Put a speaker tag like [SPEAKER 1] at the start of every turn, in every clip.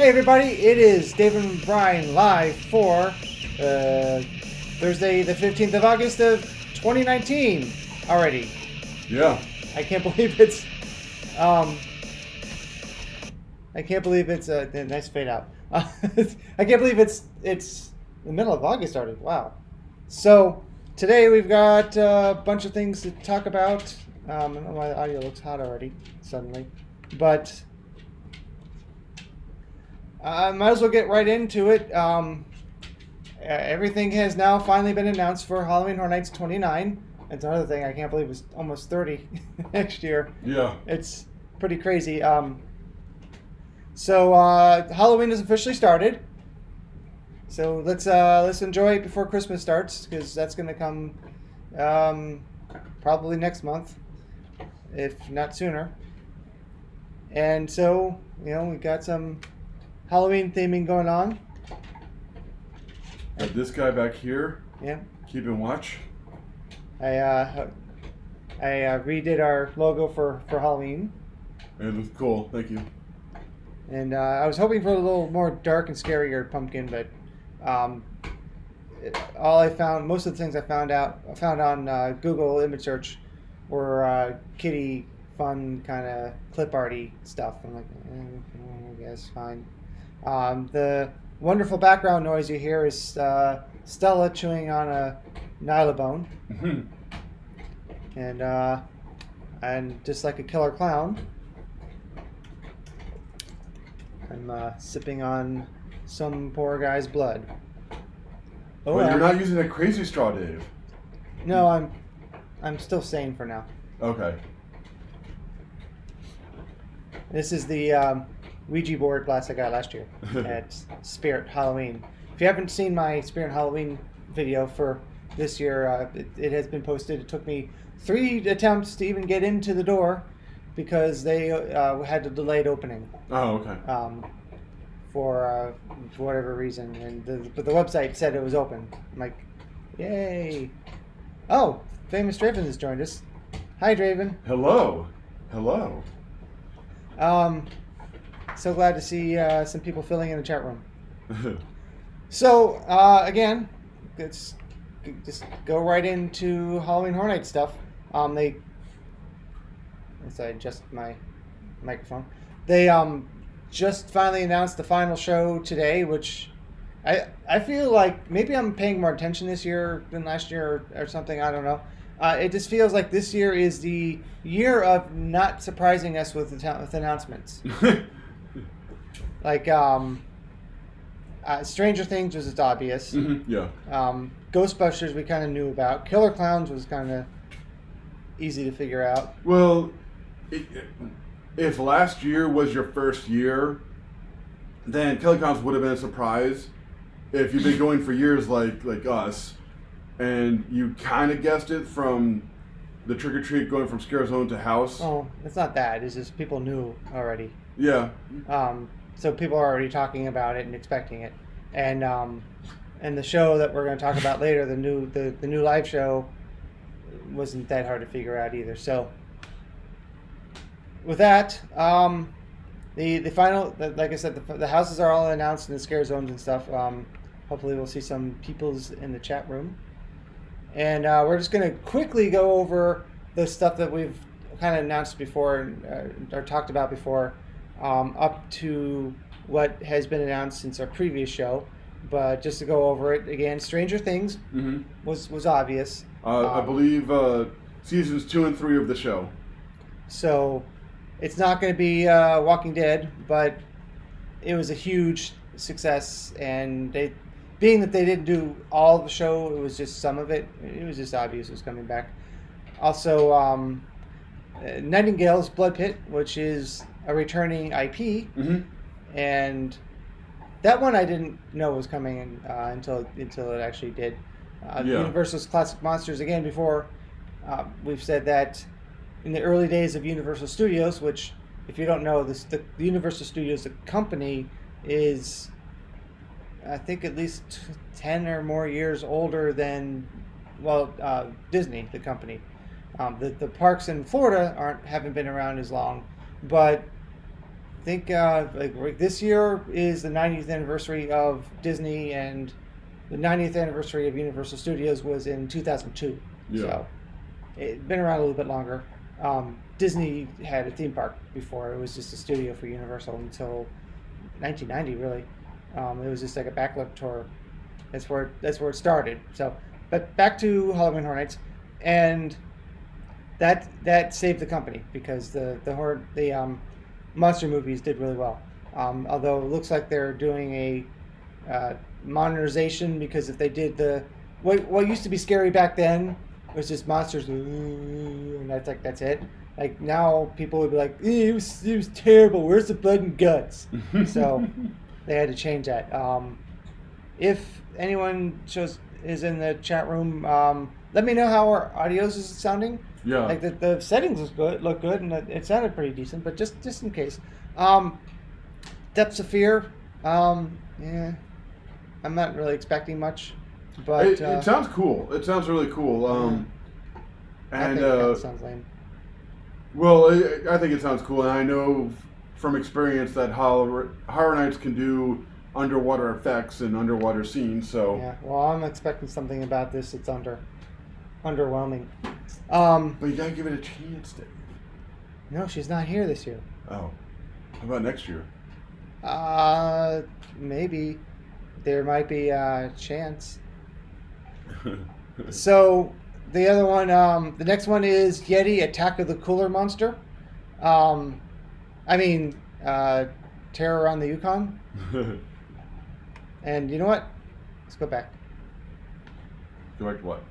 [SPEAKER 1] Hey everybody, it is David and Brian live for Thursday the 15th of August of 2019 already.
[SPEAKER 2] Yeah.
[SPEAKER 1] I can't believe it's I can't believe it's a nice fade out. I can't believe it's the middle of August already. Wow. So today we've got a bunch of things to talk about. I don't know why the audio looks hot already suddenly, but I might as well get right into it. Everything has now finally been announced for Halloween Horror Nights 29. That's another thing I can't believe it's almost 30 next year.
[SPEAKER 2] Yeah.
[SPEAKER 1] It's pretty crazy. So Halloween has officially started. So let's enjoy it before Christmas starts, because that's going to come probably next month, if not sooner. And so, we got some Halloween theming going on.
[SPEAKER 2] Got this guy back here.
[SPEAKER 1] Yeah.
[SPEAKER 2] Keeping watch.
[SPEAKER 1] I redid our logo for Halloween.
[SPEAKER 2] It looks cool. Thank you.
[SPEAKER 1] And I was hoping for a little more dark and scarier pumpkin, but most of the things I found on Google image search were kitty fun kind of clip arty stuff. I'm like, I guess fine. The wonderful background noise you hear is Stella chewing on a nylabone.
[SPEAKER 2] Mm-hmm.
[SPEAKER 1] And just like a killer clown, I'm sipping on some poor guy's blood. Oh,
[SPEAKER 2] But you're not using a crazy straw, Dave.
[SPEAKER 1] No, I'm still sane for now.
[SPEAKER 2] Okay.
[SPEAKER 1] This is the Ouija board blast I got last year at Spirit Halloween. If you haven't seen my Spirit Halloween video for this year, it has been posted. It took me 3 attempts to even get into the door because they had a delayed opening.
[SPEAKER 2] Oh, okay.
[SPEAKER 1] For whatever reason, but the website said it was open. I'm like, yay! Oh, Famous Draven has joined us. Hi, Draven.
[SPEAKER 2] Hello. Hello.
[SPEAKER 1] So glad to see some people filling in the chat room. So again, let's just go right into Halloween Horror Nights stuff. Let's adjust my microphone. They just finally announced the final show today, which I feel like maybe I'm paying more attention this year than last year or something. I don't know. It just feels like this year is the year of not surprising us with announcements. Like Stranger Things was just obvious.
[SPEAKER 2] Mm-hmm. Yeah.
[SPEAKER 1] Ghostbusters we kind of knew about. Killer Clowns was kind of easy to figure out.
[SPEAKER 2] Well, if last year was your first year, then Killer Clowns would have been a surprise. If you've been going for years like us, and you kind of guessed it from the trick or treat going from Scare Zone to house.
[SPEAKER 1] Oh, it's not that. It's just people knew already.
[SPEAKER 2] Yeah.
[SPEAKER 1] So people are already talking about it and expecting it, and the show that we're going to talk about later, the new live show, wasn't that hard to figure out either. So with that, the final, like I said, the houses are all announced in the Scare Zones and stuff. Hopefully we'll see some peoples in the chat room. And we're just going to quickly go over the stuff that we've kind of announced before or talked about before, up to what has been announced since our previous show. But just to go over it again, Stranger Things was obvious.
[SPEAKER 2] I believe seasons 2 and 3 of the show.
[SPEAKER 1] So it's not going to be Walking Dead, but it was a huge success, and being that they didn't do all of the show, it was just some of it. It was just obvious it was coming back. Also, Nightingale's Blood Pit, which is a returning IP, and that one I didn't know was coming until it actually did. Universal's Classic Monsters, again, before we've said that in the early days of Universal Studios, which, if you don't know, the Universal Studios, the company, is I think at least 10 or more years older than Disney, the company. The parks in Florida haven't been around as long, but think like this year is the 90th anniversary of Disney, and the 90th anniversary of Universal Studios was in 2002.
[SPEAKER 2] Yeah.
[SPEAKER 1] So it's been around a little bit longer. Disney had a theme park before. It was just a studio for Universal until 1990, really. It was just like a backlot tour. That's where it started. So, but back to Halloween Horror Nights, and that saved the company because the monster movies did really well. Although it looks like they're doing a modernization, because if they did what used to be scary back then was just monsters, and that's it. Like now, people would be like, it was terrible. Where's the blood and guts? So they had to change that. If anyone is in the chat room, let me know how our audios is sounding.
[SPEAKER 2] Yeah.
[SPEAKER 1] Like the settings look good, and it sounded pretty decent. But just in case, Depths of Fear. Yeah, I'm not really expecting much, but
[SPEAKER 2] it sounds cool. It sounds really cool.
[SPEAKER 1] I
[SPEAKER 2] And
[SPEAKER 1] think that sounds lame.
[SPEAKER 2] well, I think it sounds cool, and I know from experience that Horror Nights can do underwater effects and underwater scenes. So
[SPEAKER 1] Yeah, well, I'm expecting something about this. It's underwhelming.
[SPEAKER 2] but you gotta give it a chance, Dave.
[SPEAKER 1] No, she's not here this year.
[SPEAKER 2] Oh, how about next year?
[SPEAKER 1] Maybe there might be a chance. So the other one, the next one is Yeti: Attack of the Cooler Monster. Terror on the Yukon. And you know what? Let's go back.
[SPEAKER 2] Go back to what?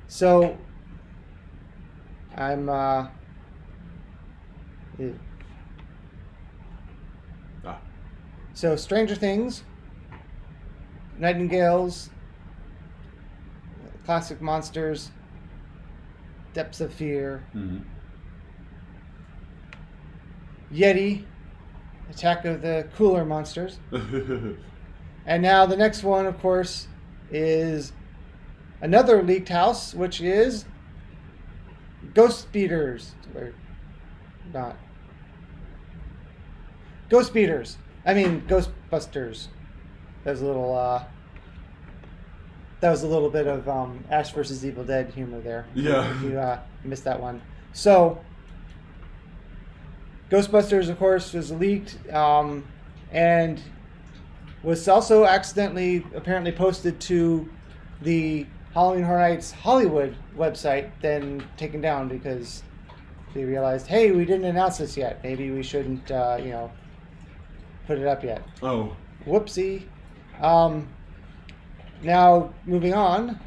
[SPEAKER 1] So I'm So Stranger Things, Nightingales, Classic Monsters, Depths of Fear, Yeti, Attack of the Cooler Monsters. And now the next one, of course, is another leaked house, which is Ghostbusters. Or not. Ghostbusters. Ghostbusters. That was a little bit of Ash versus Evil Dead humor there.
[SPEAKER 2] Yeah.
[SPEAKER 1] You missed that one. So, Ghostbusters, of course, was leaked and was also accidentally apparently posted to the Halloween Horror Nights Hollywood website, then taken down because they realized, hey, we didn't announce this yet. Maybe we shouldn't, put it up yet.
[SPEAKER 2] Oh.
[SPEAKER 1] Whoopsie. Now, moving on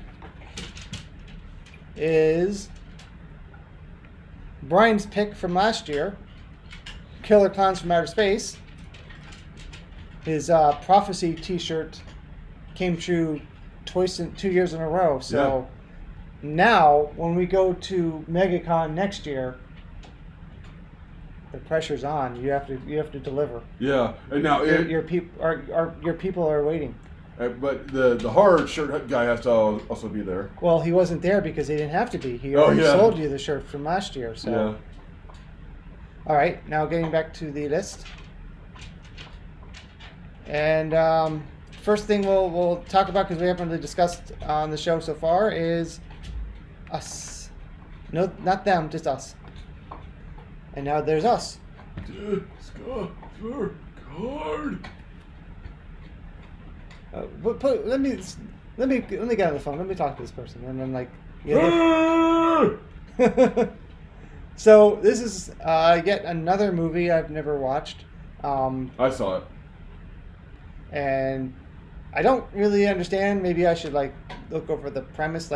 [SPEAKER 1] is Brian's pick from last year, Killer Clowns from Outer Space. His Prophecy t-shirt came true 2 years in a row. So now, when we go to MegaCon next year, the pressure's on. You have to deliver.
[SPEAKER 2] Yeah, and now
[SPEAKER 1] Your people are waiting.
[SPEAKER 2] But the horror shirt guy has to also be there.
[SPEAKER 1] Well, he wasn't there because he didn't have to be. He already sold you the shirt from last year. So.
[SPEAKER 2] Yeah.
[SPEAKER 1] All right, now getting back to the list. And first thing we'll talk about, because we haven't really discussed on the show so far, is us. No, not them, just us. And now there's us.
[SPEAKER 2] Discover card.
[SPEAKER 1] Let me get on the phone. Let me talk to this person, and then So this is yet another movie I've never watched.
[SPEAKER 2] I saw it.
[SPEAKER 1] And I don't really understand. Maybe I should look over the premise.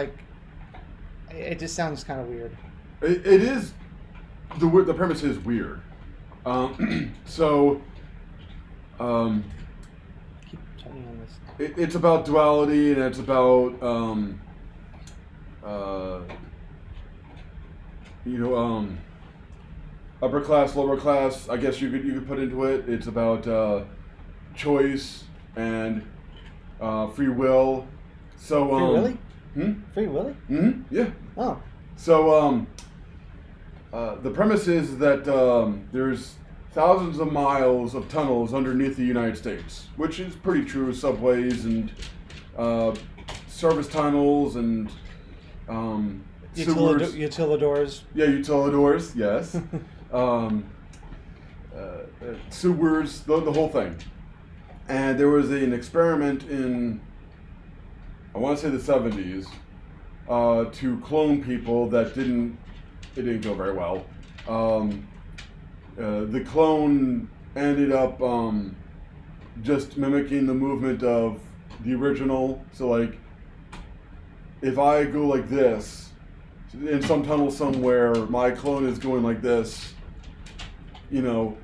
[SPEAKER 1] It just sounds kind of weird.
[SPEAKER 2] It is. The premise is weird.
[SPEAKER 1] Keep checking on this.
[SPEAKER 2] It's about duality, and it's about upper class, lower class. I guess you could put into it. It's about choice and free will. So
[SPEAKER 1] Free Willy?
[SPEAKER 2] Hmm?
[SPEAKER 1] Free Willy?
[SPEAKER 2] Mm-hmm. Yeah.
[SPEAKER 1] Oh.
[SPEAKER 2] So the premise is that there's thousands of miles of tunnels underneath the United States, which is pretty true. Subways and service tunnels and sewers.
[SPEAKER 1] Utilidors.
[SPEAKER 2] Yeah, utilidors. Yes. Sewers. The whole thing. And there was an experiment in, I want to say the 70s, to clone people that didn't go very well. The clone ended up just mimicking the movement of the original. So like, if I go like this, in some tunnel somewhere, my clone is going like this, you know.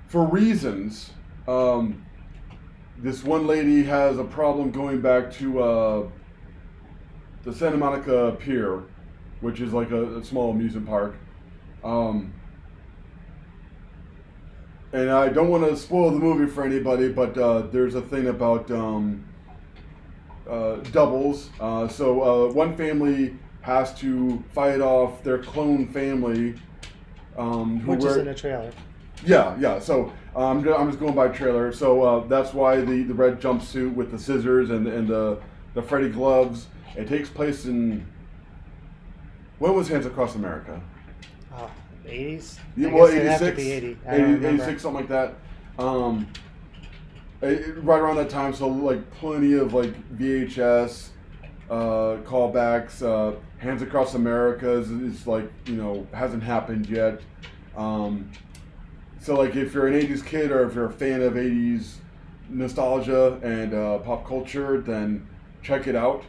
[SPEAKER 2] For reasons, this one lady has a problem going back to the Santa Monica Pier, which is like a small amusement park. And I don't want to spoil the movie for anybody, but there's a thing about doubles. So one family has to fight off their clone family,
[SPEAKER 1] Which is in a trailer.
[SPEAKER 2] Yeah. So I'm just going by trailer. So that's why the red jumpsuit with the scissors and the Freddy gloves. It takes place in, when was Hands Across America?
[SPEAKER 1] 80s?
[SPEAKER 2] Yeah, well,
[SPEAKER 1] it'd
[SPEAKER 2] 86,
[SPEAKER 1] have to be 80. I don't remember.
[SPEAKER 2] 86, something like that. Right around that time, so like plenty of like VHS callbacks. Hands Across America is like, you know, hasn't happened yet. So like if you're an 80s kid or if you're a fan of 80s nostalgia and pop culture, then check it out.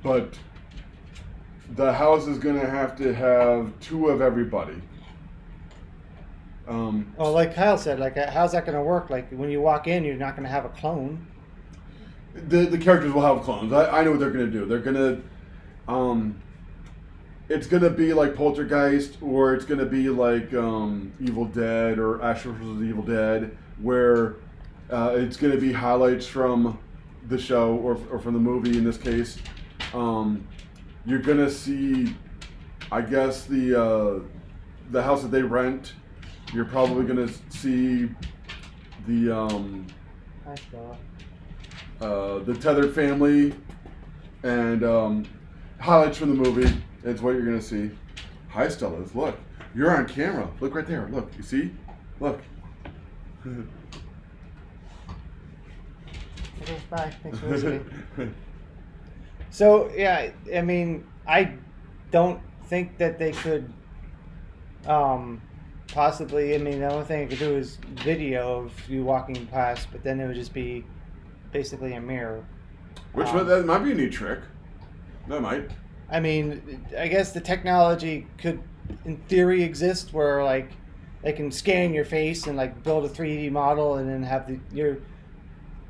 [SPEAKER 2] But the house is going to have two of everybody.
[SPEAKER 1] Well, like Kyle said, like how's that going to work? Like when you walk in, you're not going to have a clone.
[SPEAKER 2] The characters will have clones. I know what they're going to do. They're going to, it's going to be like Poltergeist, or it's going to be like Evil Dead or Ash vs. Evil Dead, where it's going to be highlights from the show or from the movie in this case. You're going to see, I guess, the house that they rent. You're probably going to see the tethered family and highlights from the movie. It's what you're going to see. Hi, Stellas. Look. You're on camera. Look right there. Look. You see? Look.
[SPEAKER 1] Okay, bye. Thanks for listening. So, yeah, I mean, I don't think that they could possibly, I mean, the only thing I could do is video of you walking past, but then it would just be basically a mirror.
[SPEAKER 2] Which that might be a neat trick. That might.
[SPEAKER 1] I mean, I guess the technology could, in theory, exist where, like, they can scan your face and, like, build a 3D model and then have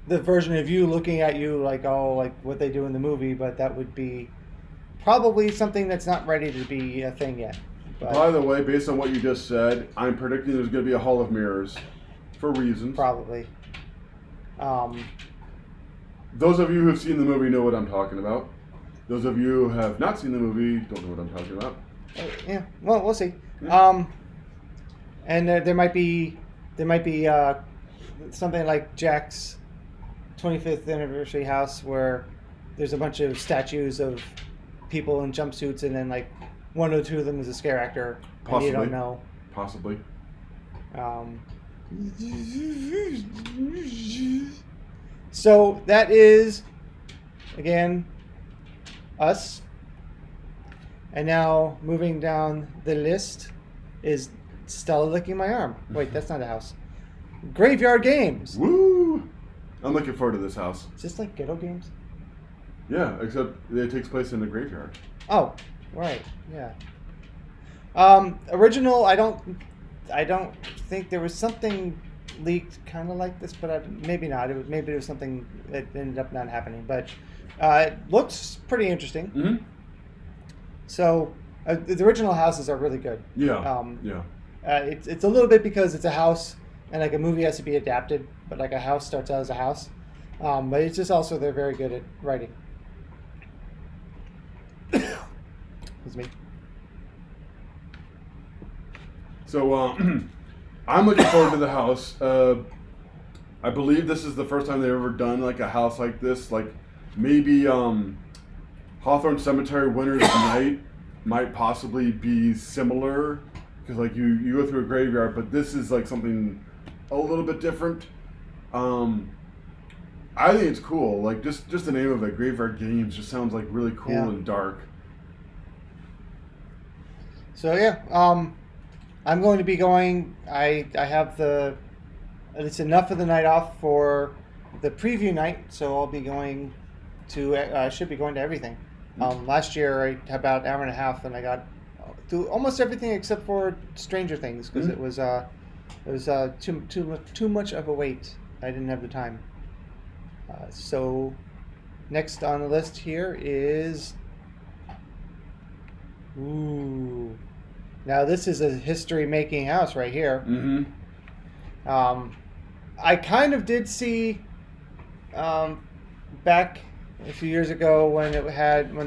[SPEAKER 1] the version of you looking at you like, oh, like what they do in the movie, but that would be probably something that's not ready to be a thing yet. But
[SPEAKER 2] by the way, based on what you just said, I'm predicting there's going to be a Hall of Mirrors for reasons.
[SPEAKER 1] Probably.
[SPEAKER 2] Those of you who have seen the movie know what I'm talking about. Those of you who have not seen the movie don't know what I'm talking about.
[SPEAKER 1] Yeah, well, we'll see.
[SPEAKER 2] Yeah.
[SPEAKER 1] And there might be something like Jack's 25th anniversary house where there's a bunch of statues of people in jumpsuits and then like one or two of them is a scare actor.
[SPEAKER 2] Possibly.
[SPEAKER 1] And you don't know.
[SPEAKER 2] Possibly.
[SPEAKER 1] So that is, again, us. And now moving down the list is Stella licking my arm. Wait, that's not a house. Graveyard Games.
[SPEAKER 2] Woo! I'm looking forward to this house.
[SPEAKER 1] Is this like Ghetto Games?
[SPEAKER 2] Yeah, except it takes place in the graveyard.
[SPEAKER 1] Oh, right. Yeah. Original. I don't think there was something leaked kind of like this, but maybe not. Maybe it was something that ended up not happening. But it looks pretty interesting.
[SPEAKER 2] Mm-hmm.
[SPEAKER 1] So the original houses are really good.
[SPEAKER 2] Yeah.
[SPEAKER 1] It's a little bit because it's a house and like a movie has to be adapted, but like a house starts out as a house. But it's just also they're very good at writing. Excuse me.
[SPEAKER 2] So I'm looking forward to the house. I believe this is the first time they've ever done like a house like this. Like maybe Hawthorne Cemetery Winter's Night might possibly be similar because like you go through a graveyard, but this is like something a little bit different. I think it's cool. Like just the name of it, Graveyard Games, just sounds like really cool and dark.
[SPEAKER 1] So yeah, I'm going to be going. I have it's enough of the night off for the preview night, so I'll be going to. I should be going to everything. Last year I had about an hour and a half, and I got through almost everything except for Stranger Things because it was too much of a wait. I didn't have the time. So next on the list here is. Ooh. Now this is a history-making house right here.
[SPEAKER 2] Mm-hmm.
[SPEAKER 1] I kind of did see back a few years ago when they had what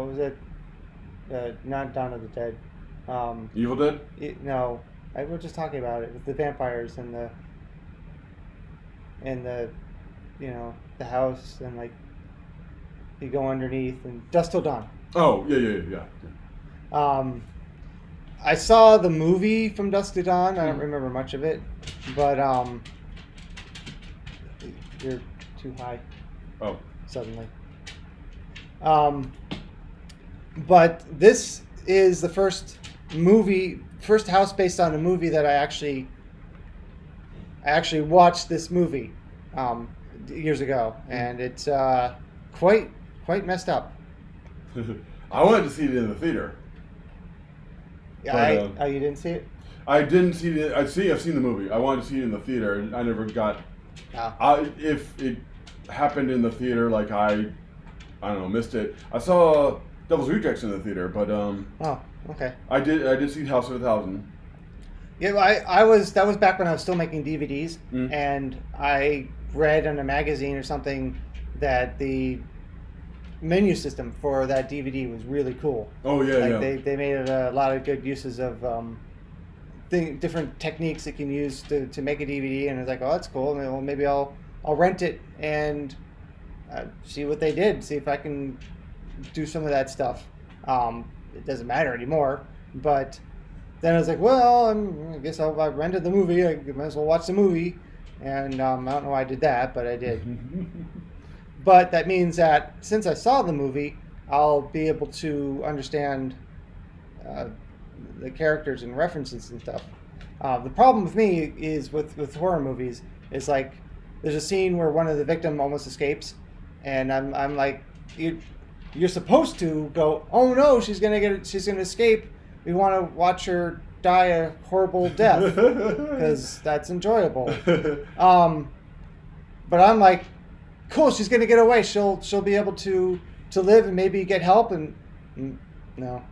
[SPEAKER 1] was it? Not Dawn of the Dead.
[SPEAKER 2] Evil Dead?
[SPEAKER 1] No, we were just talking about it with the vampires and the the house and like. You go underneath and Dusk Till Dawn.
[SPEAKER 2] Oh, yeah.
[SPEAKER 1] I saw the movie from Dusk Till Dawn. I don't remember much of it, but you're too high.
[SPEAKER 2] Oh.
[SPEAKER 1] Suddenly. But this is the first house based on a movie that I actually watched this movie years ago, and it's quite messed up.
[SPEAKER 2] I wanted to see it in the theater.
[SPEAKER 1] Yeah, but, you didn't see it?
[SPEAKER 2] I didn't see it. I've seen the movie. I wanted to see it in the theater, and I never got. If it happened in the theater, like I don't know, missed it. I saw Devil's Rejects in the theater, but
[SPEAKER 1] Oh, okay.
[SPEAKER 2] I did see House of a Thousand.
[SPEAKER 1] Yeah, that was back when I was still making DVDs, and I read in a magazine or something that the menu system for that DVD was really cool.
[SPEAKER 2] Oh yeah,
[SPEAKER 1] They made it a lot of good uses of different techniques that you can use to make a DVD, and it's like, oh, that's cool. And well, maybe I'll rent it and see what they did, see if I can do some of that stuff. It doesn't matter anymore, but then I was like, well, I guess I rented the movie. I might as well watch the movie, and I don't know why I did that, but I did. But that means that since I saw the movie, I'll be able to understand the characters and references and stuff. The problem with me is with horror movies is like there's a scene where one of the victim almost escapes, and I'm like, you're supposed to go, oh no, she's gonna escape. We want to watch her die a horrible death because that's enjoyable. But I'm like, cool, she's gonna get away. She'll be able to live and maybe get help, and no.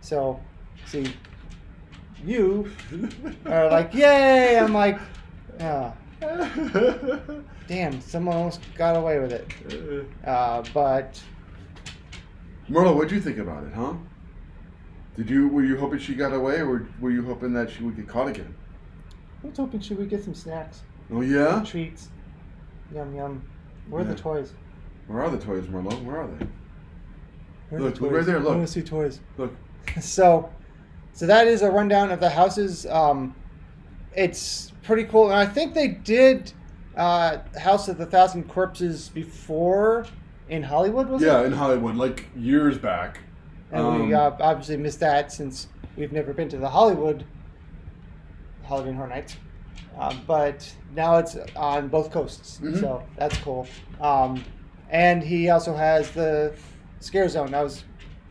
[SPEAKER 1] So, see, you are like, yay! I'm like, damn, someone almost got away with it. But
[SPEAKER 2] Marla, what'd you think about it, huh? Were you hoping she got away, or were you hoping that she would get caught again?
[SPEAKER 1] I was hoping she would get some snacks.
[SPEAKER 2] Oh yeah?
[SPEAKER 1] Some treats. Yum yum. Where are the toys?
[SPEAKER 2] Where are the toys, Marlo? Where are they?
[SPEAKER 1] Look
[SPEAKER 2] right there. Look.
[SPEAKER 1] I want to see toys.
[SPEAKER 2] Look.
[SPEAKER 1] So that is a rundown of the houses. It's pretty cool, and I think they did House of the Thousand Corpses before in Hollywood. Was it?
[SPEAKER 2] Yeah, in Hollywood, like years back.
[SPEAKER 1] And we obviously missed that since we've never been to the Halloween Horror Nights. But now it's on both coasts, so that's cool. And he also has the Scare Zone.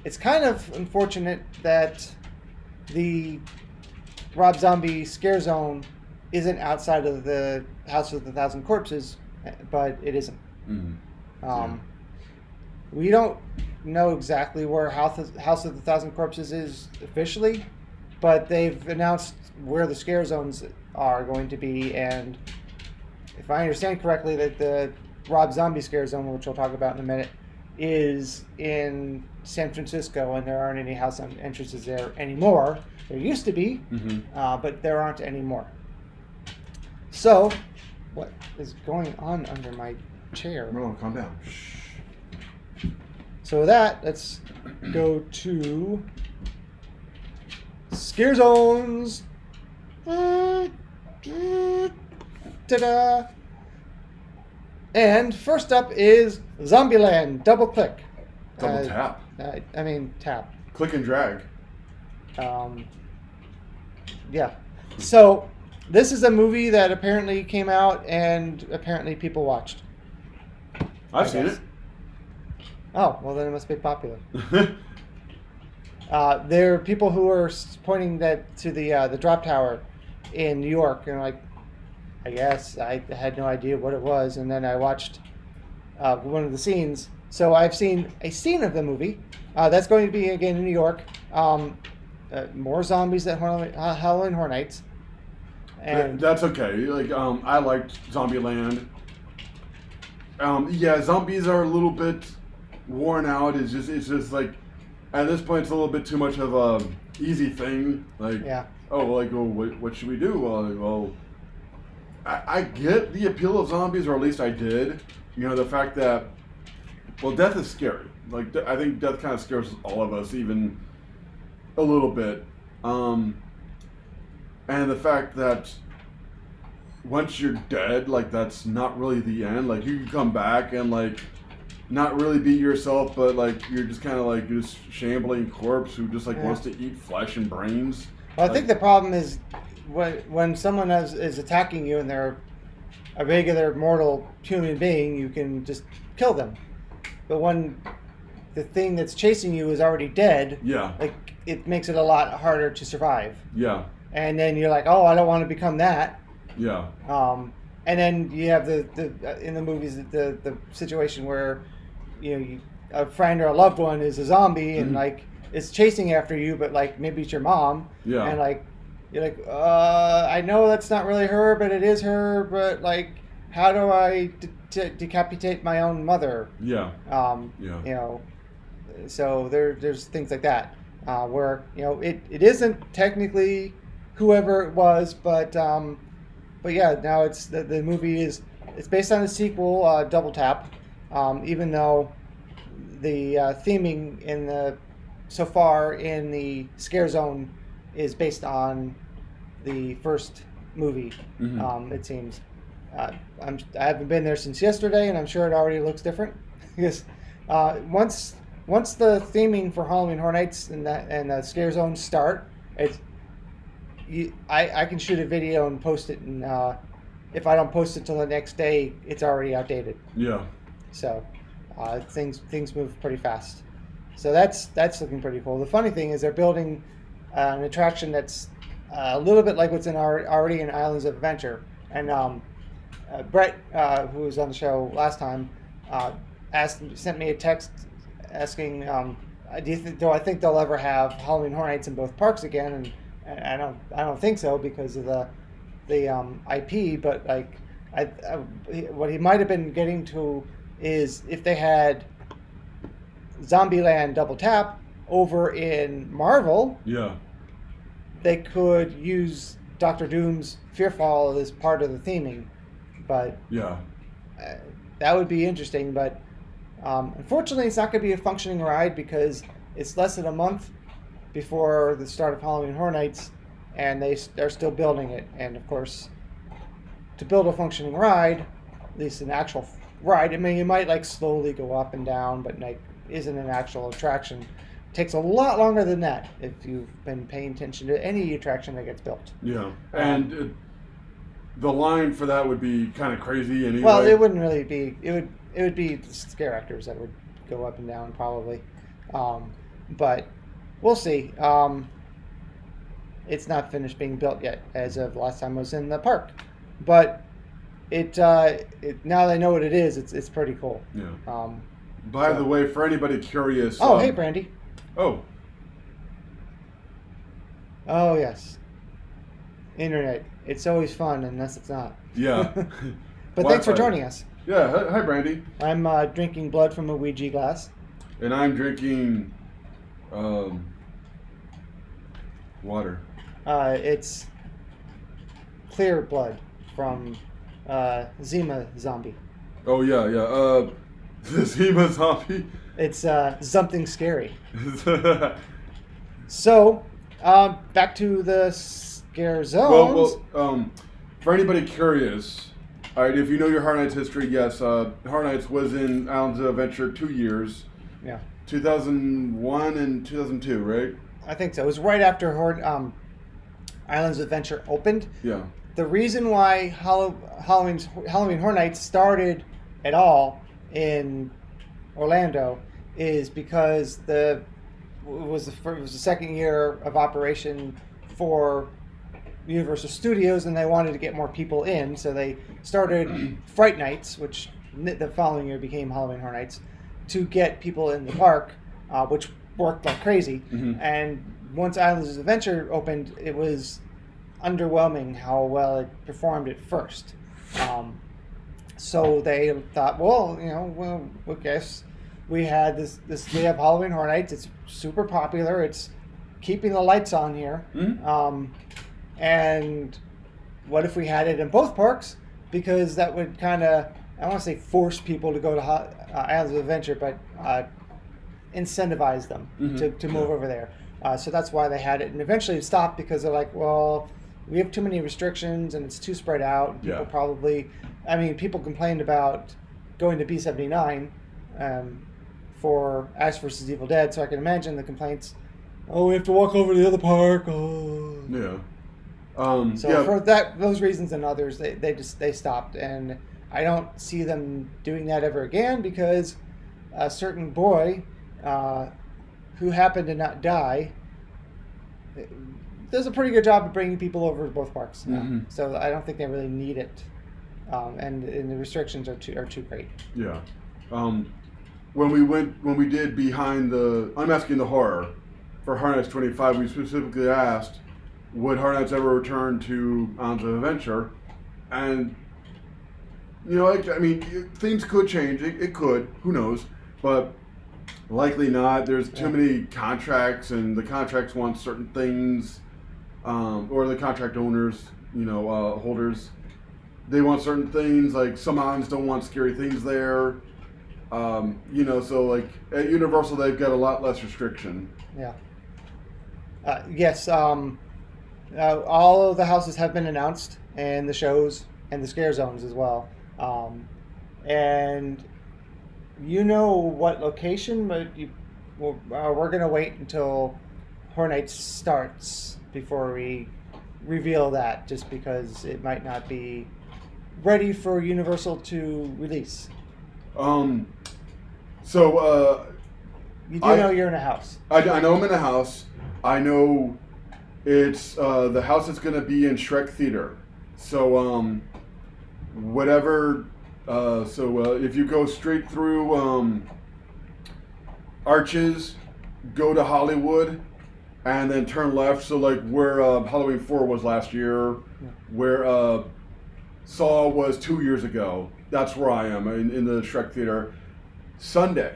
[SPEAKER 1] It's kind of unfortunate that the Rob Zombie Scare Zone isn't outside of the House of the Thousand Corpses, but it isn't. We don't know exactly where House of the Thousand Corpses is officially, but they've announced where the scare zones are going to be, and if I understand correctly, that the Rob Zombie scare zone, which we'll talk about in a minute, is in San Francisco, and there aren't any house entrances there anymore. There used to be, but there aren't anymore. So, what is going on under my chair?
[SPEAKER 2] No, calm down.
[SPEAKER 1] So with that, let's go to scare zones. Ta-da! And first up is Zombieland. Double click.
[SPEAKER 2] Double tap.
[SPEAKER 1] Tap.
[SPEAKER 2] Click and drag.
[SPEAKER 1] Yeah. So this is a movie that apparently came out and apparently people watched.
[SPEAKER 2] I've seen it.
[SPEAKER 1] Oh, well then it must be popular. There are people who are pointing that to the drop tower in New York, and like, I guess I had no idea what it was, and then I watched one of the scenes. So I've seen a scene of the movie. That's going to be again in New York. More zombies at Halloween Horror Nights. And
[SPEAKER 2] that's okay. Like I liked Zombieland. Yeah, zombies are a little bit worn out. It's just like at this point it's a little bit too much of a easy thing. Like what should we do? I get the appeal of zombies, or at least I did. You know, the fact that death is scary. Like I think death kind of scares all of us, even a little bit. And the fact that once you're dead, like that's not really the end. Like you can come back and like not really be yourself, but like you're just kind of like this shambling corpse who just like wants to eat flesh and brains.
[SPEAKER 1] Well, I think the problem is when someone is attacking you and they're a regular mortal human being, you can just kill them. But when the thing that's chasing you is already dead, like it makes it a lot harder to survive. Yeah. And then you're like, oh, I don't want to become that. Yeah. And then you have the in the movies the situation where a friend or a loved one is a zombie and like is chasing after you, but like maybe it's your mom. Yeah. And like you're like, I know that's not really her, but it is her. But like, how do I decapitate my own mother? Yeah. So there's things like that where it isn't technically whoever it was, but yeah, now it's the movie it's based on a sequel, Double Tap, even though the theming so far in the Scare Zone is based on the first movie. It seems. I haven't been there since yesterday, and I'm sure it already looks different because once the theming for Halloween Horror Nights and the Scare Zone start, I can shoot a video and post it, and if I don't post it till the next day, it's already outdated. Yeah. So things move pretty fast. So that's looking pretty cool. The funny thing is they're building an attraction that's a little bit like what's already in Islands of Adventure. And Bret, who was on the show last time, sent me a text asking, do I think they'll ever have Halloween Horror Nights in both parks again? And I don't think so because of the IP. But like, what he might have been getting to is if they had Zombieland Double Tap over in Marvel, they could use Doctor Doom's Fearfall as part of the theming. But that would be interesting. But unfortunately, it's not going to be a functioning ride because it's less than a month before the start of Halloween Horror Nights, and they're still building it. And of course, to build a functioning ride, at least an actual ride, I mean, you might like slowly go up and down, but like isn't an actual attraction. It takes a lot longer than that if you've been paying attention to any attraction that gets built. Yeah,
[SPEAKER 2] and the line for that would be kind of crazy anyway.
[SPEAKER 1] Well, it wouldn't really be. It would be the scare actors that would go up and down probably, but we'll see. It's not finished being built yet as of last time I was in the park, but it now that I know what it is, it's pretty cool. Yeah.
[SPEAKER 2] By the way, for anybody curious.
[SPEAKER 1] Oh, hey, Brandy.
[SPEAKER 2] Oh.
[SPEAKER 1] Oh yes, internet. It's always fun unless it's not.
[SPEAKER 2] Yeah.
[SPEAKER 1] But thanks for
[SPEAKER 2] Wi-Fi.
[SPEAKER 1] joining us.
[SPEAKER 2] Yeah. Hi, Brandy.
[SPEAKER 1] I'm drinking blood from a Ouija glass.
[SPEAKER 2] And I'm drinking water.
[SPEAKER 1] It's clear blood from Zima zombie.
[SPEAKER 2] Oh yeah. The Zima zombie.
[SPEAKER 1] It's something scary. So, back to the scare zones.
[SPEAKER 2] Well, for anybody curious, all right, if you know your Horror Nights history, yes, Horror Nights was in Islands of Adventure 2 years.
[SPEAKER 1] Yeah.
[SPEAKER 2] 2001 and 2002, right?
[SPEAKER 1] I think so. It was right after Islands of Adventure opened.
[SPEAKER 2] Yeah.
[SPEAKER 1] The reason why Halloween Horror Nights started at all in Orlando is because it was the second year of operation for Universal Studios, and they wanted to get more people in, so they started Fright Nights, which the following year became Halloween Horror Nights, to get people in the park, which worked like crazy.
[SPEAKER 2] Mm-hmm.
[SPEAKER 1] And once Islands of Adventure opened, it was underwhelming how well it performed at first. So they thought, I guess we had we have Halloween Horror Nights. It's super popular. It's keeping the lights on here.
[SPEAKER 2] Mm-hmm.
[SPEAKER 1] And what if we had it in both parks? Because that would kind of, I don't want to say force people to go to Islands of Adventure, but incentivize them to move over there. So that's why they had it. And eventually it stopped because they're like, well, we have too many restrictions and it's too spread out. People complained about going to B79 for Ash vs. Evil Dead, so I can imagine the complaints. Oh, we have to walk over to the other park. Oh.
[SPEAKER 2] Yeah.
[SPEAKER 1] For those reasons and others, they stopped, and I don't see them doing that ever again because a certain boy who happened to not die does a pretty good job of bringing people over to both parks.
[SPEAKER 2] Mm-hmm.
[SPEAKER 1] So I don't think they really need it, and the restrictions are too great.
[SPEAKER 2] Yeah. When we did Behind the Unmasking the Horror for Horror Nights 25, we specifically asked, would Horror Nights ever return to Islands of Adventure? And, things could change. It could. Who knows? But likely not. There's too many contracts, and the contracts want certain things, or the contract owners, holders, they want certain things. Like some islands don't want scary things there. So like at Universal, they've got a lot less restriction.
[SPEAKER 1] Yeah. Yes. All of the houses have been announced, and the shows and the scare zones as well. And you know what location, but we're going to wait until Horror Nights starts before we reveal that, just because it might not be ready for Universal to release.
[SPEAKER 2] You
[SPEAKER 1] know you're in a house.
[SPEAKER 2] I know I'm in a house. I know it's the house that's going to be in Shrek Theater. So if you go straight through Arches, go to Hollywood, and then turn left. So like where Halloween 4 was last year, where Saw was 2 years ago. That's where I am in the Shrek Theater. Sunday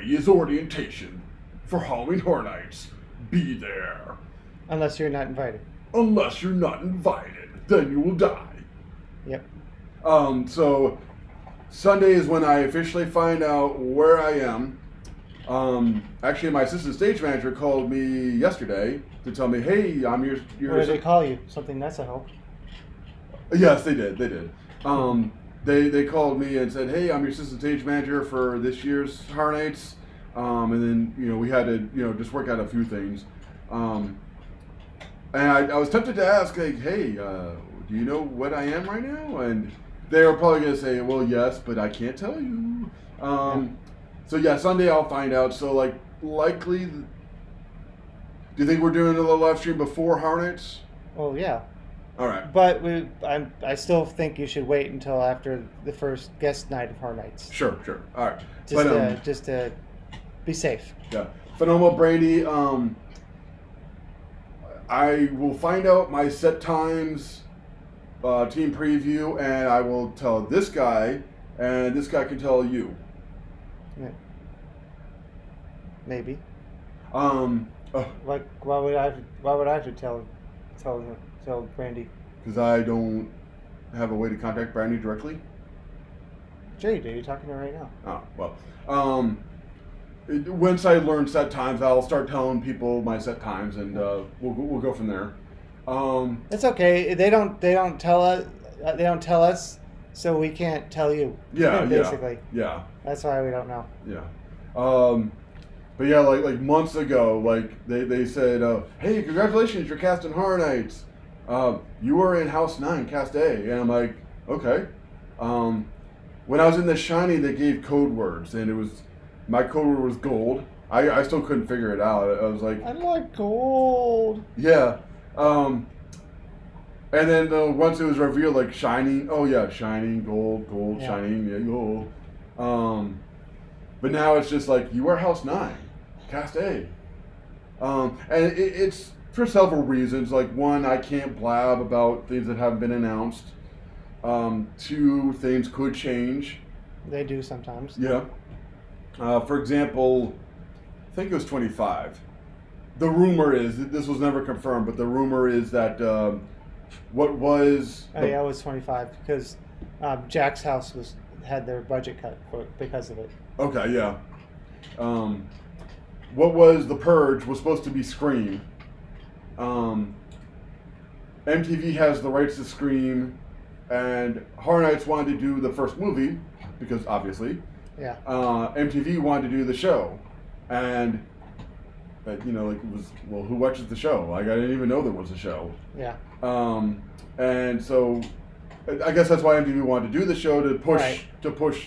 [SPEAKER 2] is orientation for Halloween Horror Nights. Be there.
[SPEAKER 1] Unless you're not invited.
[SPEAKER 2] Unless you're not invited, then you will die.
[SPEAKER 1] Yep.
[SPEAKER 2] So Sunday is when I officially find out where I am. Actually, my assistant stage manager called me yesterday to tell me, hey, I'm your
[SPEAKER 1] What did they call you? Something nice, I hope.
[SPEAKER 2] Yes, they did. They called me and said, hey, I'm your assistant stage manager for this year's Horror Nights. And then, we had to, just work out a few things. And I was tempted to ask, like, hey, do you know what I am right now? And they were probably going to say, well, yes, but I can't tell you. So, yeah, Sunday I'll find out. So, like, likely, do you think we're doing a little live stream before Horror Nights?
[SPEAKER 1] Oh, yeah.
[SPEAKER 2] All right.
[SPEAKER 1] But I still think you should wait until after the first guest night of Horror Nights.
[SPEAKER 2] Sure. All right.
[SPEAKER 1] Just to be safe.
[SPEAKER 2] Yeah. Phenomenal Brandy. I will find out my set times, team preview, and I will tell this guy, and this guy can tell you.
[SPEAKER 1] Yeah. Maybe.
[SPEAKER 2] Like,
[SPEAKER 1] why would I have to tell Brandy?
[SPEAKER 2] Because I don't have a way to contact Brandy directly.
[SPEAKER 1] Jay, you're talking to her right now.
[SPEAKER 2] Oh well. Once I learn set times, I'll start telling people my set times, and we'll go from there.
[SPEAKER 1] It's okay. They don't tell us. They don't tell us, so we can't tell you.
[SPEAKER 2] Yeah,
[SPEAKER 1] basically.
[SPEAKER 2] Yeah.
[SPEAKER 1] That's why we don't know.
[SPEAKER 2] Yeah. But yeah, like months ago, like they said, "Hey, congratulations, you're cast in Horror Nights. You were in House 9, Cast A," and I'm like, okay. When I was in The Shining, they gave code words, and it was my code word was gold. I still couldn't figure it out. I was like,
[SPEAKER 1] I like gold.
[SPEAKER 2] Yeah. And then once it was revealed, like shining. Oh yeah, shining, gold,
[SPEAKER 1] Yeah.
[SPEAKER 2] shining, yeah, gold. But now it's just like you are House 9, Cast A. And it's for several reasons. Like one, I can't blab about things that haven't been announced. Two, things could change.
[SPEAKER 1] They do sometimes.
[SPEAKER 2] Yeah. For example, I think it was 25. The rumor is, this was never confirmed, but the rumor is that what was...
[SPEAKER 1] It was 25 because Jack's house had their budget cut because of it.
[SPEAKER 2] Okay, yeah. What was The Purge was supposed to be Scream. MTV has the rights to Scream, and Horror Nights wanted to do the first movie, because obviously.
[SPEAKER 1] Yeah.
[SPEAKER 2] MTV wanted to do the show, and like it was, well, who watches the show? Like, I didn't even know there was a show.
[SPEAKER 1] Yeah.
[SPEAKER 2] And so I guess that's why MTV wanted to do the show to push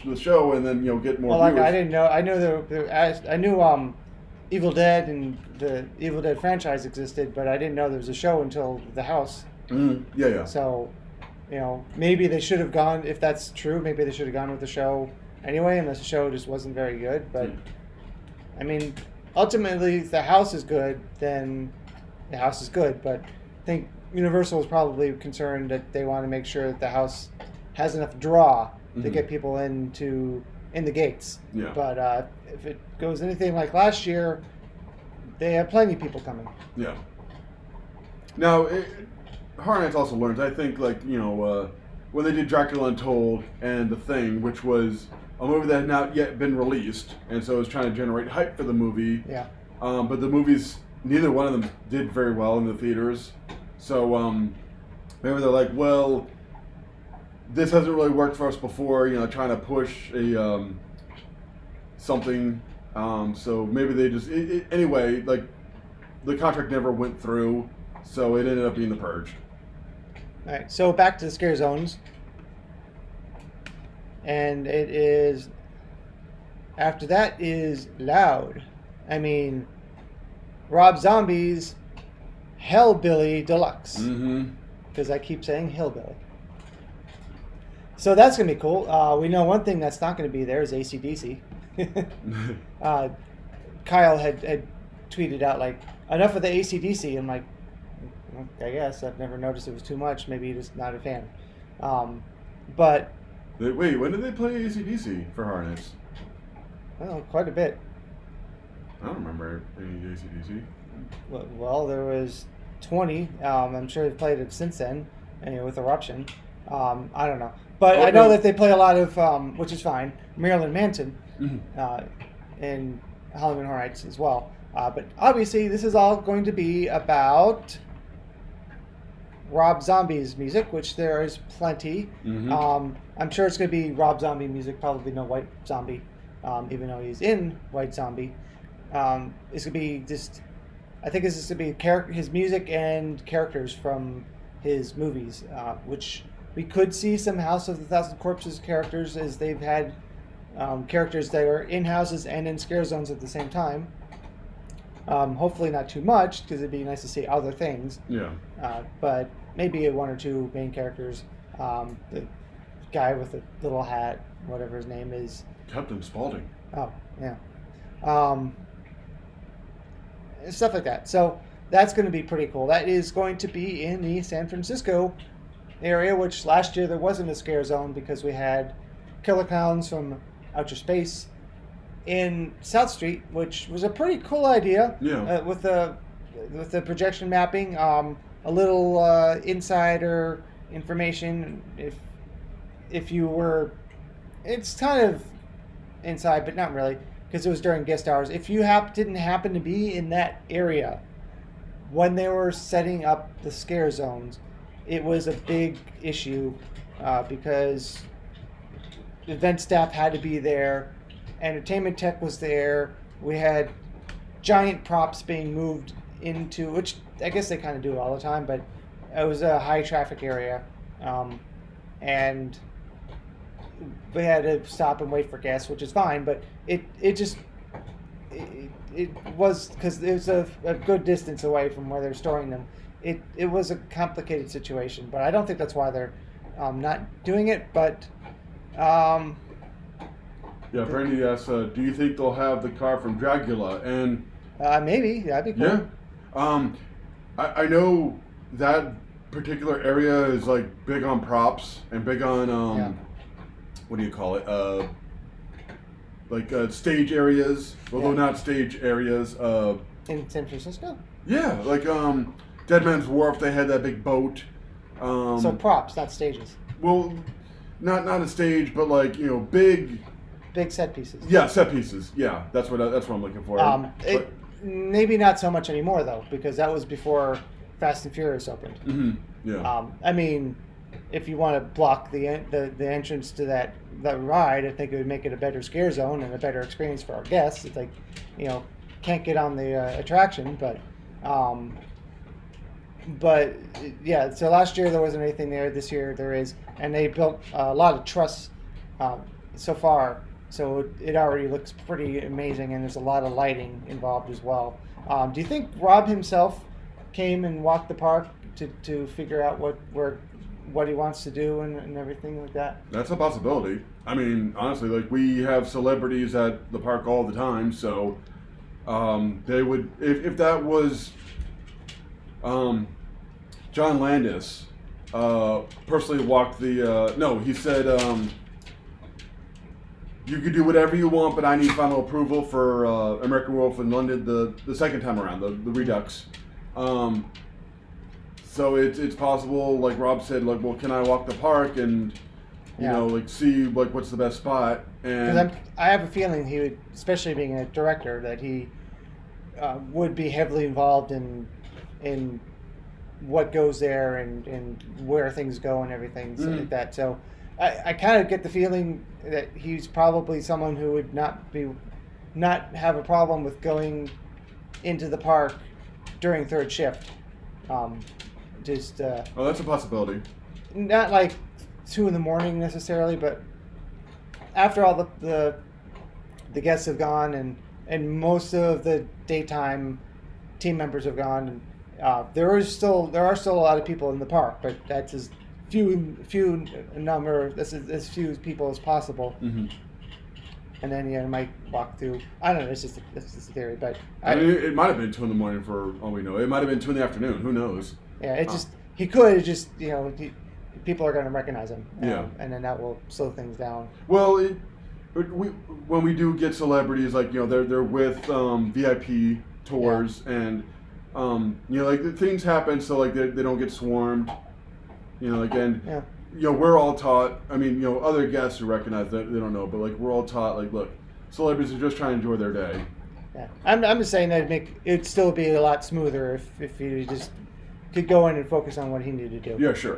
[SPEAKER 2] the show and then get more.
[SPEAKER 1] Well,
[SPEAKER 2] viewers.
[SPEAKER 1] I didn't know. I knew Evil Dead and the Evil Dead franchise existed, but I didn't know there was a show until The House.
[SPEAKER 2] Yeah.
[SPEAKER 1] So, maybe they should have gone. If that's true, maybe they should have gone with the show anyway, unless the show just wasn't very good. But I mean, ultimately, if The House is good, then The House is good. But I think Universal is probably concerned that they want to make sure that The House has enough draw to get people in the gates.
[SPEAKER 2] Yeah.
[SPEAKER 1] But if it goes anything like last year, they have plenty of people coming.
[SPEAKER 2] Yeah. Now, Horror Nights also learns, I think, when they did Dracula Untold and The Thing, which was a movie that had not yet been released, and so it was trying to generate hype for the movie.
[SPEAKER 1] Yeah.
[SPEAKER 2] But the movies, neither one of them did very well in the theaters. So maybe they're like, well, this hasn't really worked for us before, trying to push a something. So maybe they just... anyway, like, the contract never went through, so it ended up being The Purge.
[SPEAKER 1] All right, so back to the scare zones. And it is... After that is Loud. I mean, Rob Zombie's Hellbilly Deluxe. Because I keep saying Hillbilly. So that's going to be cool. We know one thing that's not going to be there is AC/DC. Kyle had tweeted out, like, enough of the AC/DC. I'm like, I guess. I've never noticed it was too much. Maybe you're just not a fan. But...
[SPEAKER 2] Wait, when did they play AC/DC for Horror Nights?
[SPEAKER 1] Well, quite a bit.
[SPEAKER 2] I don't remember any AC/DC.
[SPEAKER 1] Well, there was 20. I'm sure they've played it since then, with Eruption. I don't know. But I know that they play a lot of, which is fine, Marilyn Manson in Halloween Horror Nights as well. But obviously, this is all going to be about Rob Zombie's music, which there is plenty. I'm sure it's going to be Rob Zombie music, probably no White Zombie, even though he's in White Zombie. It's going to be just... I think this is going to be his music and characters from his movies, which we could see some House of the Thousand Corpses characters, as they've had characters that are in houses and in scare zones at the same time. Hopefully not too much, because it'd be nice to see other things.
[SPEAKER 2] Yeah.
[SPEAKER 1] But maybe one or two main characters. The guy with the little hat, whatever his name is.
[SPEAKER 2] Captain Spaulding.
[SPEAKER 1] Oh, yeah. Stuff like that. So that's going to be pretty cool. That is going to be in the San Francisco area, which last year there wasn't a scare zone because we had killer clowns from outer space in South Street, which was a pretty cool idea.
[SPEAKER 2] Yeah.
[SPEAKER 1] With the projection mapping, a little insider information. If you were, it's kind of inside, but not really, because it was during guest hours. If you didn't happen to be in that area when they were setting up the scare zones, it was a big issue because event staff had to be there, entertainment tech was there. We had giant props being moved into, which I guess they kind of do all the time, but it was a high traffic area, and we had to stop and wait for guests, which is fine, but it was, because it was a good distance away from where they're storing them. It was a complicated situation, but I don't think that's why they're not doing it. But
[SPEAKER 2] yeah, Brandy asks, do you think they'll have the car from Dracula? And
[SPEAKER 1] maybe that'd be cool.
[SPEAKER 2] Yeah, I know that particular area is like big on props and big on what do you call it? Like stage areas, although not stage areas.
[SPEAKER 1] In San Francisco.
[SPEAKER 2] Yeah, like Dead Man's Wharf, they had that big boat.
[SPEAKER 1] So props, not stages.
[SPEAKER 2] Well, not a stage, but like big
[SPEAKER 1] set pieces.
[SPEAKER 2] Yeah, set pieces. Yeah, that's what I'm looking for.
[SPEAKER 1] Maybe not so much anymore though, because that was before Fast and Furious opened.
[SPEAKER 2] Mm-hmm. Yeah.
[SPEAKER 1] I mean, if you want to block the entrance to that ride, I think it would make it a better scare zone and a better experience for our guests. It's like, can't get on the attraction, but yeah. So last year there wasn't anything there. This year there is, and they built a lot of truss so far. So it already looks pretty amazing, and there's a lot of lighting involved as well. Do you think Rob himself came and walked the park to figure out what he wants to do and everything like that?
[SPEAKER 2] That's a possibility. I mean, honestly, like we have celebrities at the park all the time, so they would, if that was John Landis personally walked the no, he said you could do whatever you want, but I need final approval for American Werewolf in London the second time around, the Redux. So it's possible, like Rob said, like, well, can I walk the park and like see like what's the best spot? And
[SPEAKER 1] I have a feeling he would, especially being a director, that he would be heavily involved in what goes there and where things go and everything like that. So I kind of get the feeling that he's probably someone who would not have a problem with going into the park during third shift. That's
[SPEAKER 2] a possibility.
[SPEAKER 1] Not like 2 a.m. necessarily, but after all the guests have gone and most of the daytime team members have gone, and there are still a lot of people in the park, but that's as few people as possible.
[SPEAKER 2] Mm-hmm.
[SPEAKER 1] And then you might walk through. I don't know. That's just a theory, but
[SPEAKER 2] I mean, it might have been 2 a.m. for all we know. It might have been 2 p.m. Who knows?
[SPEAKER 1] Yeah, he could just people are going to recognize him. And then that will slow things down.
[SPEAKER 2] Well, when we do get celebrities, like they're with VIP tours, and like things happen, so like they don't get swarmed. We're all taught. I mean, other guests who recognize that they don't know, but like we're all taught. Like, look, celebrities are just trying to enjoy their day.
[SPEAKER 1] Yeah, I'm just saying that it'd still be a lot smoother if you just could go in and focus on what he needed to do.
[SPEAKER 2] Yeah, sure.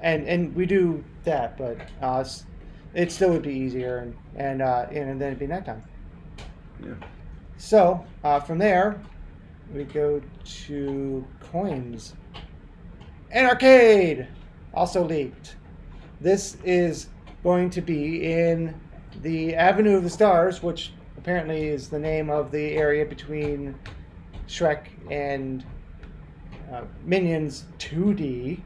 [SPEAKER 1] And we do that, but it still would be easier, and then it'd be nighttime.
[SPEAKER 2] Yeah.
[SPEAKER 1] So from there, we go to coins. An arcade also leaked. This is going to be in the Avenue of the Stars, which apparently is the name of the area between Shrek and Minions 2D,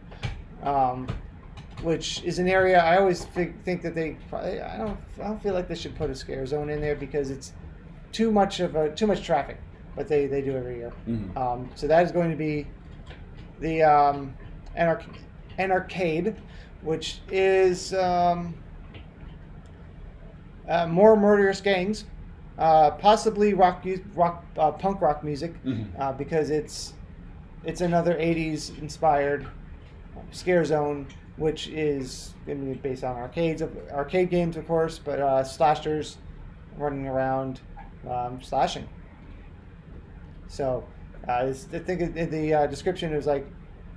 [SPEAKER 1] which is an area I always think that they probably, I don't feel like they should put a scare zone in there because it's too much traffic. but they do every year.
[SPEAKER 2] Mm-hmm.
[SPEAKER 1] So that is going to be the an arcade, which is more murderous gangs, possibly punk rock music,
[SPEAKER 2] Mm-hmm.
[SPEAKER 1] because it's another '80s inspired scare zone, which is going to be based on arcade games, of course, but slashers running around slashing. So I think in the description it was like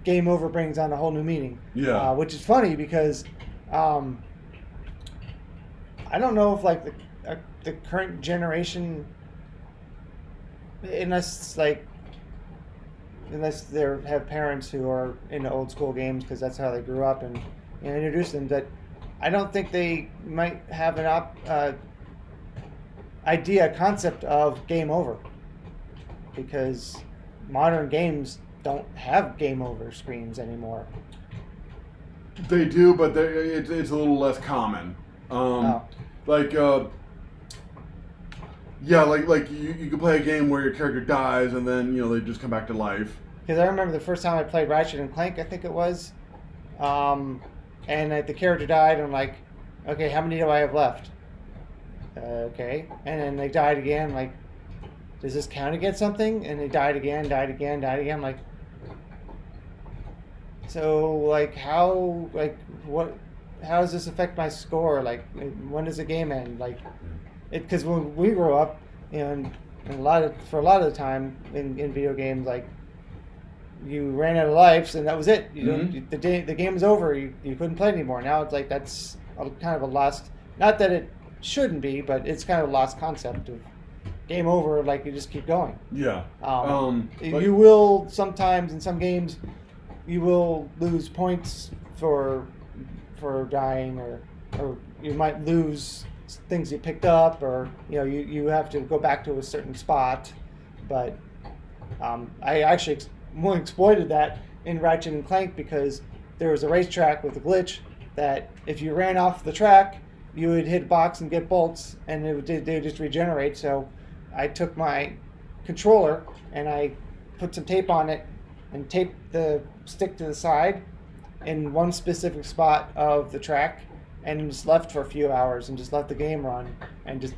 [SPEAKER 1] game over brings on a whole new meaning.
[SPEAKER 2] Yeah.
[SPEAKER 1] Which is funny because I don't know if like the current generation, unless they have parents who are into old school games because that's how they grew up and introduce them, that I don't think they might have an concept of game over, because modern games don't have game over screens anymore.
[SPEAKER 2] They do, but it's a little less common. Like you can play a game where your character dies and then they just come back to life.
[SPEAKER 1] Because I remember the first time I played Ratchet and Clank, I think it was, and the character died. And I'm like, okay, how many do I have left? Okay, and then they died again. Like, does this count against something? And they died again. I'm like, so like how does this affect my score? Like, when does the game end? Like, because when we grew up, and for a lot of the time in video games, like, you ran out of lives and that was it. The game was over. You couldn't play anymore. Now it's like that's kind of a lost. Not that it shouldn't be, but it's kind of a lost concept of game over. Like, you just keep going.
[SPEAKER 2] Yeah.
[SPEAKER 1] You will sometimes in some games, you will lose points for dying, or you might lose things you picked up, or you have to go back to a certain spot. But I actually exploited that in Ratchet and Clank, because there was a racetrack with a glitch that if you ran off the track, you would hit a box and get bolts, and they would just regenerate. So I took my controller and I put some tape on it and taped the stick to the side in one specific spot of the track, and just left for a few hours and just let the game run, and just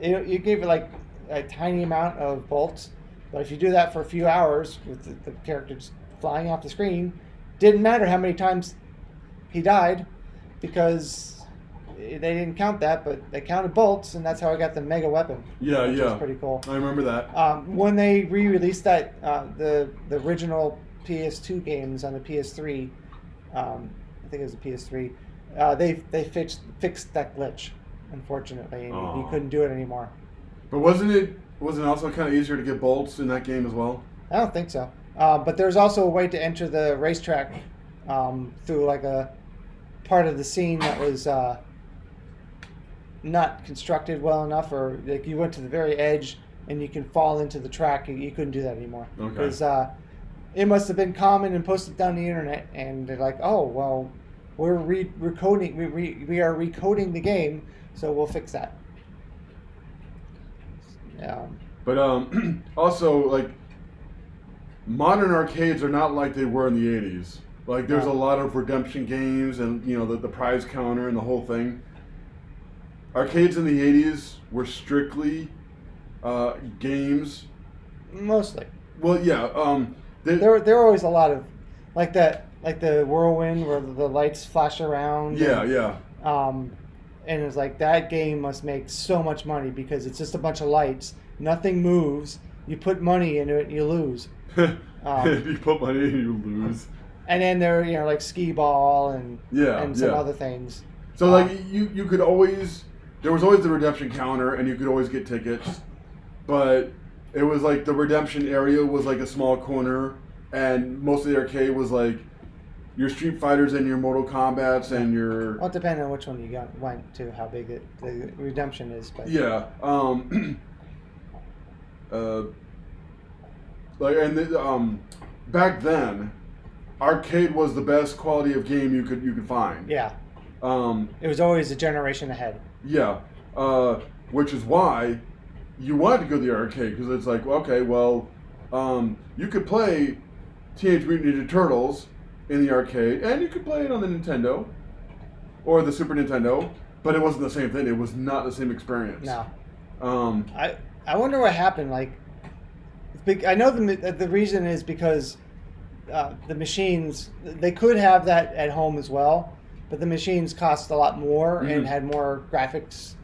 [SPEAKER 1] you gave it like a tiny amount of bolts. But if you do that for a few hours with the character just flying off the screen, didn't matter how many times he died, because they didn't count that, but they counted bolts, and that's how I got the mega weapon.
[SPEAKER 2] Yeah,
[SPEAKER 1] which was pretty cool.
[SPEAKER 2] I remember that.
[SPEAKER 1] When they re-released that, the original PS2 games on the PS3, I think it was the PS3, they fixed that glitch, unfortunately, and you couldn't do it anymore.
[SPEAKER 2] But wasn't it also kind of easier to get bolts in that game as well?
[SPEAKER 1] I don't think so. But there's also a way to enter the racetrack through like a part of the scene that was not constructed well enough, or like you went to the very edge and you can fall into the track. You couldn't do that anymore.
[SPEAKER 2] Okay.
[SPEAKER 1] Because it must have been common and posted down the internet, and they're like, oh, well, we're recoding. We are recoding the game, so we'll fix that.
[SPEAKER 2] But also, like, modern arcades are not like they were in the 80s. Like, there's a lot of redemption games and, the prize counter and the whole thing. Arcades in the 80s were strictly games.
[SPEAKER 1] Mostly.
[SPEAKER 2] Well, yeah.
[SPEAKER 1] There were always a lot of, like the whirlwind where the lights flash around.
[SPEAKER 2] Yeah.
[SPEAKER 1] And it's like, that game must make so much money because it's just a bunch of lights. Nothing moves. You put money into it, you lose.
[SPEAKER 2] You put money in, you lose.
[SPEAKER 1] And then there, like skee ball and some other things.
[SPEAKER 2] So like you could always, there was always the redemption counter, and you could always get tickets, but it was like the redemption area was like a small corner, and most of the arcade was like your Street Fighters and your Mortal Kombats and your...
[SPEAKER 1] Well, it depends on which one you went to, how big the redemption is. But
[SPEAKER 2] yeah. Back then, arcade was the best quality of game you could find.
[SPEAKER 1] Yeah. It was always a generation ahead.
[SPEAKER 2] Yeah. Which is why you wanted to go to the arcade because it's like, okay, well, you could play Teenage Mutant Ninja Turtles in the arcade, and you could play it on the Nintendo or the Super Nintendo, but it wasn't the same thing. It was not the same experience.
[SPEAKER 1] No.
[SPEAKER 2] I
[SPEAKER 1] wonder what happened. Like, I know the reason is because the machines, they could have that at home as well, but the machines cost a lot more and had more graphics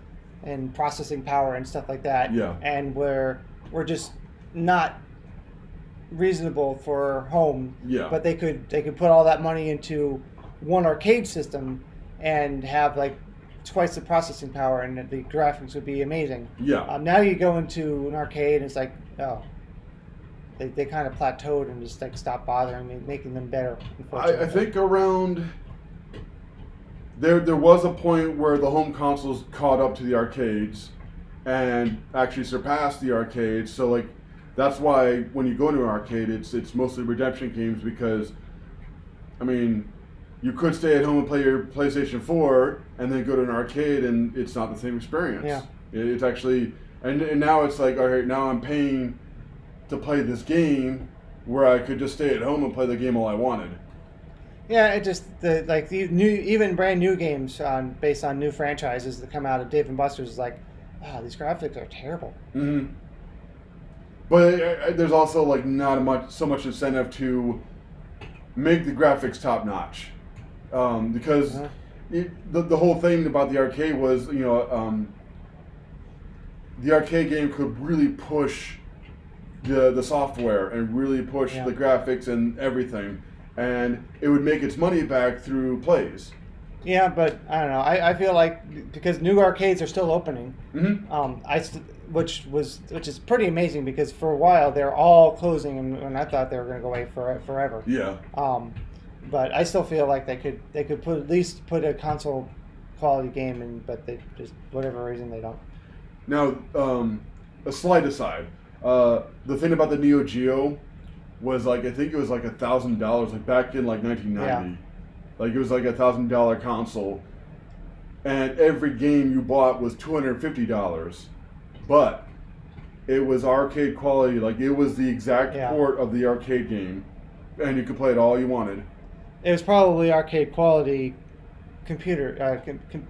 [SPEAKER 1] and processing power and stuff like that.
[SPEAKER 2] Yeah.
[SPEAKER 1] And we're just not reasonable for home.
[SPEAKER 2] Yeah.
[SPEAKER 1] But they could put all that money into one arcade system and have like twice the processing power, and the graphics would be amazing.
[SPEAKER 2] Yeah.
[SPEAKER 1] Now you go into an arcade and it's like, oh, they kind of plateaued and just like stopped bothering me, making them better.
[SPEAKER 2] I think around there was a point where the home consoles caught up to the arcades and actually surpassed the arcades. So like that's why when you go to an arcade, it's mostly redemption games because, I mean, you could stay at home and play your PlayStation 4 and then go to an arcade and it's not the same experience.
[SPEAKER 1] Yeah.
[SPEAKER 2] It's actually, and now it's like, all right, now I'm paying to play this game where I could just stay at home and play the game all I wanted.
[SPEAKER 1] Yeah, it just even brand new games based on new franchises that come out of Dave and Buster's is like, oh, these graphics are terrible.
[SPEAKER 2] Mm-hmm. But there's also like not so much incentive to make the graphics top notch, because the whole thing about the arcade was the arcade game could really push the software and really push the graphics and everything. And it would make its money back through plays.
[SPEAKER 1] Yeah, but I don't know. I feel like because new arcades are still opening, which is pretty amazing because for a while they're all closing, and I thought they were going to go away forever.
[SPEAKER 2] Yeah.
[SPEAKER 1] But I still feel like they could at least put a console quality game in, but they just whatever reason they don't.
[SPEAKER 2] Now, a slight aside, the thing about the Neo Geo was like I think it was like $1,000 like back in like 1990.
[SPEAKER 1] Yeah.
[SPEAKER 2] Like it was like $1,000 console, and every game you bought was $250, but it was arcade quality. Like it was the exact port of the arcade game, and you could play it all you wanted.
[SPEAKER 1] It was probably arcade quality computer,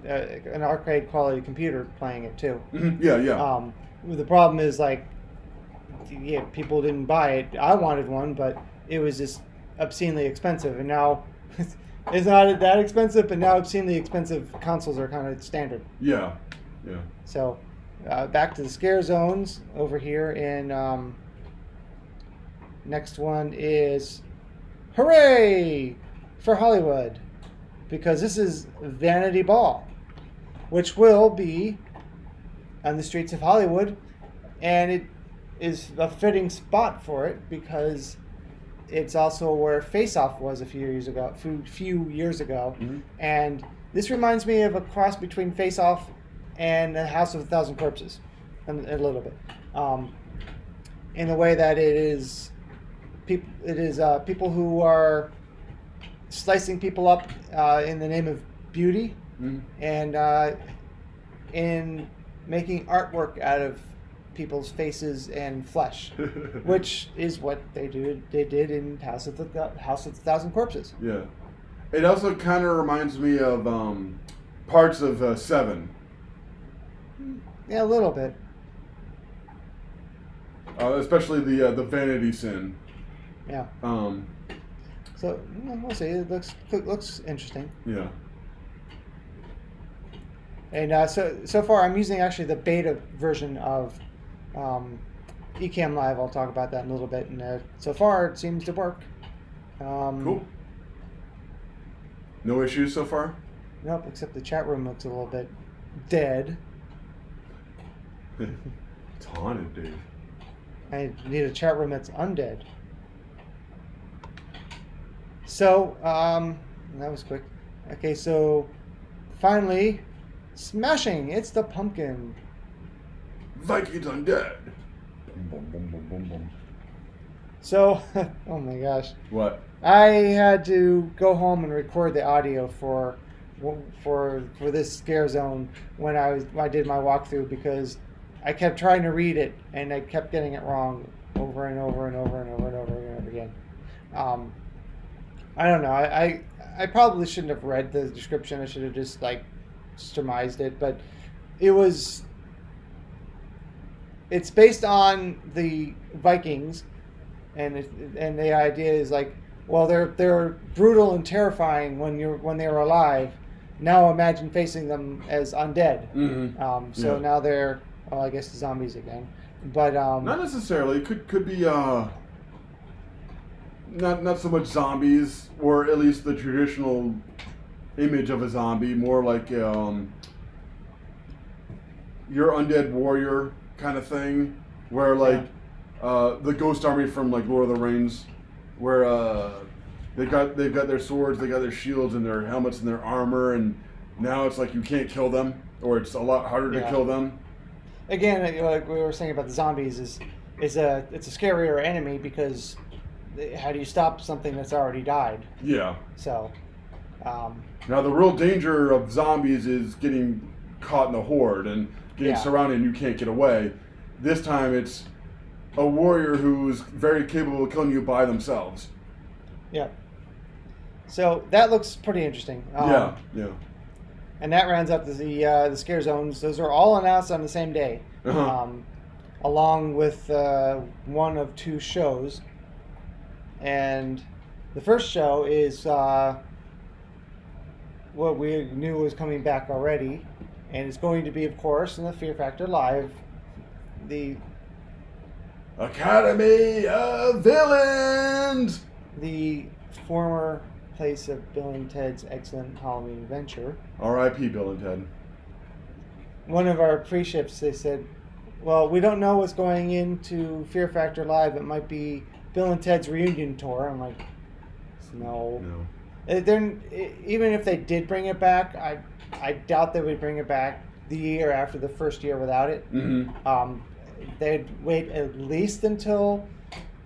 [SPEAKER 1] an arcade quality computer playing it too.
[SPEAKER 2] Mm-hmm. Yeah.
[SPEAKER 1] The problem is like, people didn't buy it. I wanted one, but it was just obscenely expensive, and now. It's not that expensive, but now obscenely expensive consoles are kind of standard.
[SPEAKER 2] Yeah.
[SPEAKER 1] So, back to the scare zones over here, and next one is, hooray for Hollywood, because this is Vanity Ball, which will be on the streets of Hollywood, and it is a fitting spot for it because it's also where Face Off was a few years ago,
[SPEAKER 2] Mm-hmm.
[SPEAKER 1] And this reminds me of a cross between Face Off and the House of a Thousand Corpses, a little bit, in the way that it is people who are slicing people up in the name of beauty, and in making artwork out of people's faces and flesh, which is what they did in House of the Thousand Corpses.
[SPEAKER 2] Yeah, it also kind of reminds me of parts of Seven.
[SPEAKER 1] Yeah, a little bit.
[SPEAKER 2] Especially the Vanity Sin.
[SPEAKER 1] Yeah. So we'll see. It looks interesting.
[SPEAKER 2] Yeah.
[SPEAKER 1] And so far, I'm using actually the beta version of Ecamm Live. I'll talk about that in a little bit. And so far, it seems to work.
[SPEAKER 2] Cool. No issues so far?
[SPEAKER 1] Nope, except the chat room looks a little bit dead.
[SPEAKER 2] It's haunted, Dave.
[SPEAKER 1] I need a chat room that's undead. So, that was quick. Okay, so finally, smashing! It's the pumpkin.
[SPEAKER 2] Vikings undead. Boom, boom, boom, boom, boom.
[SPEAKER 1] So, oh my gosh.
[SPEAKER 2] What?
[SPEAKER 1] I had to go home and record the audio for this scare zone when I did my walkthrough because I kept trying to read it, and I kept getting it wrong over and over and over and over and over and over again. I don't know. I probably shouldn't have read the description. I should have just like surmised it. But it's based on the Vikings, and the idea is like, well, they're brutal and terrifying when they were alive. Now imagine facing them as undead.
[SPEAKER 2] Mm-hmm.
[SPEAKER 1] So now they're, well, I guess zombies again. But
[SPEAKER 2] not necessarily. Could be not so much zombies, or at least the traditional image of a zombie, more like your undead warrior kind of thing, where like the ghost army from like Lord of the Rings, where they've got their swords, they got their shields and their helmets and their armor, and now it's like you can't kill them, or it's a lot harder to kill them.
[SPEAKER 1] Again, like we were saying about the zombies, it's a scarier enemy because how do you stop something that's already died?
[SPEAKER 2] Yeah.
[SPEAKER 1] So.
[SPEAKER 2] Now the real danger of zombies is getting caught in the horde and getting surrounded and you can't get away. This time it's a warrior who's very capable of killing you by themselves.
[SPEAKER 1] Yeah. So that looks pretty interesting.
[SPEAKER 2] Yeah.
[SPEAKER 1] And that rounds up the scare zones. Those are all announced on the same day, along with one of two shows. And the first show is what we knew was coming back already, and it's going to be, of course, in the Fear Factor Live, the
[SPEAKER 2] Academy of Villains,
[SPEAKER 1] the former place of Bill and Ted's Excellent Halloween Adventure.
[SPEAKER 2] R.I.P. Bill and Ted.
[SPEAKER 1] One of our pre-ships, they said, well, we don't know what's going into Fear Factor Live. It might be Bill and Ted's reunion tour. I'm like, no. Even if they did bring it back, I doubt they would bring it back the year after the first year without it.
[SPEAKER 2] Mm-hmm.
[SPEAKER 1] They'd wait at least until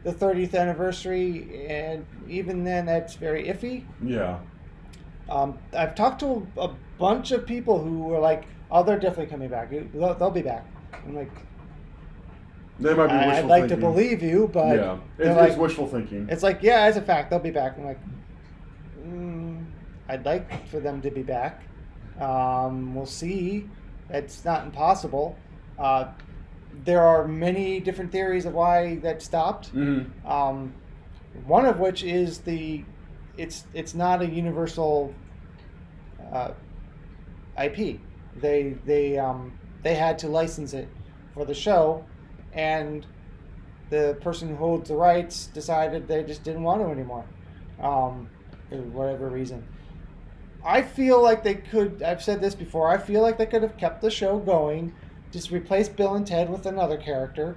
[SPEAKER 1] the 30th anniversary, and even then, that's very iffy.
[SPEAKER 2] Yeah.
[SPEAKER 1] I've talked to a bunch of people who were like, "Oh, they're definitely coming back. They'll be back." I'm like,
[SPEAKER 2] they might be wishful
[SPEAKER 1] I'd like
[SPEAKER 2] thinking.
[SPEAKER 1] to believe you, but
[SPEAKER 2] yeah, it's
[SPEAKER 1] like,
[SPEAKER 2] wishful thinking.
[SPEAKER 1] It's like, yeah, as a fact, they'll be back. I'm like, I'd like for them to be back. We'll see. It's not impossible. There are many different theories of why that stopped.
[SPEAKER 2] Mm-hmm.
[SPEAKER 1] One of which is it's not a universal IP. They had to license it for the show, and the person who holds the rights decided they just didn't want to anymore, for whatever reason. I feel like they could. I've said this before. I feel like they could have kept the show going. Just replace Bill and Ted with another character.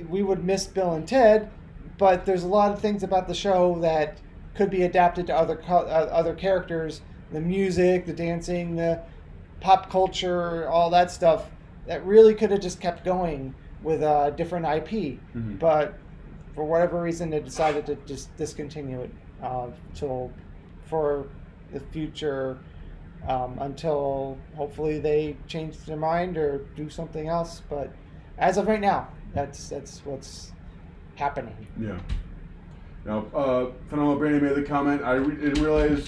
[SPEAKER 1] We would miss Bill and Ted, but there's a lot of things about the show that could be adapted to other characters. The music, the dancing, the pop culture, all that stuff that really could have just kept going with a different IP.
[SPEAKER 2] Mm-hmm.
[SPEAKER 1] But for whatever reason, they decided to just discontinue it for the future. Until hopefully they change their mind or do something else. But as of right now, that's what's happening.
[SPEAKER 2] Yeah. Now, Phenomenal Brandy made the comment. I didn't realize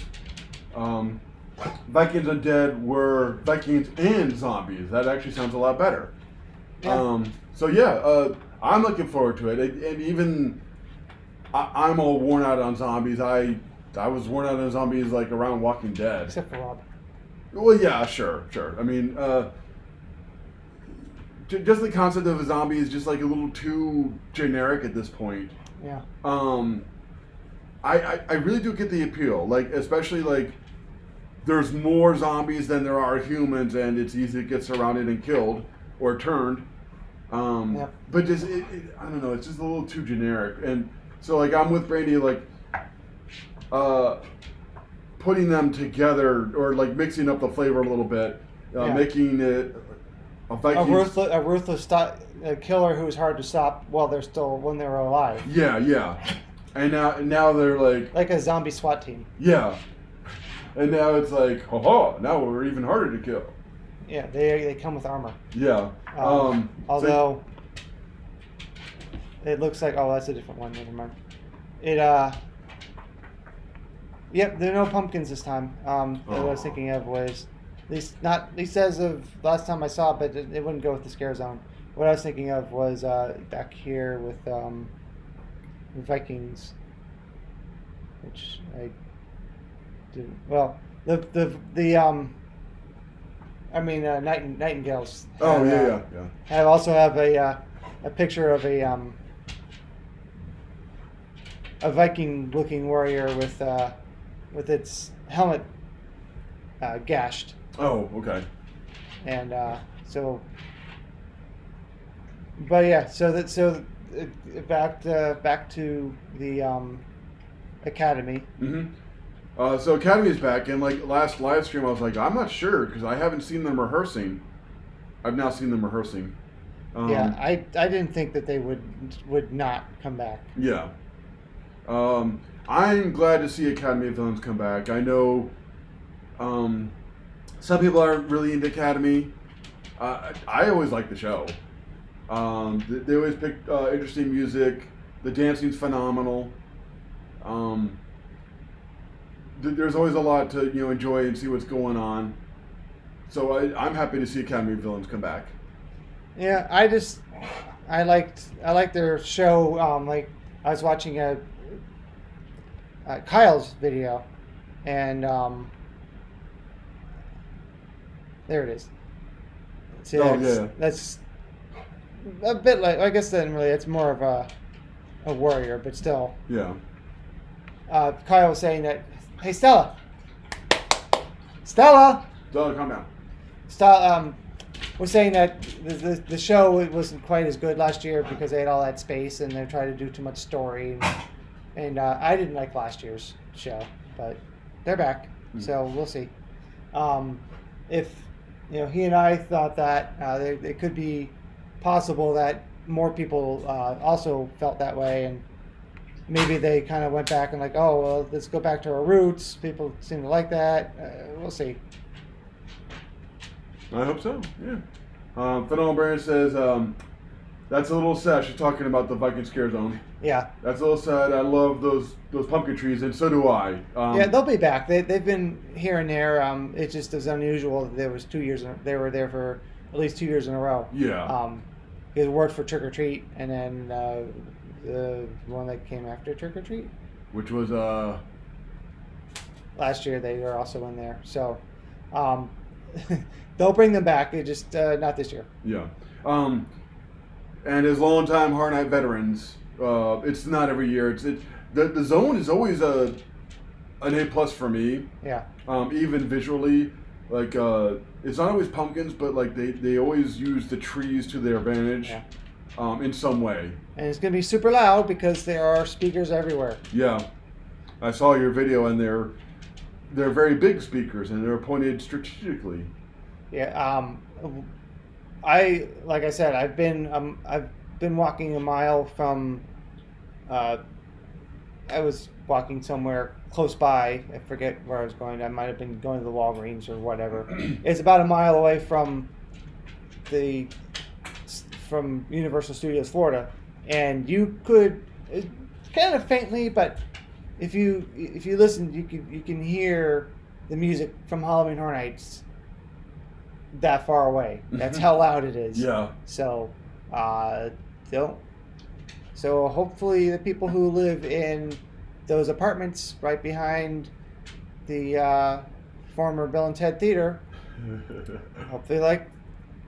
[SPEAKER 2] Vikings Undead were Vikings and zombies. That actually sounds a lot better.
[SPEAKER 1] Yeah.
[SPEAKER 2] I'm looking forward to it. And even I'm all worn out on zombies. I was worn out on zombies like around Walking Dead.
[SPEAKER 1] Except for Rob.
[SPEAKER 2] Well, yeah, sure. I mean, just the concept of a zombie is just like a little too generic at this point.
[SPEAKER 1] Yeah.
[SPEAKER 2] I really do get the appeal. Like, especially like, there's more zombies than there are humans, and it's easy to get surrounded and killed or turned.
[SPEAKER 1] Yep.
[SPEAKER 2] But just I don't know. It's just a little too generic, and so like I'm with Brandy, like, putting them together or like mixing up the flavor a little bit, making it a
[SPEAKER 1] ruthless killer who's hard to stop when they're alive.
[SPEAKER 2] Yeah. And now they're like
[SPEAKER 1] a zombie SWAT team.
[SPEAKER 2] Yeah. And now it's like, now we're even harder to kill.
[SPEAKER 1] Yeah, they come with armor.
[SPEAKER 2] Yeah.
[SPEAKER 1] Although it looks like that's a different one. Never mind. Yep, there are no pumpkins this time. What I was thinking of was at least as of last time I saw it, but it wouldn't go with the scare zone. What I was thinking of was back here with Vikings, which I didn't. Well, Nightingales.
[SPEAKER 2] Oh yeah.
[SPEAKER 1] I also have a picture of a Viking-looking warrior with its helmet gashed.
[SPEAKER 2] Oh, okay.
[SPEAKER 1] And but yeah, back to the Academy.
[SPEAKER 2] Mm-hmm. So Academy's back, and like last live stream, I was like, I'm not sure because I haven't seen them rehearsing. I've now seen them rehearsing.
[SPEAKER 1] Yeah, I didn't think that they would not come back.
[SPEAKER 2] Yeah. I'm glad to see Academy of Villains come back. I know some people aren't really into Academy. I always like the show. They always pick interesting music. The dancing's phenomenal. There's always a lot to enjoy and see what's going on. So I'm happy to see Academy of Villains come back.
[SPEAKER 1] Yeah, I liked their show. Like I was watching Kyle's video, and there it is. So that's a bit like, I guess then really it's more of a warrior, but still.
[SPEAKER 2] Yeah.
[SPEAKER 1] Kyle was saying that, hey Stella, Stella,
[SPEAKER 2] calm down.
[SPEAKER 1] Stella was saying that the show wasn't quite as good last year because they had all that space and they tried to do too much story, and I didn't like last year's show, but they're back, so we'll see. If he and I thought that it could be possible that more people also felt that way, and maybe they kind of went back and like, oh well, let's go back to our roots. People seem to like that. We'll see.
[SPEAKER 2] I hope so. Yeah. Phenomenal Brand says that's a little sad. She's talking about the Viking Scare Zone.
[SPEAKER 1] Yeah. That's
[SPEAKER 2] a little sad. I love those pumpkin trees, and so do I.
[SPEAKER 1] Yeah, they'll be back. They've been here and there. It just was unusual that there was 2 years. They were there for at least 2 years in a row.
[SPEAKER 2] Yeah.
[SPEAKER 1] It worked for Trick or Treat, and then the one that came after Trick or Treat,
[SPEAKER 2] which was
[SPEAKER 1] last year. They were also in there. So they'll bring them back. They just not this year.
[SPEAKER 2] Yeah. And as longtime Horror Night veterans, it's not every year. The zone is always an A+ for me.
[SPEAKER 1] Yeah.
[SPEAKER 2] Even visually, like it's not always pumpkins, but like they always use the trees to their advantage.
[SPEAKER 1] Yeah.
[SPEAKER 2] In some way.
[SPEAKER 1] And it's going to be super loud because there are speakers everywhere.
[SPEAKER 2] Yeah. I saw your video, and they're very big speakers, and they're pointed strategically.
[SPEAKER 1] Yeah. Like I said, I've been walking a mile from. I was walking somewhere close by. I forget where I was going. I might have been going to the Walgreens or whatever. It's about a mile away from Universal Studios Florida, and you could kind of faintly, but if you listen, you can hear the music from Halloween Horror Nights that far away. That's how loud it is.
[SPEAKER 2] Yeah.
[SPEAKER 1] So, So hopefully the people who live in those apartments right behind the former Bill and Ted Theater, hopefully like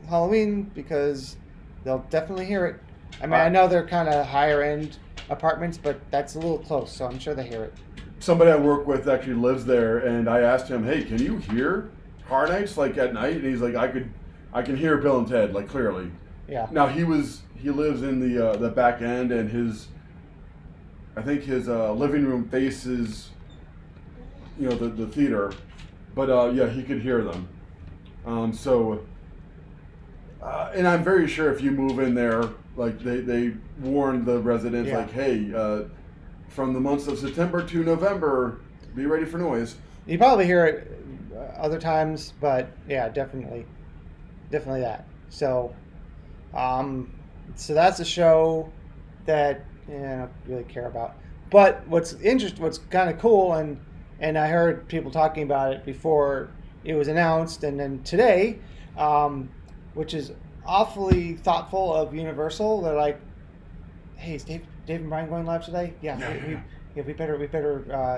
[SPEAKER 1] Halloween, because they'll definitely hear it. I mean, I know they're kind of higher end apartments, but that's a little close, so I'm sure they hear it.
[SPEAKER 2] Somebody I work with actually lives there, and I asked him, "Hey, can you hear Horror Nights like at night?" And he's like, "I can hear Bill and Ted like clearly."
[SPEAKER 1] Yeah.
[SPEAKER 2] Now he lives in the back end, and I think his living room faces, the theater, but yeah, he could hear them. And I'm very sure if you move in there, like they warned the residents,
[SPEAKER 1] Yeah.
[SPEAKER 2] like, hey, from the months of September to November, be ready for noise.
[SPEAKER 1] You probably hear it other times, but yeah, definitely. definitely that. So that's a show that I don't really care about. But what's kind of cool, and I heard people talking about it before it was announced, and then today, which is awfully thoughtful of Universal. They're like, "Hey, is Dave and Brian going live today? Yeah, we better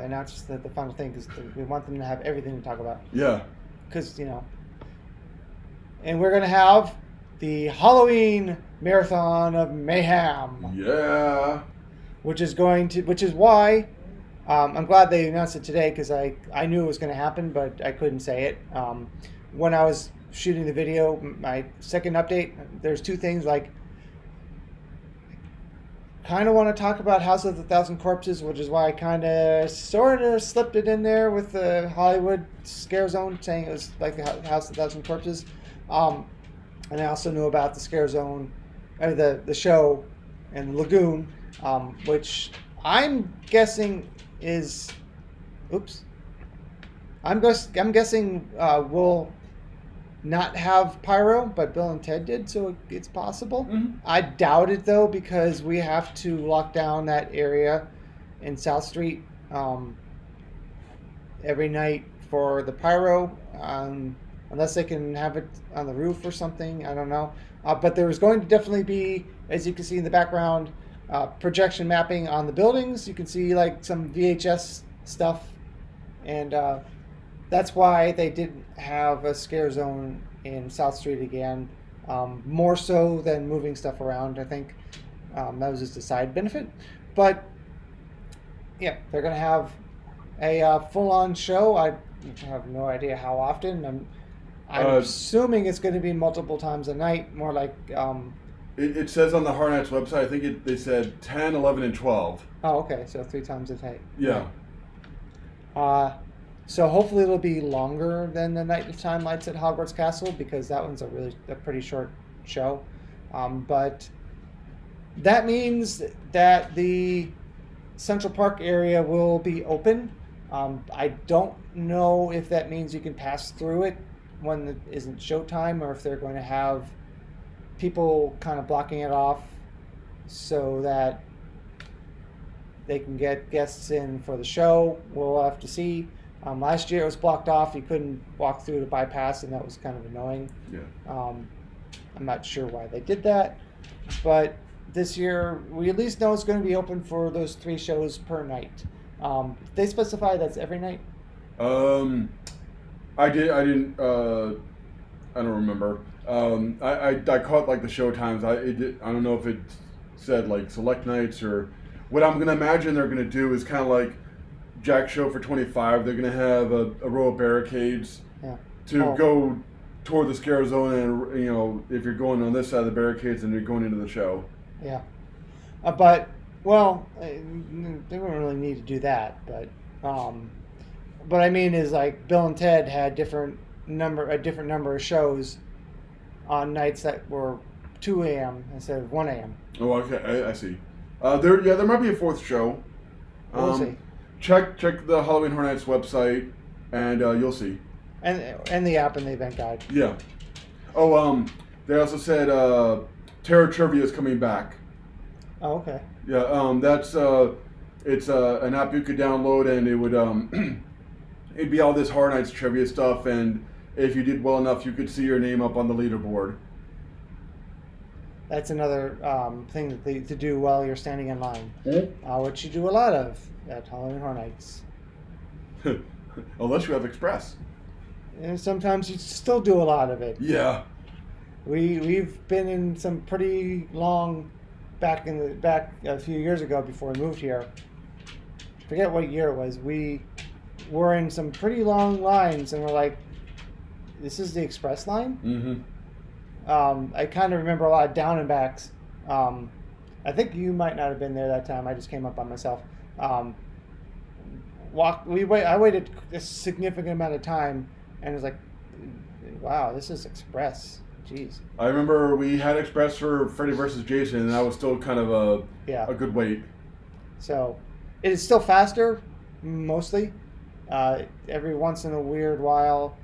[SPEAKER 1] announce the final thing because we want them to have everything to talk about.
[SPEAKER 2] Yeah.
[SPEAKER 1] Because and we're gonna have the Halloween Marathon of Mayhem.
[SPEAKER 2] Yeah.
[SPEAKER 1] Which is why I'm glad they announced it today because I knew it was going to happen, but I couldn't say it. When I was shooting the video, my second update, there's two things. Like, kind of want to talk about House of the Thousand Corpses, which is why I kind of sort of slipped it in there with the Hollywood Scare Zone, saying it was like the House of the Thousand Corpses. And I also knew about the Scare Zone, or the show, and the Lagoon, which I'm guessing is, I'm guessing we'll not have pyro, but Bill and Ted did, so it's possible.
[SPEAKER 2] Mm-hmm.
[SPEAKER 1] I doubt it though, because we have to lock down that area in South Street every night for the pyro, unless they can have it on the roof or something. I don't know. But there was going to definitely be, as you can see in the background, projection mapping on the buildings. You can see like some VHS stuff, and that's why they didn't have a scare zone in South Street again. More so than moving stuff around, I think. That was just a side benefit. But yeah, they're going to have a full-on show. I have no idea how often. I'm assuming it's going to be multiple times a night, more like...
[SPEAKER 2] It says on the Horror Nights website, I think they said 10, 11, and 12.
[SPEAKER 1] Oh, okay, so 3 times a day.
[SPEAKER 2] Yeah.
[SPEAKER 1] So hopefully it'll be longer than the Nighttime Lights at Hogwarts Castle, because that one's a pretty short show. But that means that the Central Park area will be open. I don't know if that means you can pass through it when it isn't showtime, or if they're going to have people kind of blocking it off so that they can get guests in for the show. We'll have to see. Last year it was blocked off. You couldn't walk through the bypass, and that was kind of annoying. Yeah. I'm not sure why they did that, but this year we at least know it's going to be open for those 3 shows per night. They specify that's every night?
[SPEAKER 2] I didn't. I don't remember. I caught like the show times. I don't know if it said like select nights or what. I'm gonna imagine they're gonna do is kind of like Jack's show for 25. They're gonna have a row of barricades to go toward the scare zone, and if you're going on this side of the barricades, and you're going into the show. Yeah,
[SPEAKER 1] but they don't really need to do that. But what I mean is, like, Bill and Ted had a different number of shows on nights that were 2 a.m. instead of 1 a.m.
[SPEAKER 2] Oh, okay, I see. There might be a 4th show.
[SPEAKER 1] We'll see.
[SPEAKER 2] Check the Halloween Horror Nights website, and you'll see.
[SPEAKER 1] And the app and the event guide.
[SPEAKER 2] Yeah. Oh, they also said Terror Trivia is coming back.
[SPEAKER 1] Oh, okay.
[SPEAKER 2] Yeah. That's it's an app you could download, and it would it'd be all this Horror Nights trivia stuff, and if you did well enough, you could see your name up on the leaderboard.
[SPEAKER 1] That's another thing to do while you're standing in line, which you do a lot of at Halloween Horror Nights.
[SPEAKER 2] Unless you have Express.
[SPEAKER 1] And sometimes you still do a lot of it.
[SPEAKER 2] Yeah.
[SPEAKER 1] We've been in some pretty long back a few years ago before we moved here. Forget what year it was. We were in some pretty long lines, and we're like, "This is the Express line." Mm-hmm. I kind of remember a lot of down and backs. I think you might not have been there that time. I just came up by myself. I waited a significant amount of time, and it was like, wow, this is Express. Jeez.
[SPEAKER 2] I remember we had Express for Freddy vs. Jason, and that was still kind of a good wait.
[SPEAKER 1] So it is still faster, mostly. Every once in a weird while,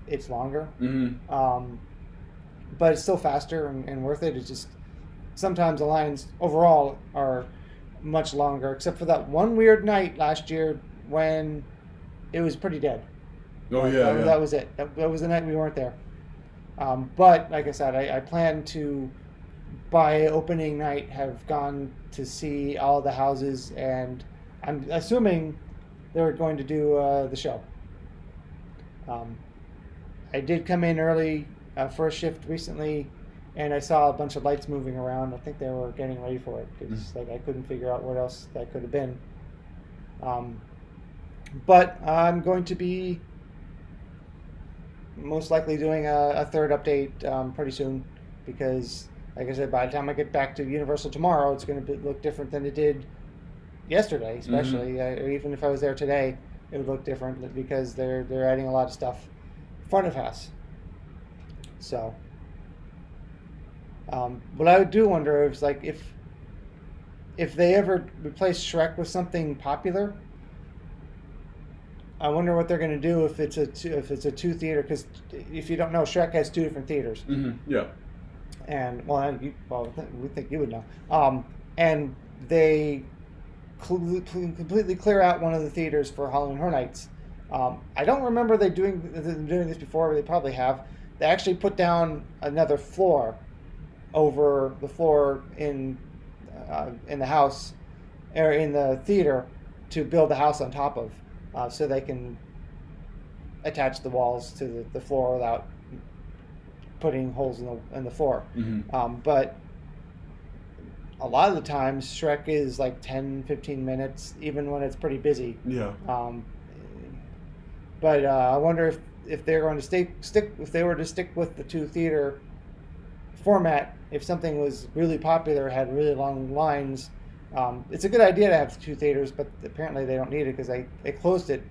[SPEAKER 1] it's longer. Mm-hmm. but it's still faster and worth it. It's just sometimes the lines overall are much longer, except for that one weird night last year when it was pretty dead.
[SPEAKER 2] Oh,
[SPEAKER 1] That was it. That was the night we weren't there. But like I said, I plan to, by opening night, have gone to see all the houses, and I'm assuming they're going to do the show. I did come in early for a shift recently, and I saw a bunch of lights moving around. I think they were getting ready for it because I couldn't figure out what else that could have been. But I'm going to be most likely doing a third update pretty soon because, like I said, by the time I get back to Universal tomorrow, it's going to look different than it did yesterday, especially. Or even if I was there today, it would look different because they're adding a lot of stuff front of house. So, what I do wonder is like if they ever replace Shrek with something popular. I wonder what they're going to do if it's a two theater, because if you don't know, Shrek has 2 different theaters.
[SPEAKER 2] Yeah.
[SPEAKER 1] And we think you would know. And they completely clear out one of the theaters for Halloween Horror Nights. I don't remember them doing this before, but they probably have. They actually put down another floor over the floor in the house or in the theater to build the house on top of. So they can attach the walls to the floor without putting holes in the floor. But a lot of the times, Shrek is like 10, 15 minutes, even when it's pretty busy.
[SPEAKER 2] Yeah.
[SPEAKER 1] But I wonder if they're going to if they were to stick with the 2 theater format, if something was really popular, had really long lines. It's a good idea to have 2 theaters, but apparently they don't need it because they closed it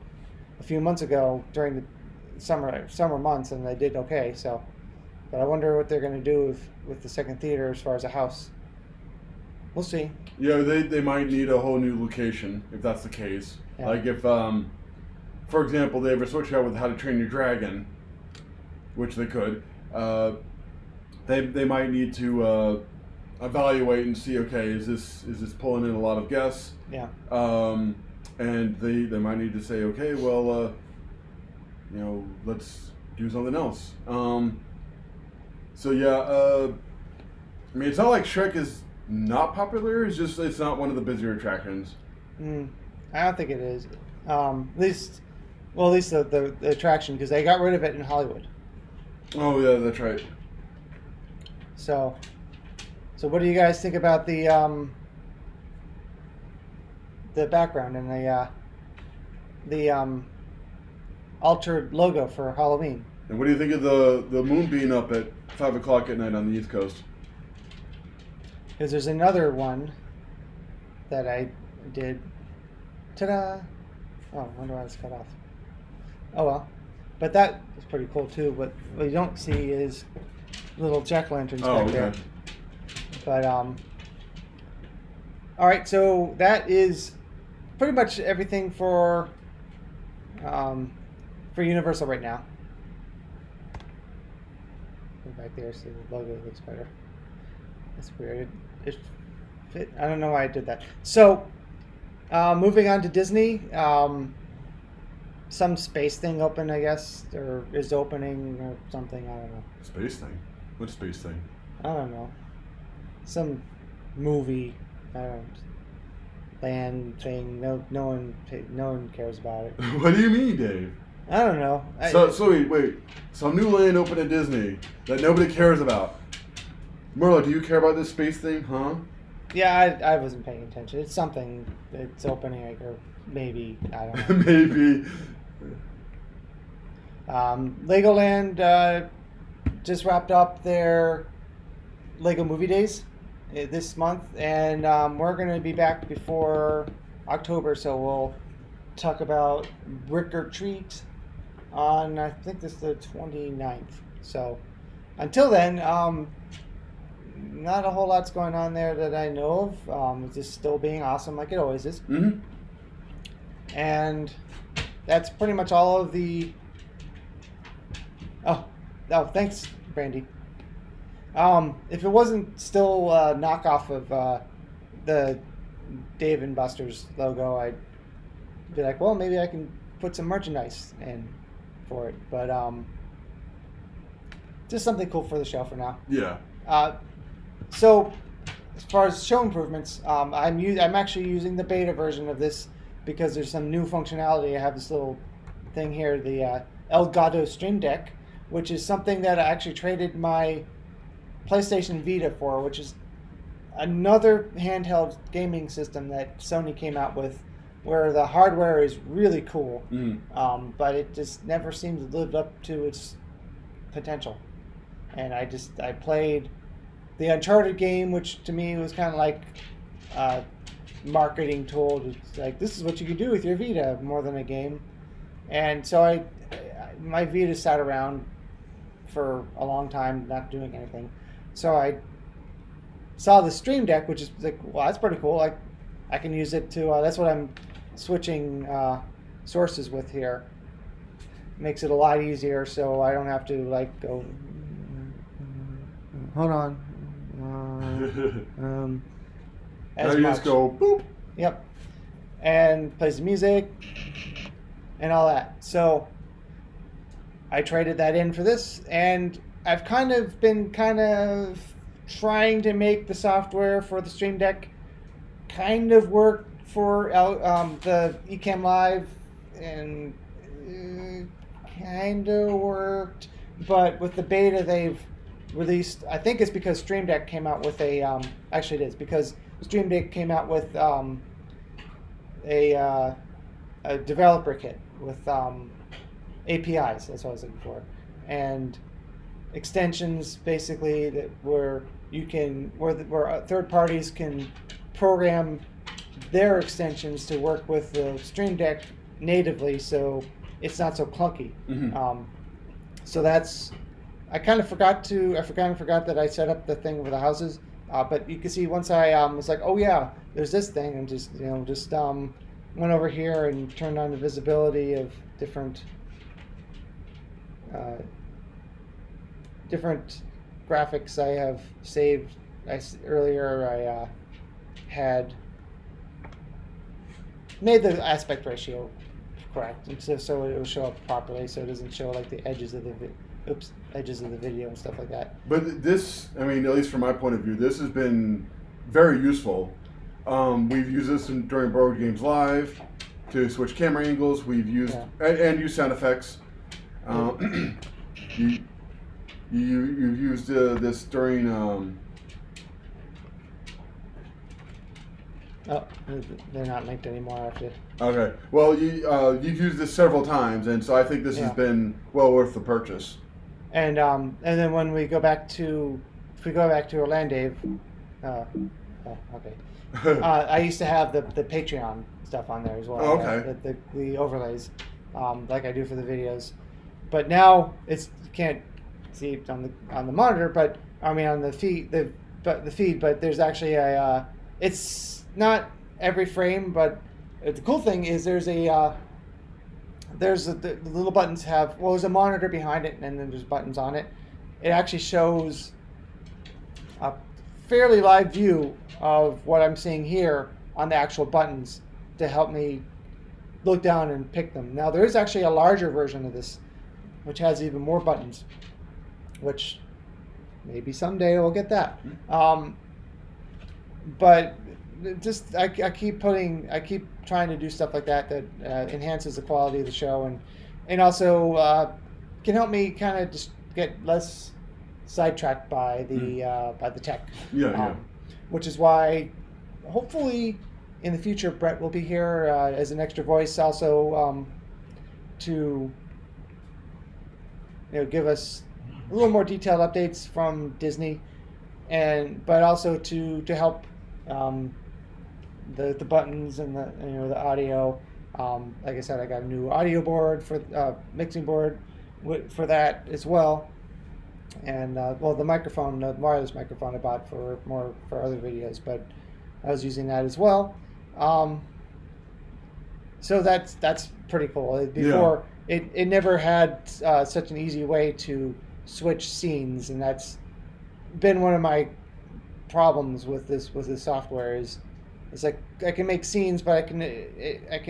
[SPEAKER 1] a few months ago during the summer months, and they did okay. So, but I wonder what they're going to do with the second theater as far as a house. We'll see.
[SPEAKER 2] Yeah, they might need a whole new location if that's the case. Yeah. Like if, for example, they ever switch out with How to Train Your Dragon, which they could. They might need to evaluate and see, okay, is this pulling in a lot of guests?
[SPEAKER 1] Yeah.
[SPEAKER 2] And they might need to say, okay, well, let's do something else. So yeah, I mean, it's not like Shrek is not popular. It's just it's not one of the busier attractions.
[SPEAKER 1] I don't think it is. At least the attraction, because they got rid of it in Hollywood.
[SPEAKER 2] Oh yeah, that's right.
[SPEAKER 1] So what do you guys think about the background and the altered logo for Halloween?
[SPEAKER 2] And what do you think of the moon being up at 5 o'clock at night on the East Coast?
[SPEAKER 1] Because there's another one that I did. Ta-da! Oh, I wonder why it's cut off. Oh well. But that is pretty cool too. But what you don't see is little jack-o'-lanterns back there. But all right, so that is pretty much everything for Universal right now. Go back there so the logo looks better. That's weird. It fit. I don't know why I did that. So moving on to Disney, some space thing opened, I guess, or is opening or something. I don't know.
[SPEAKER 2] Space thing? What space thing?
[SPEAKER 1] I don't know. Some movie, land thing. No one cares about it.
[SPEAKER 2] What do you mean, Dave?
[SPEAKER 1] I don't know.
[SPEAKER 2] So wait. Some new land opened at Disney that nobody cares about. Merlo, do you care about this space thing, huh?
[SPEAKER 1] Yeah, I wasn't paying attention. It's something. It's opening, or maybe, I don't know.
[SPEAKER 2] Maybe.
[SPEAKER 1] Legoland just wrapped up their Lego Movie Days this month, and we're going to be back before October, so we'll talk about Brick or Treat on, I think this is the 29th. So until then, not a whole lot's going on there that I know of. It's just still being awesome like it always is.
[SPEAKER 2] Mm-hmm.
[SPEAKER 1] And that's pretty much all of the... Oh, thanks, Brandy. If it wasn't still a knockoff of the Dave and Buster's logo, I'd be like, well, maybe I can put some merchandise in for it. But just something cool for the show for now.
[SPEAKER 2] Yeah.
[SPEAKER 1] So, as far as show improvements, I'm actually using the beta version of this because there's some new functionality. I have this little thing here, the Elgato Stream Deck, which is something that I actually traded my PlayStation Vita for, which is another handheld gaming system that Sony came out with, where the hardware is really cool, but it just never seems to live up to its potential. And I played the Uncharted game, which to me was kind of like a marketing tool. It's like, this is what you can do with your Vita more than a game. And so my Vita sat around for a long time not doing anything. So I saw the Stream Deck, which is like, well, that's pretty cool. I can use it to, that's what I'm switching sources with here. Makes it a lot easier, so I don't have to like go, hold on.
[SPEAKER 2] Now you just go boop.
[SPEAKER 1] Yep. And plays the music and all that. So I traded that in for this, and I've been trying to make the software for the Stream Deck kind of work for the Ecamm Live, and kind of worked, but with the beta they've released, I think it's because Stream Deck came out with actually it is because Stream Deck came out with a developer kit with APIs, that's what I was looking for, and extensions basically where third parties can program their extensions to work with the Stream Deck natively, so it's not so clunky. So that's, I forgot that I set up the thing with the houses, but you can see once I was like, oh yeah, there's this thing, and just went over here and turned on the visibility of different graphics I have saved. Earlier I had made the aspect ratio correct, and so it will show up properly, so it doesn't show like the edges of the video and stuff like that.
[SPEAKER 2] But this, I mean, at least from my point of view, this has been very useful. We've used this during Board Games Live to switch camera angles. We've used and use sound effects. You've used this during.
[SPEAKER 1] Oh, they're not linked anymore after.
[SPEAKER 2] Okay. Well, you've used this several times, and so I think this has been well worth the purchase.
[SPEAKER 1] And then when we go back to Orlando, okay. I used to have the Patreon stuff on there as well.
[SPEAKER 2] Oh, okay.
[SPEAKER 1] The overlays, like I do for the videos, but now you can't see it on the monitor, but I mean on the feed, but there's actually it's not every frame, but the cool thing is there's the little buttons there's a monitor behind it, and then there's buttons on it. It actually shows a fairly live view of what I'm seeing here on the actual buttons to help me look down and pick them. Now there is actually a larger version of this, which has even more buttons, which maybe someday we'll get that. But just I keep trying to do stuff like that enhances the quality of the show, and also can help me kind of just get less sidetracked by the tech. Which is why hopefully in the future Bret will be here as an extra voice, also to give us a little more detailed updates from Disney, but also to help the buttons and the audio. Like I said, I got a new audio board for mixing board for that as well, and the wireless microphone I bought for other videos, but I was using that as well. So that's pretty cool. Before it never had such an easy way to switch scenes, and that's been one of my problems with this software is it's like I can make scenes, but I can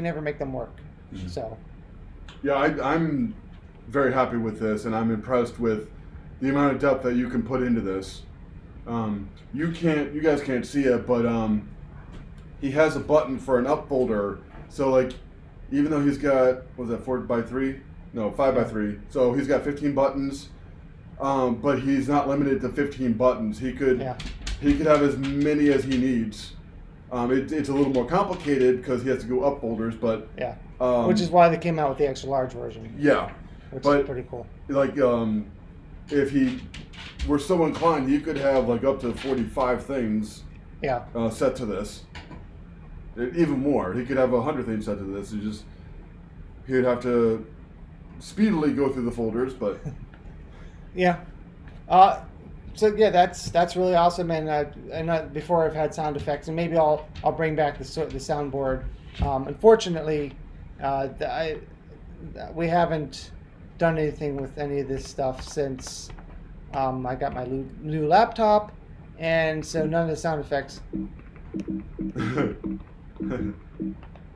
[SPEAKER 1] never make them work.
[SPEAKER 2] Mm-hmm.
[SPEAKER 1] So
[SPEAKER 2] yeah, I'm very happy with this, and I'm impressed with the amount of depth that you can put into this. You guys can't see it, but he has a button for an up folder. So like, even though he's got, what was that, 4x3? No, 5x3. So he's got 15 buttons, but he's not limited to 15 buttons. He could have as many as he needs. It's a little more complicated because he has to go up folders, but
[SPEAKER 1] which is why they came out with the extra large version.
[SPEAKER 2] Yeah,
[SPEAKER 1] which is pretty cool.
[SPEAKER 2] Like, if he were so inclined, he could have like up to 45 things. Set to this. Even more. He could have 100 things set to this. He'd have to speedily go through the folders, but
[SPEAKER 1] yeah. So yeah, that's really awesome. And before I've had sound effects, and maybe I'll bring back the soundboard. Unfortunately, we haven't done anything with any of this stuff since I got my new laptop, and so none of the sound effects.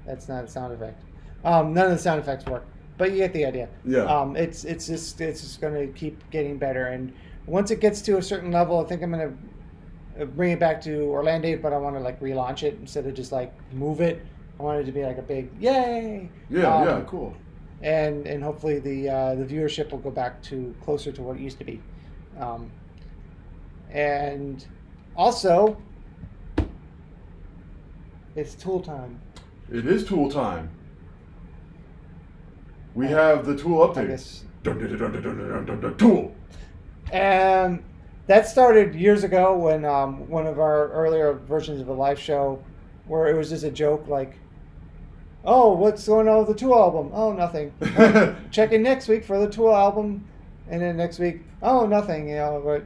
[SPEAKER 1] That's not a sound effect. None of the sound effects work, but you get the idea.
[SPEAKER 2] Yeah.
[SPEAKER 1] It's just going to keep getting better, and once it gets to a certain level, I think I'm going to bring it back to Orlando, but I want to like relaunch it instead of just like move it. I want it to be like a big yay.
[SPEAKER 2] Yeah, cool.
[SPEAKER 1] And hopefully the viewership will go back to closer to what it used to be. And also, it's tool time.
[SPEAKER 2] It is tool time. We have the tool update.
[SPEAKER 1] I guess.
[SPEAKER 2] Tool.
[SPEAKER 1] And that started years ago when one of our earlier versions of a live show, where it was just a joke like, "Oh, what's going on with the Tool album? Oh, nothing. Check in next week for the Tool album," and then next week, "Oh, nothing." You know,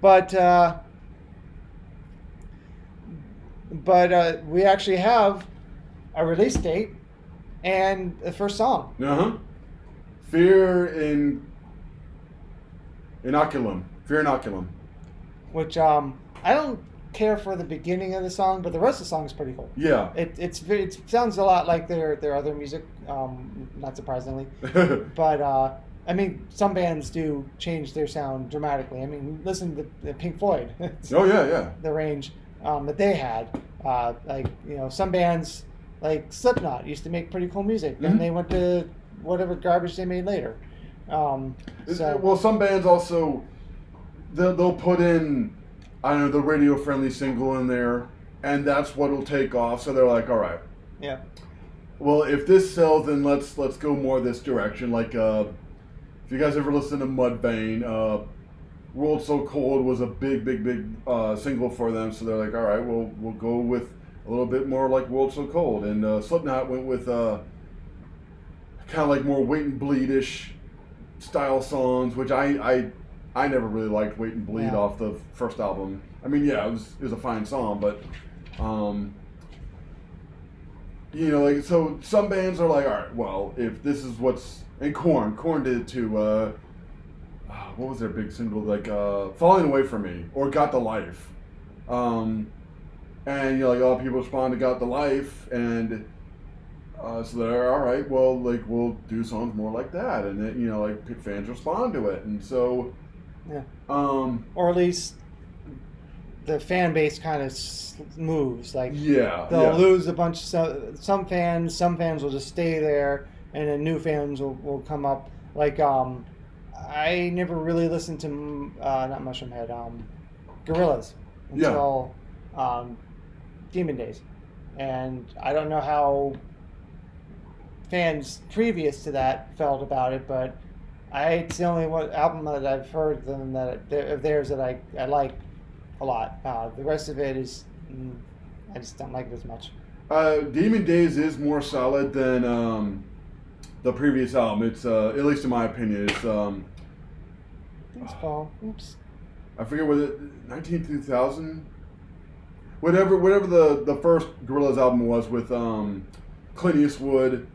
[SPEAKER 1] but we actually have a release date and the first song.
[SPEAKER 2] Fear Inoculum. Which
[SPEAKER 1] I don't care for the beginning of the song, but the rest of the song is pretty cool.
[SPEAKER 2] Yeah.
[SPEAKER 1] It sounds a lot like their other music, not surprisingly. But I mean, some bands do change their sound dramatically. I mean, listen to the Pink Floyd.
[SPEAKER 2] Oh yeah.
[SPEAKER 1] The range that they had, like, you know, some bands like Slipknot used to make pretty cool music, and they went to whatever garbage they made later.
[SPEAKER 2] Well, some bands also they'll put in, I don't know, the radio friendly single in there, and that's what'll take off. So they're like, all right,
[SPEAKER 1] yeah.
[SPEAKER 2] Well, if this sells, then let's go more this direction. Like, if you guys ever listen to Mudvayne, "World So Cold" was a big single for them. So they're like, all right, we'll go with a little bit more like "World So Cold," and Slipknot went with kind of like more Wait and Bleed-ish style songs, which I never really liked Wait and Bleed off the first album. I mean, yeah, it was a fine song, but you know, like, so some bands are like, all right, well, if this is what's, and Korn did it too. What was their big single? Like "Falling Away From Me" or "Got the Life," and you know, like, a lot of people respond to "Got the Life," and so they're all right. Well, like, we'll do songs more like that, and then, you know, like, fans respond to it, and so
[SPEAKER 1] or at least the fan base kind of moves. Like, they'll lose a bunch of some fans. Some fans will just stay there, and then new fans will come up. Like, I never really listened to not Mushroom Head, Gorillaz until Demon Days, and I don't know how fans previous to that felt about it, but it's the only album that I've heard of theirs that I like a lot. The rest of it is, I just don't like it as much.
[SPEAKER 2] Demon Days is more solid than the previous album. It's at least in my opinion. It's
[SPEAKER 1] Thanks, Paul. Oops.
[SPEAKER 2] I forget what it 2000. Whatever the first Gorillaz album was with Clint Eastwood.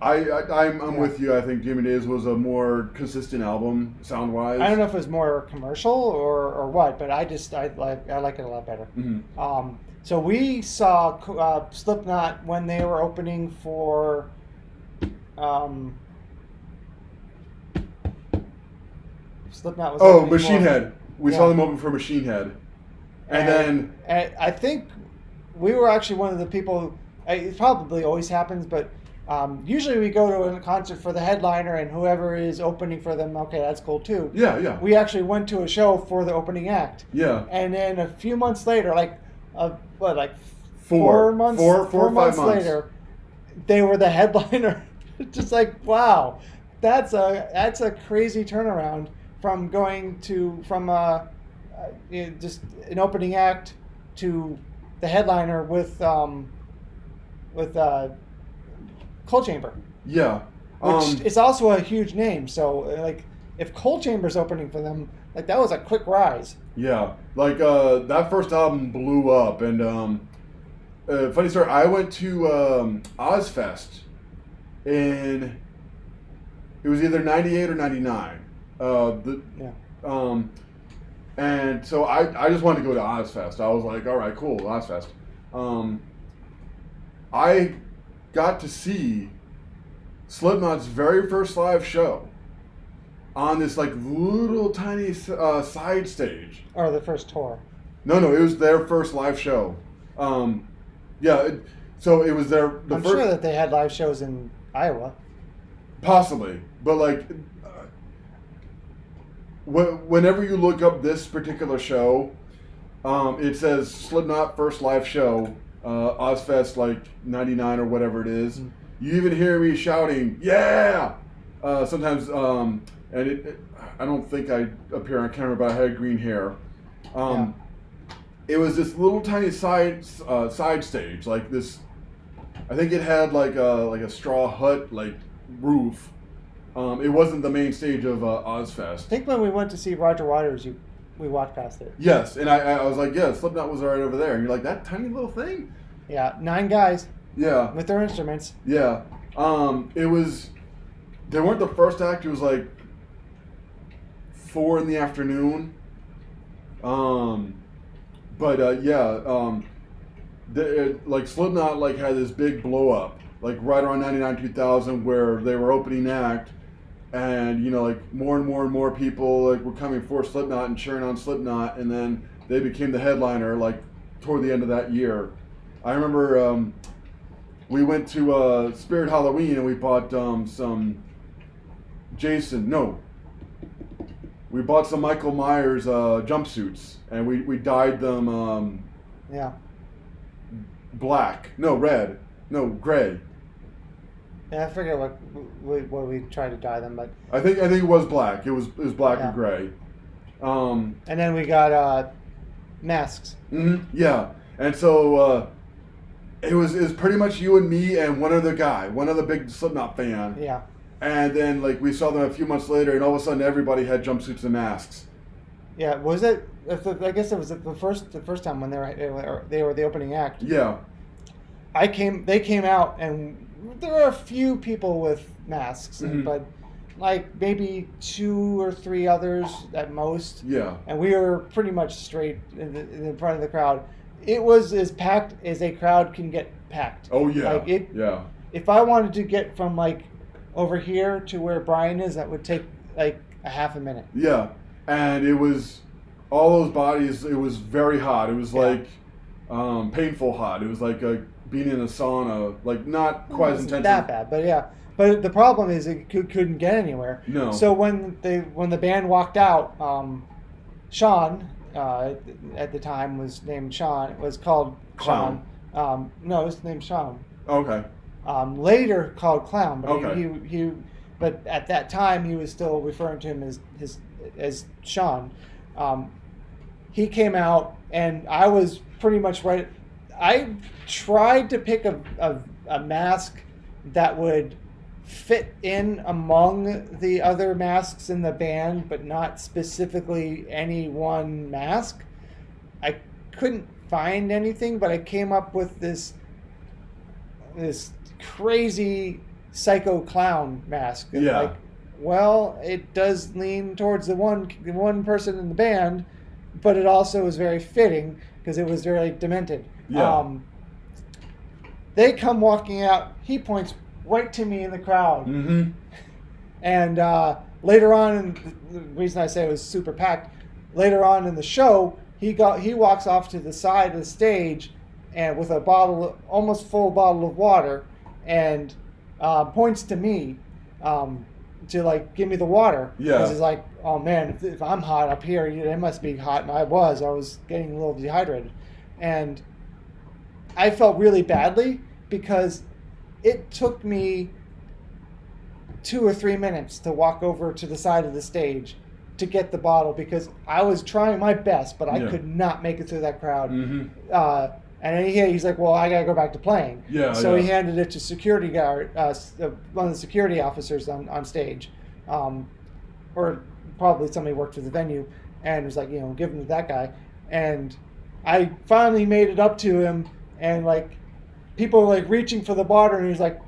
[SPEAKER 2] I'm with you. I think Jimmy Days was a more consistent album sound wise.
[SPEAKER 1] I don't know if it was more commercial or what, but I like it a lot better.
[SPEAKER 2] Mm-hmm.
[SPEAKER 1] So we saw Slipknot when they were opening for. Slipknot was.
[SPEAKER 2] Oh,
[SPEAKER 1] opening
[SPEAKER 2] Machine
[SPEAKER 1] for,
[SPEAKER 2] Head. We saw them open for Machine Head, and
[SPEAKER 1] I think we were actually one of the people. It probably always happens, but usually we go to a concert for the headliner and whoever is opening for them. Okay, that's cool too.
[SPEAKER 2] Yeah.
[SPEAKER 1] We actually went to a show for the opening act.
[SPEAKER 2] Yeah.
[SPEAKER 1] And then a few months later,
[SPEAKER 2] four
[SPEAKER 1] four months later, they were the headliner. Just like, wow, that's a crazy turnaround from going from just an opening act to the headliner with Coal Chamber.
[SPEAKER 2] Yeah.
[SPEAKER 1] Which is also a huge name. So like, if Coal Chamber's opening for them, like that was a quick rise.
[SPEAKER 2] Yeah, like that first album blew up, and funny story. I went to Ozfest in it was either '98 or '99. And so I just wanted to go to Ozfest. I was like, all right, cool, Ozfest. I got to see Slipknot's very first live show on this like little tiny side stage.
[SPEAKER 1] Or the first tour.
[SPEAKER 2] No, it was their first live show. So it was their.
[SPEAKER 1] I'm sure that they had live shows in Iowa.
[SPEAKER 2] Possibly, but like, whenever you look up this particular show, it says Slipknot first live show, Ozfest like '99 or whatever it is. Mm. You even hear me shouting, "Yeah!" Sometimes, and I don't think I appear on camera, but I had green hair. It was this little tiny side stage, like this. I think it had like a straw hut like roof. It wasn't the main stage of Ozfest.
[SPEAKER 1] I think when we went to see Roger Waters, we walked past it.
[SPEAKER 2] Yes, and I was like, yeah, Slipknot was right over there. And you're like, that tiny little thing?
[SPEAKER 1] Yeah, 9 guys.
[SPEAKER 2] Yeah.
[SPEAKER 1] With their instruments.
[SPEAKER 2] Yeah. It was, they weren't the first act. It was like 4 PM. Like Slipknot like had this big blow up, like right around 99, 2000, where they were opening act, and like more and more people like were coming for Slipknot and cheering on Slipknot, and then they became the headliner like toward the end of that year. I remember we went to Spirit Halloween and we bought some we bought some Michael Myers jumpsuits, and we dyed them gray.
[SPEAKER 1] Yeah, I forget what we tried to dye them, but
[SPEAKER 2] I think it was black. It was black and gray.
[SPEAKER 1] And then we got masks.
[SPEAKER 2] Mm-hmm, yeah, and so it was pretty much you and me and one other big Slipknot fan.
[SPEAKER 1] Yeah. And
[SPEAKER 2] then like we saw them a few months later, and all of a sudden everybody had jumpsuits and masks.
[SPEAKER 1] Yeah, was it? I guess it was the first time when they were the opening act.
[SPEAKER 2] Yeah.
[SPEAKER 1] They came out, and there were a few people with masks,
[SPEAKER 2] mm-hmm.
[SPEAKER 1] but like maybe 2 or 3 others at most.
[SPEAKER 2] Yeah.
[SPEAKER 1] And we were pretty much straight in front of the crowd. It was as packed as a crowd can get packed.
[SPEAKER 2] Oh yeah.
[SPEAKER 1] Like
[SPEAKER 2] yeah.
[SPEAKER 1] If I wanted to get from like over here to where Brian is, that would take like a half a minute.
[SPEAKER 2] Yeah. And it was all those bodies. It was very hot. It was like painful hot. It was like being in a sauna, like not quite as intense.
[SPEAKER 1] That bad, but yeah. But the problem is it couldn't get anywhere.
[SPEAKER 2] No.
[SPEAKER 1] So when the band walked out, Sean at the time was named Sean. It was called
[SPEAKER 2] Clown.
[SPEAKER 1] Sean. No, it was named Sean.
[SPEAKER 2] Okay.
[SPEAKER 1] Later called Clown, but
[SPEAKER 2] okay.
[SPEAKER 1] But at that time he was still referring to him as Sean. He came out, and I was pretty much right. I tried to pick a mask that would fit in among the other masks in the band, but not specifically any one mask. I couldn't find anything, but I came up with this crazy psycho clown mask. And
[SPEAKER 2] Yeah.
[SPEAKER 1] like, well, it does lean towards the one person in the band, but it also is very fitting because it was very demented.
[SPEAKER 2] Yeah.
[SPEAKER 1] They come walking out. He points right to me in the crowd.
[SPEAKER 2] Mm-hmm.
[SPEAKER 1] And later on, and the reason I say it was super packed, later on in the show, he walks off to the side of the stage, and with a almost full bottle of water, and points to me to like give me the water.
[SPEAKER 2] Yeah.
[SPEAKER 1] Because he's like, oh man, if I'm hot up here, it must be hot, and I was getting a little dehydrated, and I felt really badly because it took me 2 or 3 minutes to walk over to the side of the stage to get the bottle because I was trying my best, but I could not make it through that crowd.
[SPEAKER 2] Mm-hmm.
[SPEAKER 1] And then he's like, well, I got to go back to playing.
[SPEAKER 2] Yeah,
[SPEAKER 1] so
[SPEAKER 2] yeah.
[SPEAKER 1] he handed it to security guard, one of the security officers on stage, or probably somebody worked for the venue, and was like, give him to that guy. And I finally made it up to him, and like people were like reaching for the bottle, and he was like,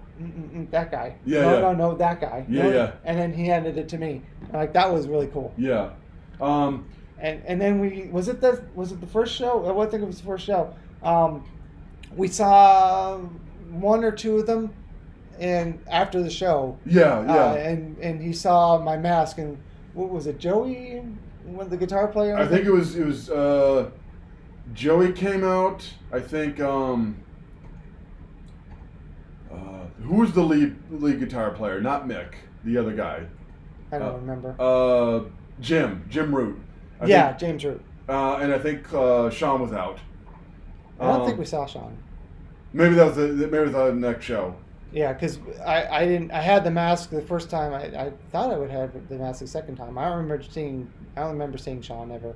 [SPEAKER 1] that guy.
[SPEAKER 2] Yeah,
[SPEAKER 1] No, that guy.
[SPEAKER 2] Yeah.
[SPEAKER 1] And then he handed it to me. And like that was really cool.
[SPEAKER 2] Yeah.
[SPEAKER 1] And then was it the first show? I think it was the first show. We saw 1 or 2 of them, and after the show.
[SPEAKER 2] Yeah.
[SPEAKER 1] And he saw my mask, and what was it? Joey, the guitar player.
[SPEAKER 2] I think it was Joey came out. I think who was the lead guitar player? Not Mick, the other guy.
[SPEAKER 1] I don't remember.
[SPEAKER 2] Jim Root.
[SPEAKER 1] James Root.
[SPEAKER 2] And I think Sean was out.
[SPEAKER 1] I don't think we saw Sean.
[SPEAKER 2] Maybe that was the next show.
[SPEAKER 1] Yeah, because I had the mask the first time. I thought I would have the mask the second time. I don't remember seeing Sean ever.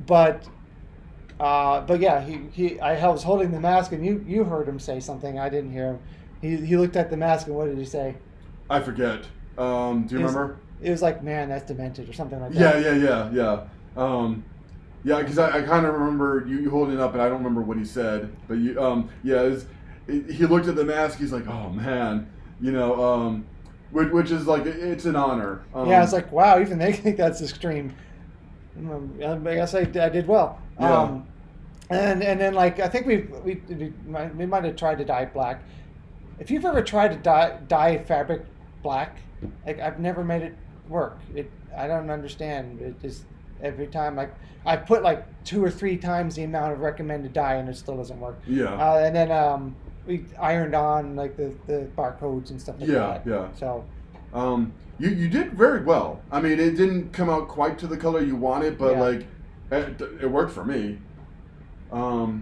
[SPEAKER 1] But yeah, I was holding the mask, and you heard him say something. I didn't hear him. He looked at the mask, and what did he say?
[SPEAKER 2] I forget. Do you remember?
[SPEAKER 1] It was like, man, that's demented, or something like that.
[SPEAKER 2] Yeah. Yeah, because I kind of remember you holding it up, and I don't remember what he said. But he looked at the mask. He's like, oh man, which is like it's an honor.
[SPEAKER 1] Yeah, it's like, wow, even they think that's extreme. I guess I did well.
[SPEAKER 2] Yeah.
[SPEAKER 1] And then like I think we might have tried to dye it black. If you've ever tried to dye fabric black, like I've never made it work. I don't understand. It just every time like I put like 2 or 3 times the amount of recommended dye and it still doesn't work.
[SPEAKER 2] Yeah.
[SPEAKER 1] And then we ironed on like the barcodes and stuff like that.
[SPEAKER 2] Yeah.
[SPEAKER 1] So.
[SPEAKER 2] You did very well. I mean, it didn't come out quite to the color you wanted, but like it worked for me. Fennella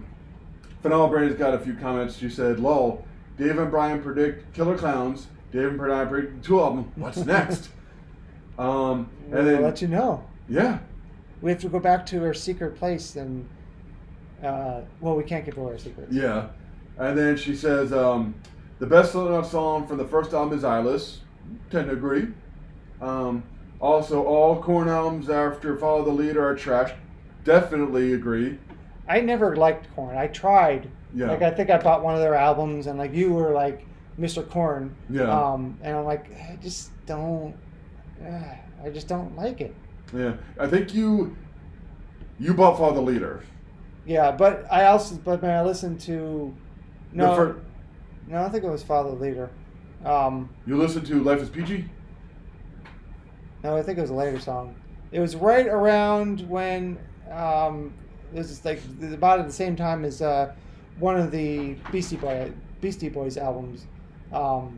[SPEAKER 2] Brady's got a few comments. She said, "Lol, Dave and Brian predict Killer Clowns. Dave and Brian predict the Tool album. What's next?" And then
[SPEAKER 1] I'll let you know.
[SPEAKER 2] Yeah.
[SPEAKER 1] We have to go back to our secret place and we can't give away our secrets.
[SPEAKER 2] Yeah. And then she says, the best song from the first album is Eyeless. Tend to agree. Also, all Korn albums after Follow the Leader are trash. Definitely agree.
[SPEAKER 1] I never liked Korn. I tried.
[SPEAKER 2] Yeah.
[SPEAKER 1] Like I think I bought one of their albums, and like you were like Mr. Korn.
[SPEAKER 2] Yeah.
[SPEAKER 1] And I'm like, I just don't like it.
[SPEAKER 2] Yeah. I think you bought Follow the Leader.
[SPEAKER 1] Yeah, but when I listened to no, I think it was Follow the Leader.
[SPEAKER 2] You listened to Life is Peachy?
[SPEAKER 1] No, I think it was a later song. It was right around when it was just like about at the same time as one of the Beastie Boys albums.
[SPEAKER 2] Hello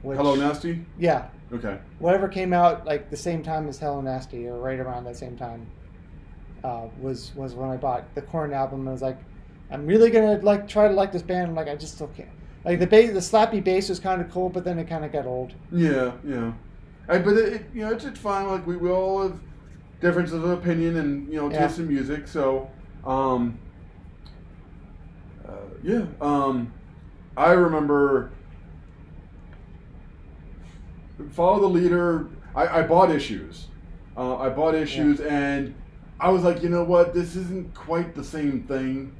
[SPEAKER 2] Nasty?
[SPEAKER 1] Yeah.
[SPEAKER 2] Okay.
[SPEAKER 1] Whatever came out like the same time as Hello Nasty, or right around that same time, was when I bought the Korn album. And I was like, I'm really gonna try to like this band. I'm like, I just still can't. Like the slappy bass was kind of cool, but then it kind of got old.
[SPEAKER 2] Yeah. But it's fine. Like we all have differences of opinion and taste in music. So, I remember Follow the Leader. I bought issues. And I was like, you know what? This isn't quite the same thing.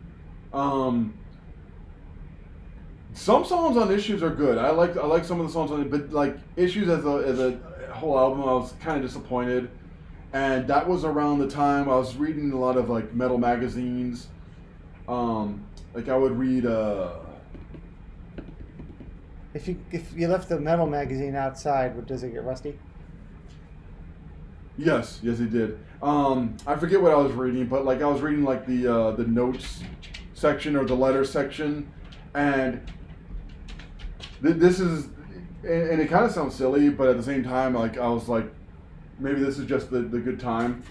[SPEAKER 2] some songs on Issues are good. I like some of the songs on it, but like Issues as a whole album, I was kind of disappointed. And that was around the time I was reading a lot of like metal magazines. Like I would read.
[SPEAKER 1] If you left the metal magazine outside, does it get rusty?
[SPEAKER 2] Yes, it did. I forget what I was reading, but like I was reading like the notes section or the letter section, and this is, and it kind of sounds silly, but at the same time, like I was like, maybe this is just the good time.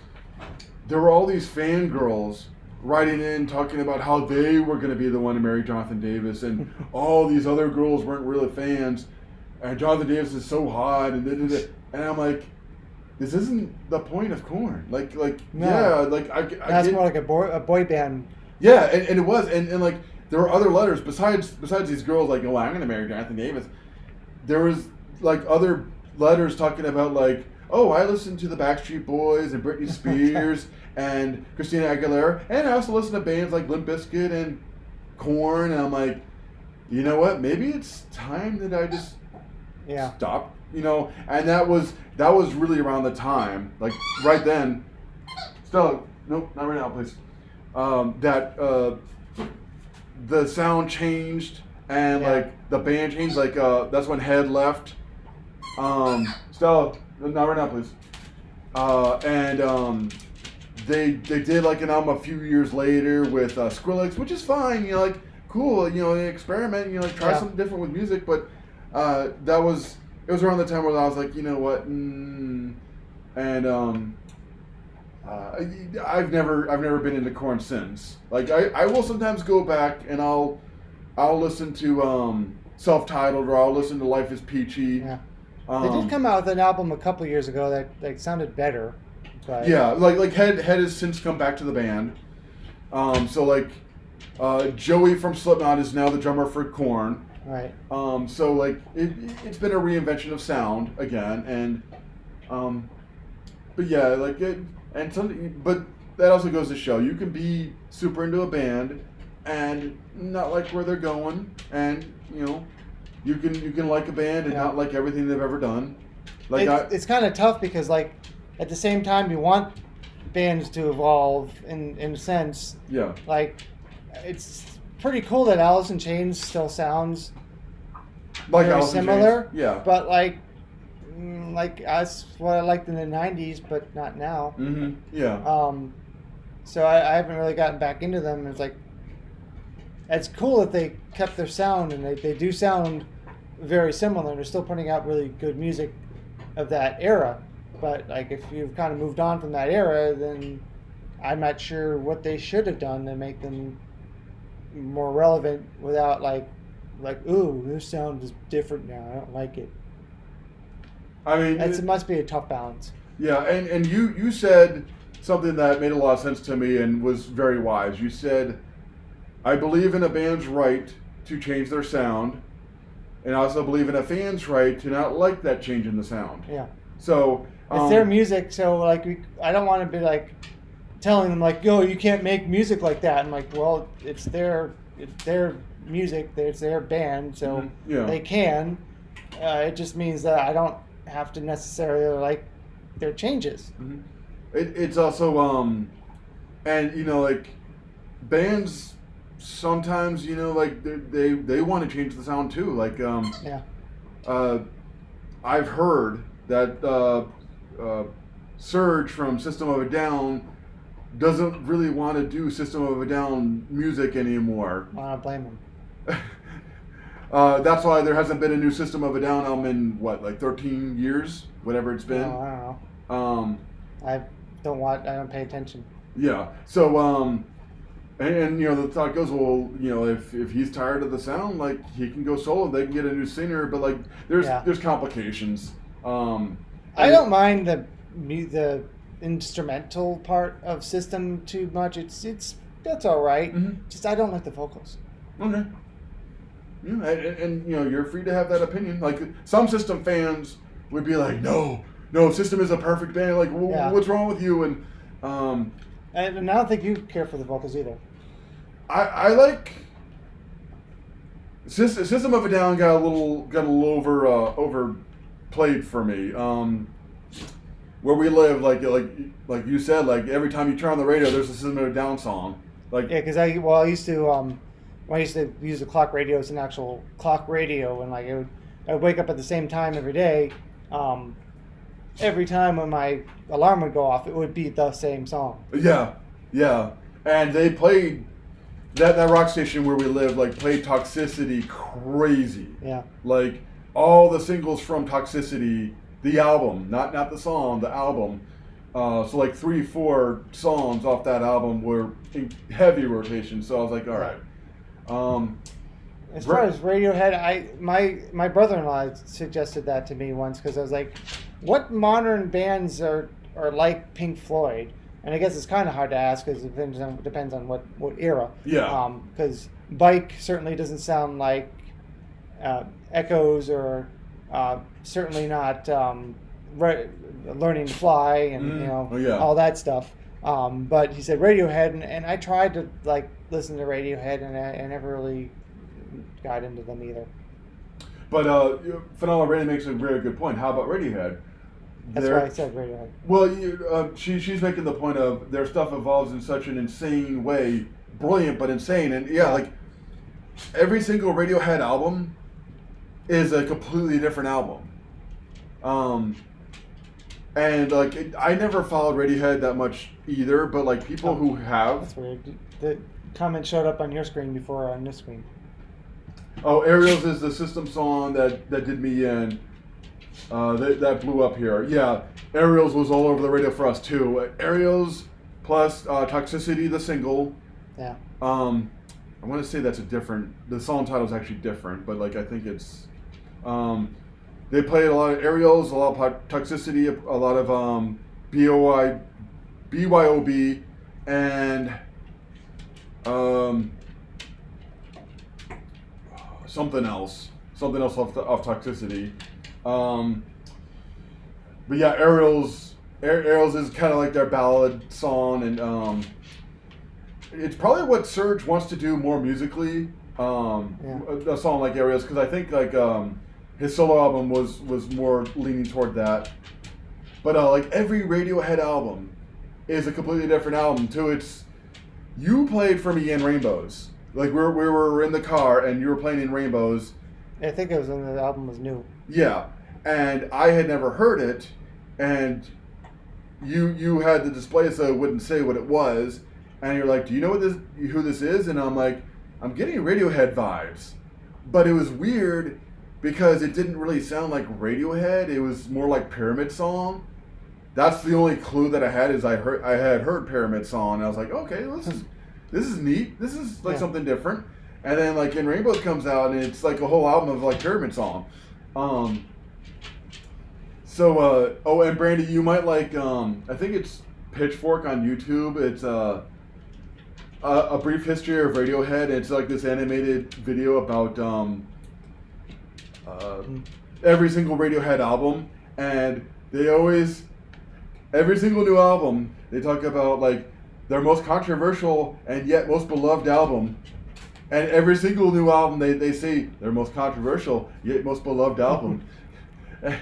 [SPEAKER 2] There were all these fangirls writing in talking about how they were going to be the one to marry Jonathan Davis, and all these other girls weren't really fans, and Jonathan Davis is so hot, and I'm like, this isn't the point of Korn. Like no. Yeah, like I
[SPEAKER 1] that's more like a boy band.
[SPEAKER 2] Yeah, and it was, and like there were other letters besides these girls like, oh, I'm going to marry Jonathan Davis. There was like other letters talking about like, oh, I listen to the Backstreet Boys and Britney Spears and Christina Aguilera, and I also listen to bands like Limp Bizkit and Korn, and I'm like, you know what? Maybe it's time that I just stop, And that was really around the time, like right then. Stella, nope, not right now, please. That the sound changed and like the band changed. Like that's when Head left. Stella. Not right now, please. And they did like an album a few years later with Skrillex, which is fine. Like cool. Experiment. Like try something different with music. But it was around the time where I was like, you know what? I've never been into Korn since. Like I will sometimes go back and I'll listen to Self-Titled, or I'll listen to Life is Peachy.
[SPEAKER 1] Yeah. They did come out with an album a couple years ago that like sounded better. But
[SPEAKER 2] yeah, like Head has since come back to the band. So like Joey from Slipknot is now the drummer for Korn.
[SPEAKER 1] Right.
[SPEAKER 2] So like it's been a reinvention of sound again, and but yeah, like it, and but that also goes to show you can be super into a band and not like where they're going, and you can like a band and not like everything they've ever done. Like
[SPEAKER 1] it's kind of tough because like at the same time you want bands to evolve in a sense.
[SPEAKER 2] Yeah.
[SPEAKER 1] Like it's pretty cool that Alice in Chains still sounds
[SPEAKER 2] like
[SPEAKER 1] very
[SPEAKER 2] Alice in
[SPEAKER 1] similar.
[SPEAKER 2] Chains. Yeah.
[SPEAKER 1] But like that's what I liked in the '90s, but not now.
[SPEAKER 2] Mm-hmm. Yeah.
[SPEAKER 1] So I haven't really gotten back into them. It's like it's cool that they kept their sound, and they do sound very similar, and they're still putting out really good music of that era. But like if you've kind of moved on from that era, then I'm not sure what they should have done to make them more relevant without like ooh, this sound is different now. I don't like it.
[SPEAKER 2] I mean,
[SPEAKER 1] it must be a tough balance.
[SPEAKER 2] Yeah, and you said something that made a lot of sense to me and was very wise. You said, I believe in a band's right to change their sound, and I also believe in a fan's right to not like that change in the sound.
[SPEAKER 1] Yeah.
[SPEAKER 2] So
[SPEAKER 1] it's their music, so like I don't want to be like telling them like, yo, you can't make music like that. I'm like, well, it's their music, it's their band, so they can. It just means that I don't have to necessarily like their changes.
[SPEAKER 2] Mm-hmm. It's also and like bands sometimes like they want to change the sound too. Like I've heard that Serge from System of a Down doesn't really want to do System of a Down music anymore.
[SPEAKER 1] I don't blame him.
[SPEAKER 2] That's why there hasn't been a new System of a Down album in what, like 13 years, whatever it's been.
[SPEAKER 1] No, I don't know. I don't pay attention.
[SPEAKER 2] Yeah. So and the thought goes, well, if he's tired of the sound, like he can go solo. They can get a new singer, but like there's complications.
[SPEAKER 1] I don't mind the instrumental part of System too much. That's all right.
[SPEAKER 2] Mm-hmm.
[SPEAKER 1] Just I don't like the vocals.
[SPEAKER 2] Okay. Yeah, and you're free to have that opinion. Like some System fans would be like, no, System is a perfect band. Like, what's wrong with you? And
[SPEAKER 1] I don't think you care for the vocals either.
[SPEAKER 2] I like System of a Down got a little overplayed for me. Where we live, like you said, like every time you turn on the radio, there's a System of a Down song. Like
[SPEAKER 1] Yeah, because I used to when I used to use the clock radio as an actual clock radio, and like I would wake up at the same time every day. Every time when my alarm would go off, it would be the same song.
[SPEAKER 2] Yeah, and they played that rock station where we live, like played Toxicity crazy.
[SPEAKER 1] Yeah.
[SPEAKER 2] Like all the singles from Toxicity, the album, not the song, the album. So like 3-4 songs off that album were in heavy rotation. So I was like, all right.
[SPEAKER 1] As far as Radiohead, my brother-in-law suggested that to me once because I was like, what modern bands are like Pink Floyd? And I guess it's kind of hard to ask because it depends on what era.
[SPEAKER 2] Yeah.
[SPEAKER 1] Because Bike certainly doesn't sound like Echoes or certainly not Learning to Fly and all that stuff. But he said Radiohead, and I tried to like listen to Radiohead, and I never really got into them either.
[SPEAKER 2] But Fenella Rainey makes a very good point. How about Radiohead?
[SPEAKER 1] That's why I said Radiohead.
[SPEAKER 2] Well, she's making the point of their stuff evolves in such an insane way, brilliant but insane, and like every single Radiohead album is a completely different album. And like I never followed Radiohead that much either, but like people who have.
[SPEAKER 1] That's weird. The comment showed up on your screen before on this screen.
[SPEAKER 2] Oh, Aerials is the System song that did me in. That blew up here. Yeah, Aerials was all over the radio for us too. Aerials plus Toxicity, the single.
[SPEAKER 1] Yeah.
[SPEAKER 2] I want to say that's the song title is actually different, but like I think it's. They played a lot of Aerials, a lot of Toxicity, a lot of BYOB, and something else off Toxicity. But yeah, Aerials is kind of like their ballad song, and it's probably what Serge wants to do more musically. A song like Aerials, because I think like his solo album was more leaning toward that. But like every Radiohead album is a completely different album too. You played for me in Rainbows. Like we were in the car and you were playing in Rainbows.
[SPEAKER 1] I think it was when the album was new.
[SPEAKER 2] Yeah, and I had never heard it, and you had the display so it wouldn't say what it was, and you're like, do you know who this is? And I'm like, I'm getting Radiohead vibes, but it was weird because it didn't really sound like Radiohead. It was more like Pyramid Song. That's the only clue that I had is I had heard Pyramid Song, and I was like, okay, this is neat. This is like something different. And then like In Rainbows comes out, and it's like a whole album of like Pyramid Song. And Brandy, you might like I think it's Pitchfork on YouTube. It's a brief history of Radiohead. It's like this animated video about every single Radiohead album, and they always, every single new album, they talk about like their most controversial and yet most beloved album, and every single new album they say their most controversial yet most beloved album. The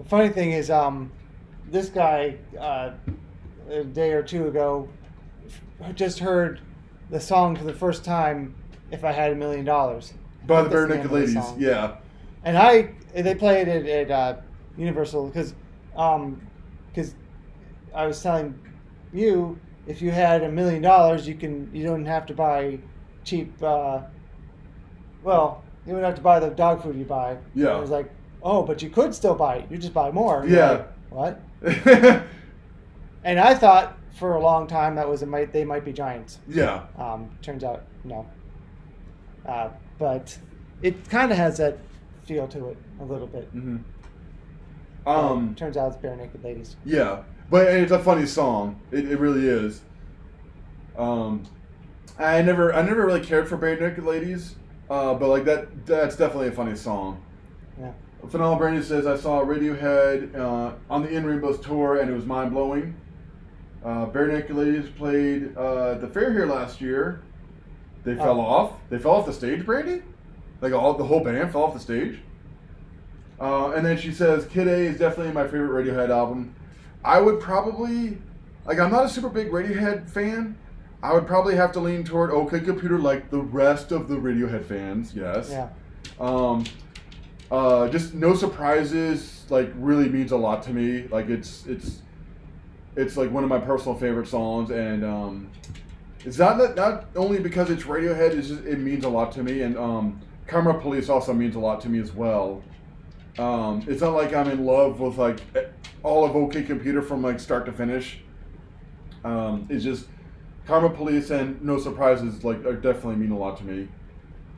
[SPEAKER 1] funny thing is, this guy a day or two ago just heard the song for the first time, "If I Had $1 Million,"
[SPEAKER 2] by the Bare Naked Ladies. Yeah,
[SPEAKER 1] and they play it at Universal because I was telling you, if you had $1 million, you don't have to buy cheap. You wouldn't have to buy the dog food you buy.
[SPEAKER 2] Yeah.
[SPEAKER 1] And it was like, oh, but you could still buy it. You just buy more.
[SPEAKER 2] Yeah.
[SPEAKER 1] Like, what? And I thought for a long time that was they might be giants.
[SPEAKER 2] Yeah.
[SPEAKER 1] Turns out no. But it kind of has that feel to it a little bit.
[SPEAKER 2] Mm-hmm.
[SPEAKER 1] Turns out it's Bare Naked Ladies.
[SPEAKER 2] Yeah, but it's a funny song. It really is. I never really cared for Bare Naked Ladies, but like that's definitely a funny song.
[SPEAKER 1] Yeah.
[SPEAKER 2] Phenomenal Brandy says, I saw Radiohead on the In Rainbows tour and it was mind blowing. Bare Naked Ladies played the fair here last year. They fell off. They fell off the stage, Brandy? Like the whole band fell off the stage? And then she says, Kid A is definitely my favorite Radiohead album. I would probably, like, I'm not a super big Radiohead fan. I would probably have to lean toward OK Computer like the rest of the Radiohead fans, yes.
[SPEAKER 1] Yeah.
[SPEAKER 2] Just No Surprises, like, really means a lot to me. Like, it's like one of my personal favorite songs, and it's not only because it's Radiohead, it means a lot to me, and Karma Police also means a lot to me as well. It's not like I'm in love with like all of OK Computer from like start to finish. It's just Karma Police and No Surprises like definitely mean a lot to me.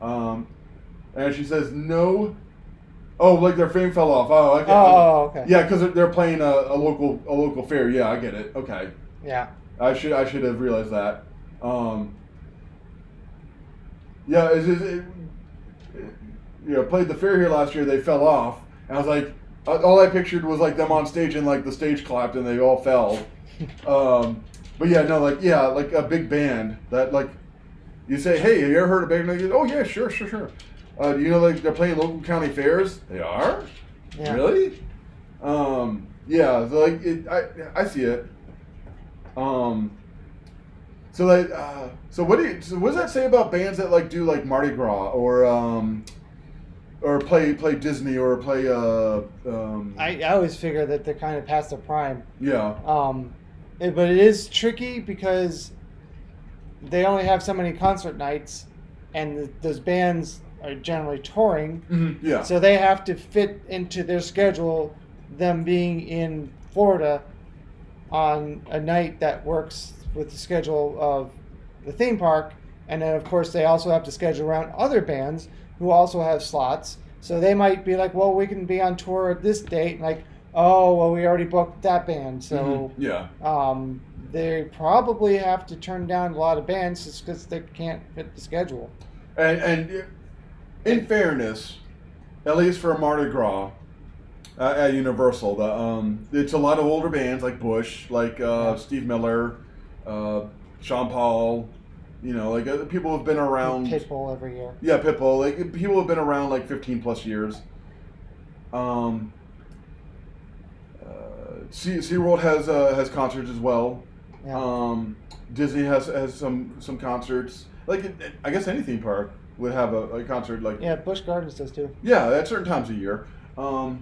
[SPEAKER 2] And she says no. Oh, like their fame fell off. Oh, okay.
[SPEAKER 1] Oh, okay.
[SPEAKER 2] Yeah, because they're playing a local fair. Yeah, I get it. Okay.
[SPEAKER 1] Yeah.
[SPEAKER 2] I should have realized that. Yeah, played the fair here last year. They fell off, and I was like, all I pictured was like them on stage and like the stage clapped and they all fell. But yeah, no, like a big band that like you say, hey, have you ever heard of a band? Like, oh yeah, sure. Do you know like they're playing local county fairs? They are?
[SPEAKER 1] Yeah.
[SPEAKER 2] Really? Yeah, so like I see it. So like so what does that say about bands that like do like Mardi Gras or play Disney or play
[SPEAKER 1] I always figure that they're kind of past their prime.
[SPEAKER 2] Yeah.
[SPEAKER 1] But it is tricky because they only have so many concert nights, and those bands are generally touring.
[SPEAKER 2] Mm-hmm. Yeah.
[SPEAKER 1] So they have to fit into their schedule, them being in Florida on a night that works with the schedule of the theme park. And then, of course, they also have to schedule around other bands who also have slots. So they might be like, well, we can be on tour at this date. And like, oh, well, we already booked that band. So
[SPEAKER 2] yeah.
[SPEAKER 1] They probably have to turn down a lot of bands just because they can't fit the schedule.
[SPEAKER 2] And in fairness, at least for Mardi Gras at Universal, it's a lot of older bands like Bush, like Steve Miller, Sean Paul, like people have been around.
[SPEAKER 1] Pitbull every year.
[SPEAKER 2] Yeah, Pitbull. Like people have been around like 15 plus years. SeaWorld has concerts as well.
[SPEAKER 1] Yeah.
[SPEAKER 2] Disney has some concerts. Like I guess any theme park would have a concert like.
[SPEAKER 1] Yeah, Busch Gardens does too.
[SPEAKER 2] Yeah, at certain times of year. Phenomenal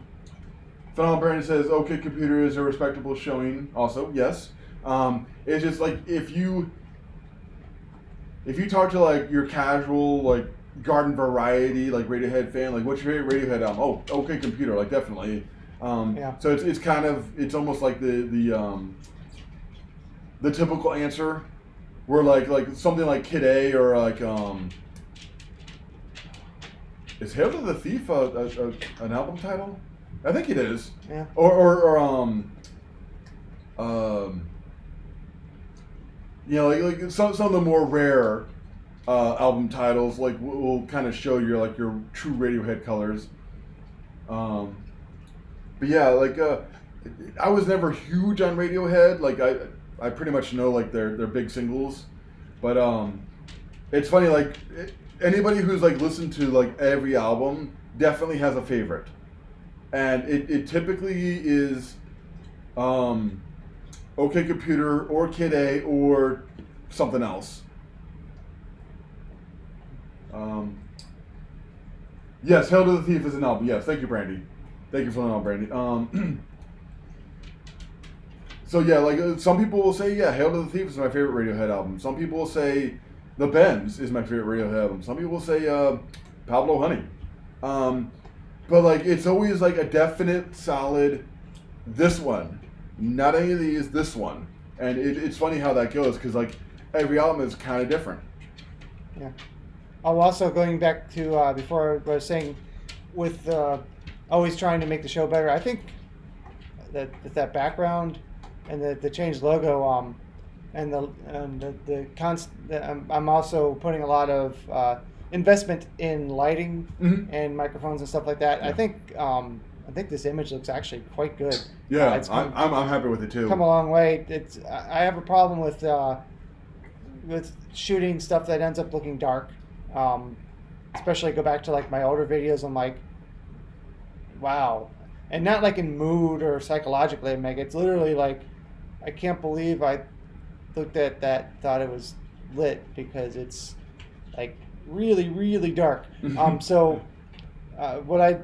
[SPEAKER 2] Brandon says, OK Computer is a respectable showing. Also, yes. It's just like if you talk to like your casual like garden variety like Radiohead fan, like what's your favorite Radiohead album? Oh, OK Computer, like definitely.
[SPEAKER 1] Yeah.
[SPEAKER 2] So it's kind of it's almost like the typical answer, where like something like Kid A or like is Hail to the Thief an album title? I think it is.
[SPEAKER 1] Yeah.
[SPEAKER 2] Or like some of the more rare album titles like will kind of show your true Radiohead colors. But yeah, like I was never huge on Radiohead. Like I pretty much know like their big singles, but it's funny like anybody who's like listened to like every album definitely has a favorite, and it typically is OK Computer or Kid A or something else. Yes, Hail to the Thief is an album. Yes, thank you, Brandy. Thank you for the album, Brandy. So yeah, like some people will say, yeah, Hail to the Thief is my favorite Radiohead album. Some people will say The Bends is my favorite Radiohead album. Some people will say Pablo Honey. But like it's always like a definite, solid, this one. Not any of these, this one. And it's funny how that goes because like every album is kind of different.
[SPEAKER 1] Yeah. Oh, also going back to before I was saying, with always trying to make the show better. I think that background and the changed logo and I'm also putting a lot of investment in lighting and microphones and stuff like that.
[SPEAKER 2] Yeah.
[SPEAKER 1] I think I think this image looks actually quite good.
[SPEAKER 2] Yeah,
[SPEAKER 1] It's come,
[SPEAKER 2] I'm happy with it too.
[SPEAKER 1] come a long way. I have a problem with shooting stuff that ends up looking dark. Especially go back to like my older videos. I'm like, wow, and not like in mood or psychologically. It's literally like, I can't believe I looked at that, thought it was lit, because it's like really, really dark. So what I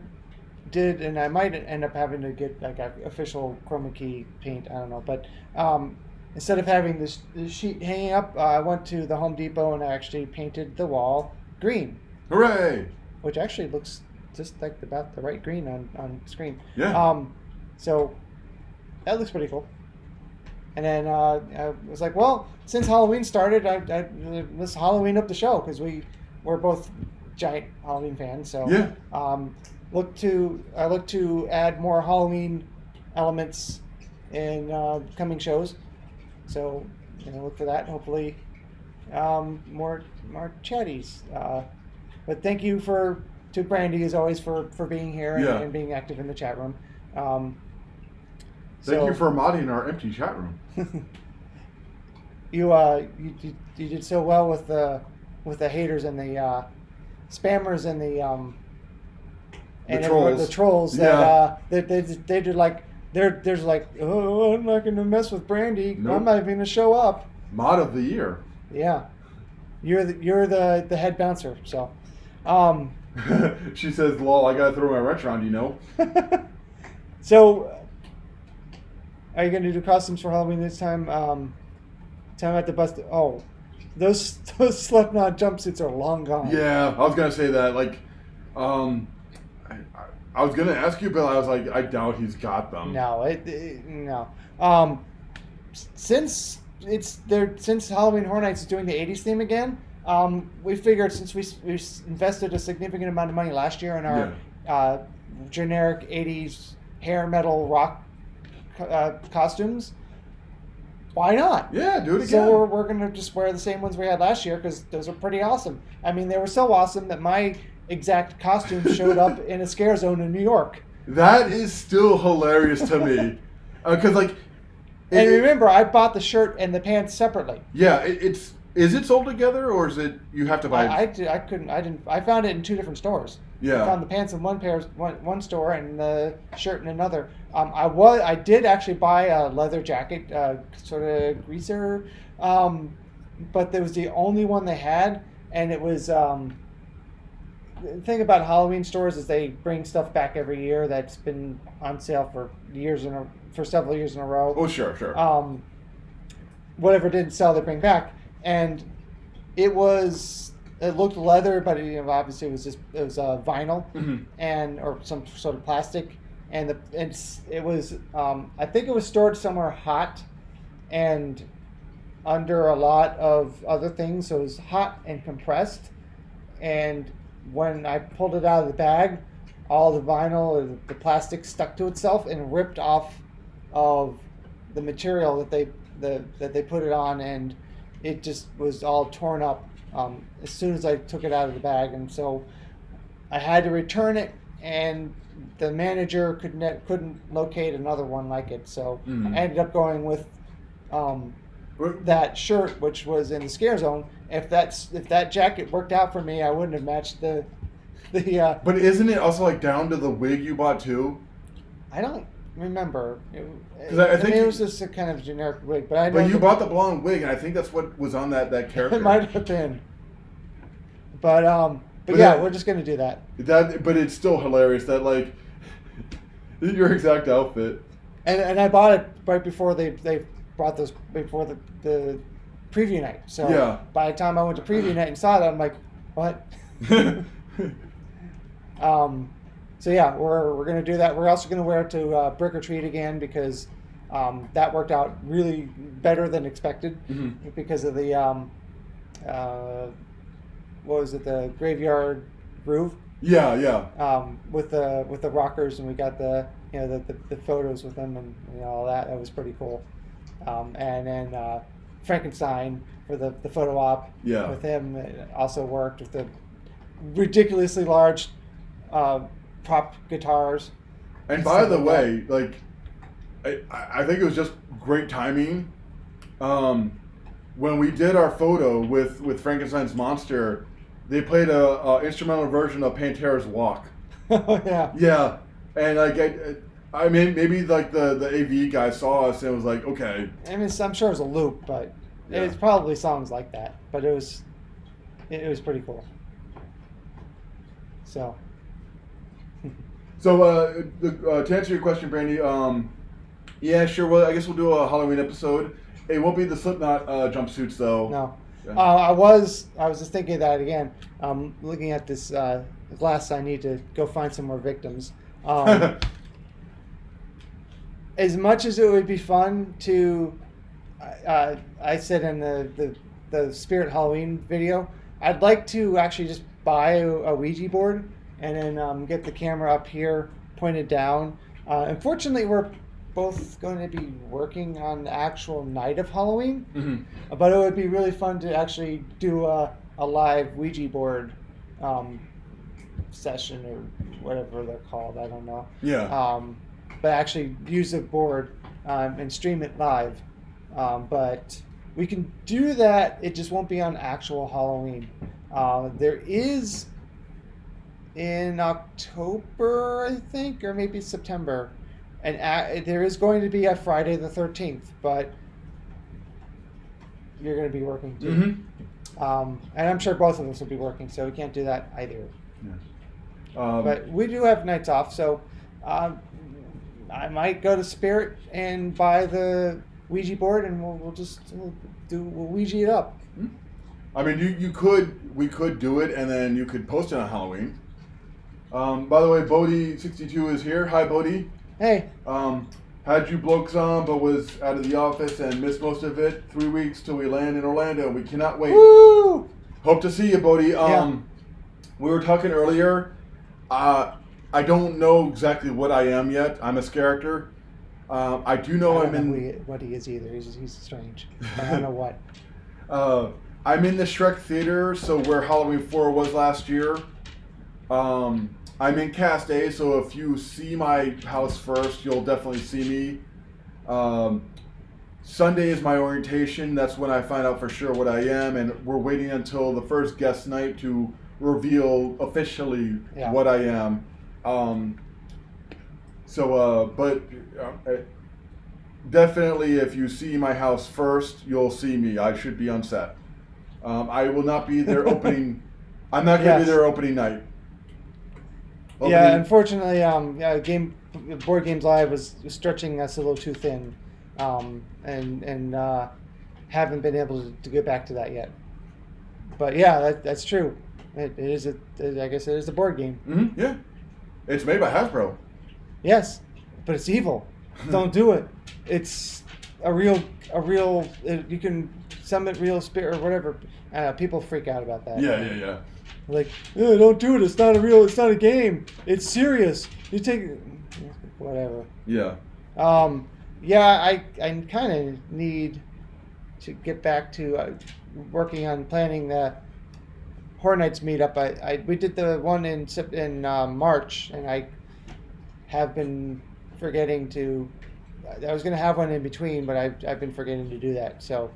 [SPEAKER 1] did, and I might end up having to get like an official chroma key paint, I don't know, but instead of having this sheet hanging up, I went to the Home Depot and I actually painted the wall green.
[SPEAKER 2] Hooray!
[SPEAKER 1] Which actually looks just like about the right green on screen.
[SPEAKER 2] Yeah.
[SPEAKER 1] So that looks pretty cool. And then I was like, well, since Halloween started, let's Halloween up the show, because we're both giant Halloween fans. So
[SPEAKER 2] yeah.
[SPEAKER 1] I look to add more Halloween elements in coming shows. So look for that. Hopefully, more chatties. But thank you to Brandy as always for being here and being active in the chat room.
[SPEAKER 2] Thank you for modding our empty chat room.
[SPEAKER 1] You did so well with the haters and the spammers and the trolls that they did like they're like, oh, I'm not gonna mess with Brandy.
[SPEAKER 2] Nope.
[SPEAKER 1] I'm not even gonna show up.
[SPEAKER 2] Mod of the year.
[SPEAKER 1] Yeah, you're the head bouncer. So,
[SPEAKER 2] she says, "Lol, I gotta throw my wrench around,
[SPEAKER 1] So, are you gonna do costumes for Halloween this time? Time at the bus. Oh, those Slipknot jumpsuits are long gone.
[SPEAKER 2] Yeah, I was gonna say that. Like, I was gonna ask you, but I was like, I doubt he's got them.
[SPEAKER 1] No, no. Since Halloween Horror Nights is doing the '80s theme again, we figured since we invested a significant amount of money last year in our generic '80s hair metal rock costumes, why not?
[SPEAKER 2] Yeah, do it again.
[SPEAKER 1] So we're gonna just wear the same ones we had last year, because those are pretty awesome. I mean, they were so awesome that my exact costume showed up in a scare zone in New York.
[SPEAKER 2] That is still hilarious to me, because
[SPEAKER 1] and remember, I bought the shirt and the pants separately.
[SPEAKER 2] Yeah, is it sold together, or is it you have to buy?
[SPEAKER 1] I found it in two different stores.
[SPEAKER 2] Yeah.
[SPEAKER 1] I found the pants in one store and the shirt in another. I did actually buy a leather jacket, sort of greaser, but that was the only one they had, and it was. The thing about Halloween stores is they bring stuff back every year that's been on sale for several years in a row.
[SPEAKER 2] Oh, sure.
[SPEAKER 1] Whatever didn't sell, they bring back, and it looked leather, but obviously it was vinyl,
[SPEAKER 2] mm-hmm.
[SPEAKER 1] or some sort of plastic, and it was I think it was stored somewhere hot and under a lot of other things, so it was hot and compressed, and when I pulled it out of the bag, all the vinyl or the plastic stuck to itself and ripped off of the material that they put it on, and it just was all torn up as soon as I took it out of the bag, and so I had to return it, and the manager couldn't locate another one like it, so I ended up going with that shirt, which was in the scare zone. If that jacket worked out for me, I wouldn't have matched the.
[SPEAKER 2] But isn't it also like down to the wig you bought too?
[SPEAKER 1] I don't remember.
[SPEAKER 2] I think
[SPEAKER 1] it was just a kind of generic wig, but I know.
[SPEAKER 2] But you bought the blonde wig, and I think that's what was on that character.
[SPEAKER 1] It might have been. But yeah, we're just gonna do that.
[SPEAKER 2] But it's still hilarious that like your exact outfit.
[SPEAKER 1] And I bought it right before they brought those before the preview night. So by the time I went to preview night and saw it, I'm like, what? So yeah, we're gonna do that. We're also gonna wear it to Brick or Treat again, because that worked out really better than expected, because of the what was it, the Graveyard Groove?
[SPEAKER 2] Yeah.
[SPEAKER 1] With the rockers, and we got the photos with them and all that. That was pretty cool. And then Frankenstein for the photo op with him. It also worked with the ridiculously large prop guitars.
[SPEAKER 2] And by the way, like, I think it was just great timing. When we did our photo with Frankenstein's monster, they played a instrumental version of Pantera's Walk.
[SPEAKER 1] Oh yeah.
[SPEAKER 2] Yeah, and like I mean, maybe like the AV guy saw us and was like, okay.
[SPEAKER 1] I mean, I'm sure it was a loop, but
[SPEAKER 2] Yeah.
[SPEAKER 1] it was probably songs like that. But it was pretty cool. So.
[SPEAKER 2] So to answer your question, Brandy, yeah, sure. Well, I guess we'll do a Halloween episode. It won't be the Slipknot jumpsuits though.
[SPEAKER 1] No.
[SPEAKER 2] Yeah.
[SPEAKER 1] I was just thinking of that again. Looking at this glass, I need to go find some more victims. As much as it would be fun to, I said in the Spirit Halloween video, I'd like to actually just buy a Ouija board and then get the camera up here pointed down. Unfortunately, we're both going to be working on the actual night of Halloween,
[SPEAKER 2] Mm-hmm.
[SPEAKER 1] but it would be really fun to actually do a live Ouija board session or whatever they're called. I don't know.
[SPEAKER 2] Yeah.
[SPEAKER 1] But actually use a board and stream it live. But we can do that. It just won't be on actual Halloween. There is in October, I think, or maybe September. And there is going to be a Friday the 13th, but you're going to be working too.
[SPEAKER 2] Mm-hmm.
[SPEAKER 1] And I'm sure both of us will be working, so we can't do that either.
[SPEAKER 2] Yeah.
[SPEAKER 1] But we do have nights off, so I might go to Spirit and buy the Ouija board, and we'll Ouija it up.
[SPEAKER 2] I mean, we could do it, and then you could post it on Halloween. By the way, Bodie62 is here. Hi, Bodie.
[SPEAKER 1] Hey.
[SPEAKER 2] Had you blokes on, but was out of the office and missed most of it. 3 weeks till we land in Orlando. We cannot wait.
[SPEAKER 1] Woo!
[SPEAKER 2] Hope to see you, Bodie.
[SPEAKER 1] Yeah.
[SPEAKER 2] We were talking earlier. I don't know exactly what I am yet. I'm a character. I do know
[SPEAKER 1] I
[SPEAKER 2] I'm
[SPEAKER 1] don't know
[SPEAKER 2] in.
[SPEAKER 1] what he is either. He's strange. I don't know what.
[SPEAKER 2] I'm in the Shrek Theater, so where Halloween 4 was last year. I'm in Cast A, so if you see my house first, you'll definitely see me. Sunday is my orientation. That's when I find out for sure what I am, and we're waiting until the first guest night to reveal officially what I am. But definitely if you see my house first, you'll see me. I should be on set. I will not be there opening. I'm not going to be there opening night.
[SPEAKER 1] Yeah, unfortunately, Board Games Live was stretching us a little too thin, and haven't been able to get back to that yet. But yeah, that's true. It is I guess it is a board game.
[SPEAKER 2] Mm-hmm, yeah, it's made by Hasbro.
[SPEAKER 1] Yes, but it's evil. Don't do it. It's a real. You can summon real spirit or whatever. People freak out about that.
[SPEAKER 2] Yeah.
[SPEAKER 1] Like, don't do it. It's not a game. It's serious. You take whatever.
[SPEAKER 2] Yeah.
[SPEAKER 1] I kind of need to get back to working on planning the Horror Nights meetup. We did the one in March, and I have been forgetting to. I was going to have one in between, but I've been forgetting to do that. So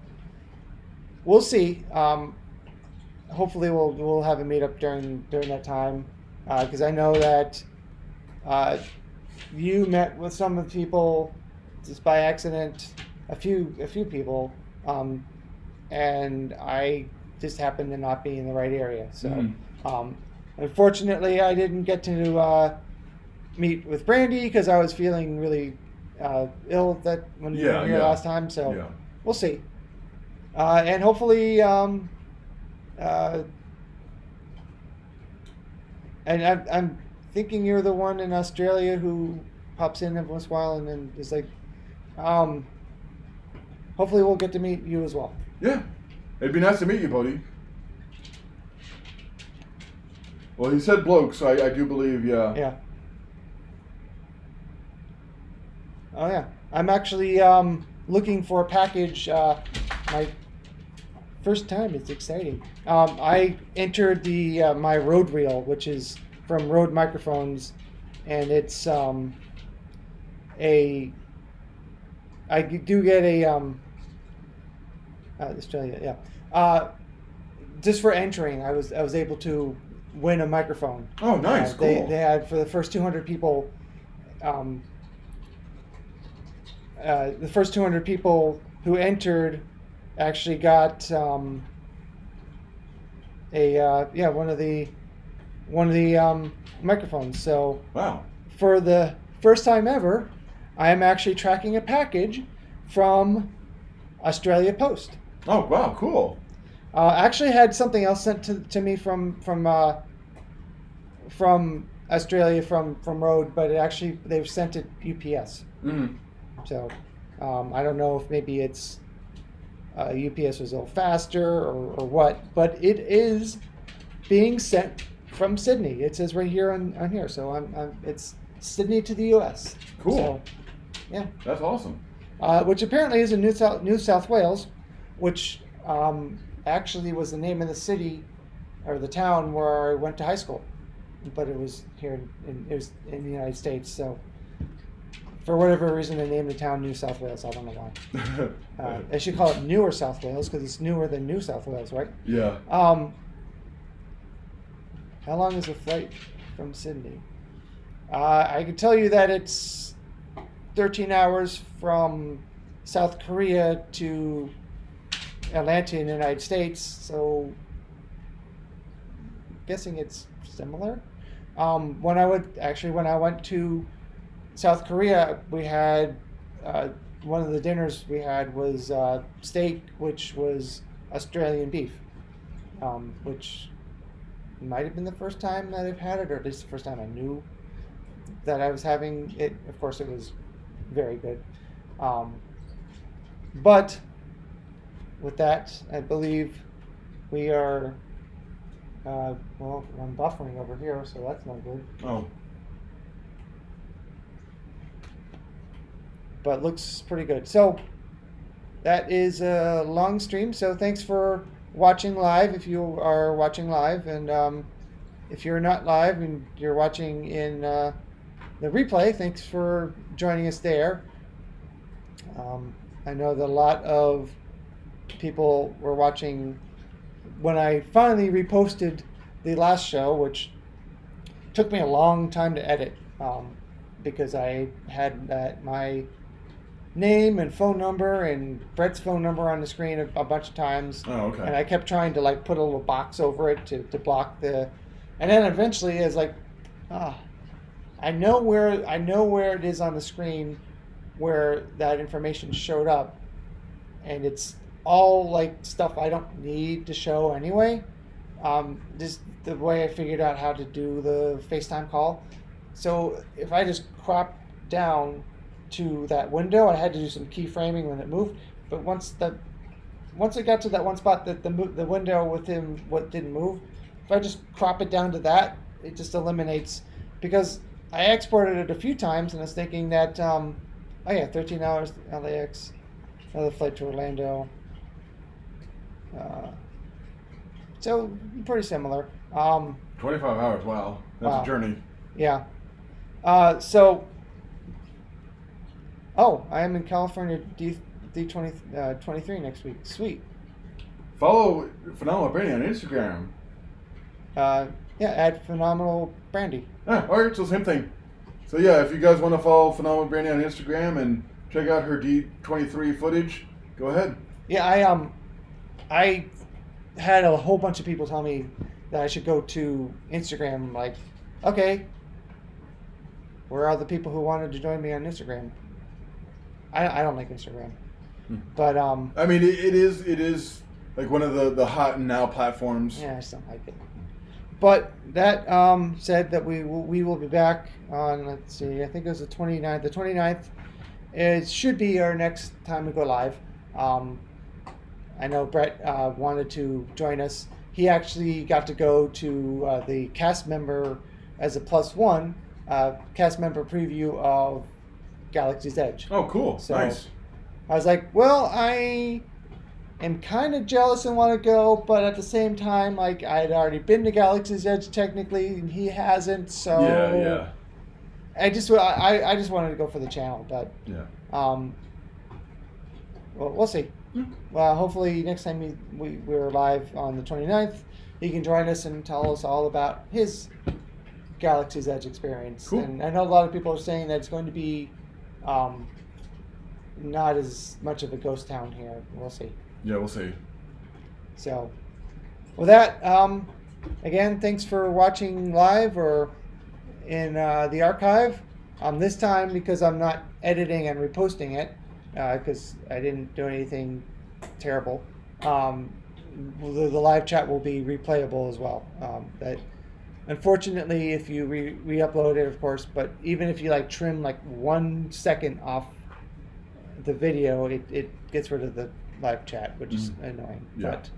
[SPEAKER 1] we'll see. Hopefully we'll have a meetup during that time, because I know that you met with some of the people just by accident, a few people, and I just happened to not be in the right area. So unfortunately, I didn't get to meet with Brandy because I was feeling really ill when we were here last time. So we'll see, and hopefully. And I'm thinking you're the one in Australia who pops in every once in a while and then is like, hopefully we'll get to meet you as well.
[SPEAKER 2] Yeah, it'd be nice to meet you, Bodie. Well, he said bloke, so I do believe, yeah.
[SPEAKER 1] Yeah. Oh yeah, I'm actually looking for a package. My first time. It's exciting. I entered the my Rode reel, which is from Rode Microphones, and it's a I do get a Australia, yeah. Just for entering, I was able to win a microphone.
[SPEAKER 2] Oh, nice, cool.
[SPEAKER 1] They had for the first 200 people. The first 200 people who entered actually got one of the microphones. So
[SPEAKER 2] Wow.
[SPEAKER 1] for the first time ever, I am actually tracking a package from Australia Post.
[SPEAKER 2] Oh, wow, cool.
[SPEAKER 1] Actually had something else sent to me from Australia from Road, but they've sent it UPS.
[SPEAKER 2] Mm.
[SPEAKER 1] So I don't know if maybe it's UPS was a little faster or what, but it is being sent from Sydney. It says right here on here. So it's Sydney to the U.S.
[SPEAKER 2] Cool.
[SPEAKER 1] So, yeah.
[SPEAKER 2] That's awesome.
[SPEAKER 1] Which apparently is in New South Wales, which actually was the name of the city or the town where I went to high school, but it was here it was in the United States. So for whatever reason, they named the town New South Wales. I don't know why. They should call it Newer South Wales because it's newer than New South Wales, right?
[SPEAKER 2] Yeah.
[SPEAKER 1] How long is the flight from Sydney? I can tell you that it's 13 hours from South Korea to Atlanta in the United States, so I'm guessing it's similar. When I went to South Korea, we had one of the dinners we had was steak, which was Australian beef, which might have been the first time that I've had it, or at least the first time I knew that I was having it. Of course, it was very good. But with that, I believe we are, I'm buffering over here, so that's not good.
[SPEAKER 2] Oh.
[SPEAKER 1] But looks pretty good. So that is a long stream. So thanks for watching live if you are watching live. And if you're not live and you're watching in the replay, thanks for joining us there. I know that a lot of people were watching when I finally reposted the last show, which took me a long time to edit because I had my name and phone number and Bret's phone number on the screen a bunch of times.
[SPEAKER 2] Oh, okay.
[SPEAKER 1] And I kept trying to put a little box over it to block the, and then eventually it's like, I know where it is on the screen where that information showed up, and it's all stuff I don't need to show anyway. Just the way I figured out how to do the FaceTime call. So if I just crop down to that window, I had to do some keyframing when it moved. But once it got to that one spot that the window with him didn't move, if I just crop it down to that, it just eliminates, because I exported it a few times and I was thinking that 13 hours LAX, another flight to Orlando. So pretty similar.
[SPEAKER 2] 25 hours, wow. That's a journey.
[SPEAKER 1] Yeah. I am in California D23 next week. Sweet.
[SPEAKER 2] Follow Phenomenal Brandy on Instagram.
[SPEAKER 1] At Phenomenal Brandy.
[SPEAKER 2] Alright, so same thing. So yeah, if you guys want to follow Phenomenal Brandy on Instagram and check out her D23 footage, go ahead.
[SPEAKER 1] Yeah, I had a whole bunch of people tell me that I should go to Instagram. Like, okay, where are the people who wanted to join me on Instagram? I don't like Instagram, but
[SPEAKER 2] I mean, it is like one of the hot and now platforms.
[SPEAKER 1] Yeah, I just don't like it. But that said, that we will be back on, let's see, I think it was the 29th. The 29th, it should be our next time we go live. I know Bret wanted to join us. He actually got to go to the cast member as a +1 cast member preview of Galaxy's Edge.
[SPEAKER 2] Oh, cool.
[SPEAKER 1] So
[SPEAKER 2] nice.
[SPEAKER 1] I was like, well, I am kind of jealous and want to go, but at the same time, I'd already been to Galaxy's Edge technically, and he hasn't, so...
[SPEAKER 2] Yeah.
[SPEAKER 1] I just wanted to go for the channel, but
[SPEAKER 2] Yeah.
[SPEAKER 1] well, we'll see. Well, hopefully next time we're live on the 29th, he can join us and tell us all about his Galaxy's Edge experience.
[SPEAKER 2] Cool.
[SPEAKER 1] And I know a lot of people are saying that it's going to be not as much of a ghost town here. We'll see.
[SPEAKER 2] Yeah, we'll see.
[SPEAKER 1] So, with that, again, thanks for watching live or in the archive. This time, because I'm not editing and reposting it, because I didn't do anything terrible, the live chat will be replayable as well. That, unfortunately, if you re-upload it, of course, but even if you like trim like 1 second off the video, it gets rid of the live chat, which is annoying.
[SPEAKER 2] Yeah.
[SPEAKER 1] But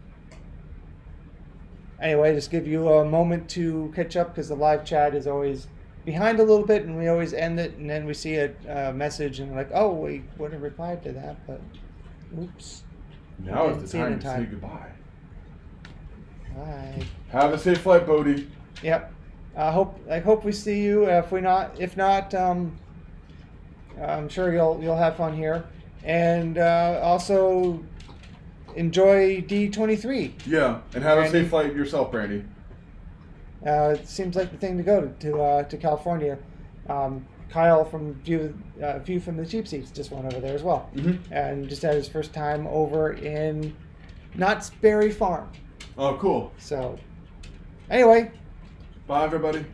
[SPEAKER 1] anyway, just give you a moment to catch up, because the live chat is always behind a little bit, and we always end it, and then we see a message, and we're like, oh, we would have replied to that, but oops.
[SPEAKER 2] Now
[SPEAKER 1] Didn't
[SPEAKER 2] is
[SPEAKER 1] see
[SPEAKER 2] the
[SPEAKER 1] it in
[SPEAKER 2] time to
[SPEAKER 1] time.
[SPEAKER 2] say goodbye.
[SPEAKER 1] Bye.
[SPEAKER 2] Have a safe flight, Bodhi.
[SPEAKER 1] Yep. I hope we see you. If not, I'm sure you'll have fun here, and also enjoy D23.
[SPEAKER 2] Yeah, and have a
[SPEAKER 1] Brandy.
[SPEAKER 2] safe flight yourself, Brandy.
[SPEAKER 1] It seems like the thing to go to California. Kyle from View from the Cheap Seats just went over there as well, and just had his first time over in Knott's Berry Farm.
[SPEAKER 2] Oh, cool.
[SPEAKER 1] So, anyway.
[SPEAKER 2] Bye, everybody.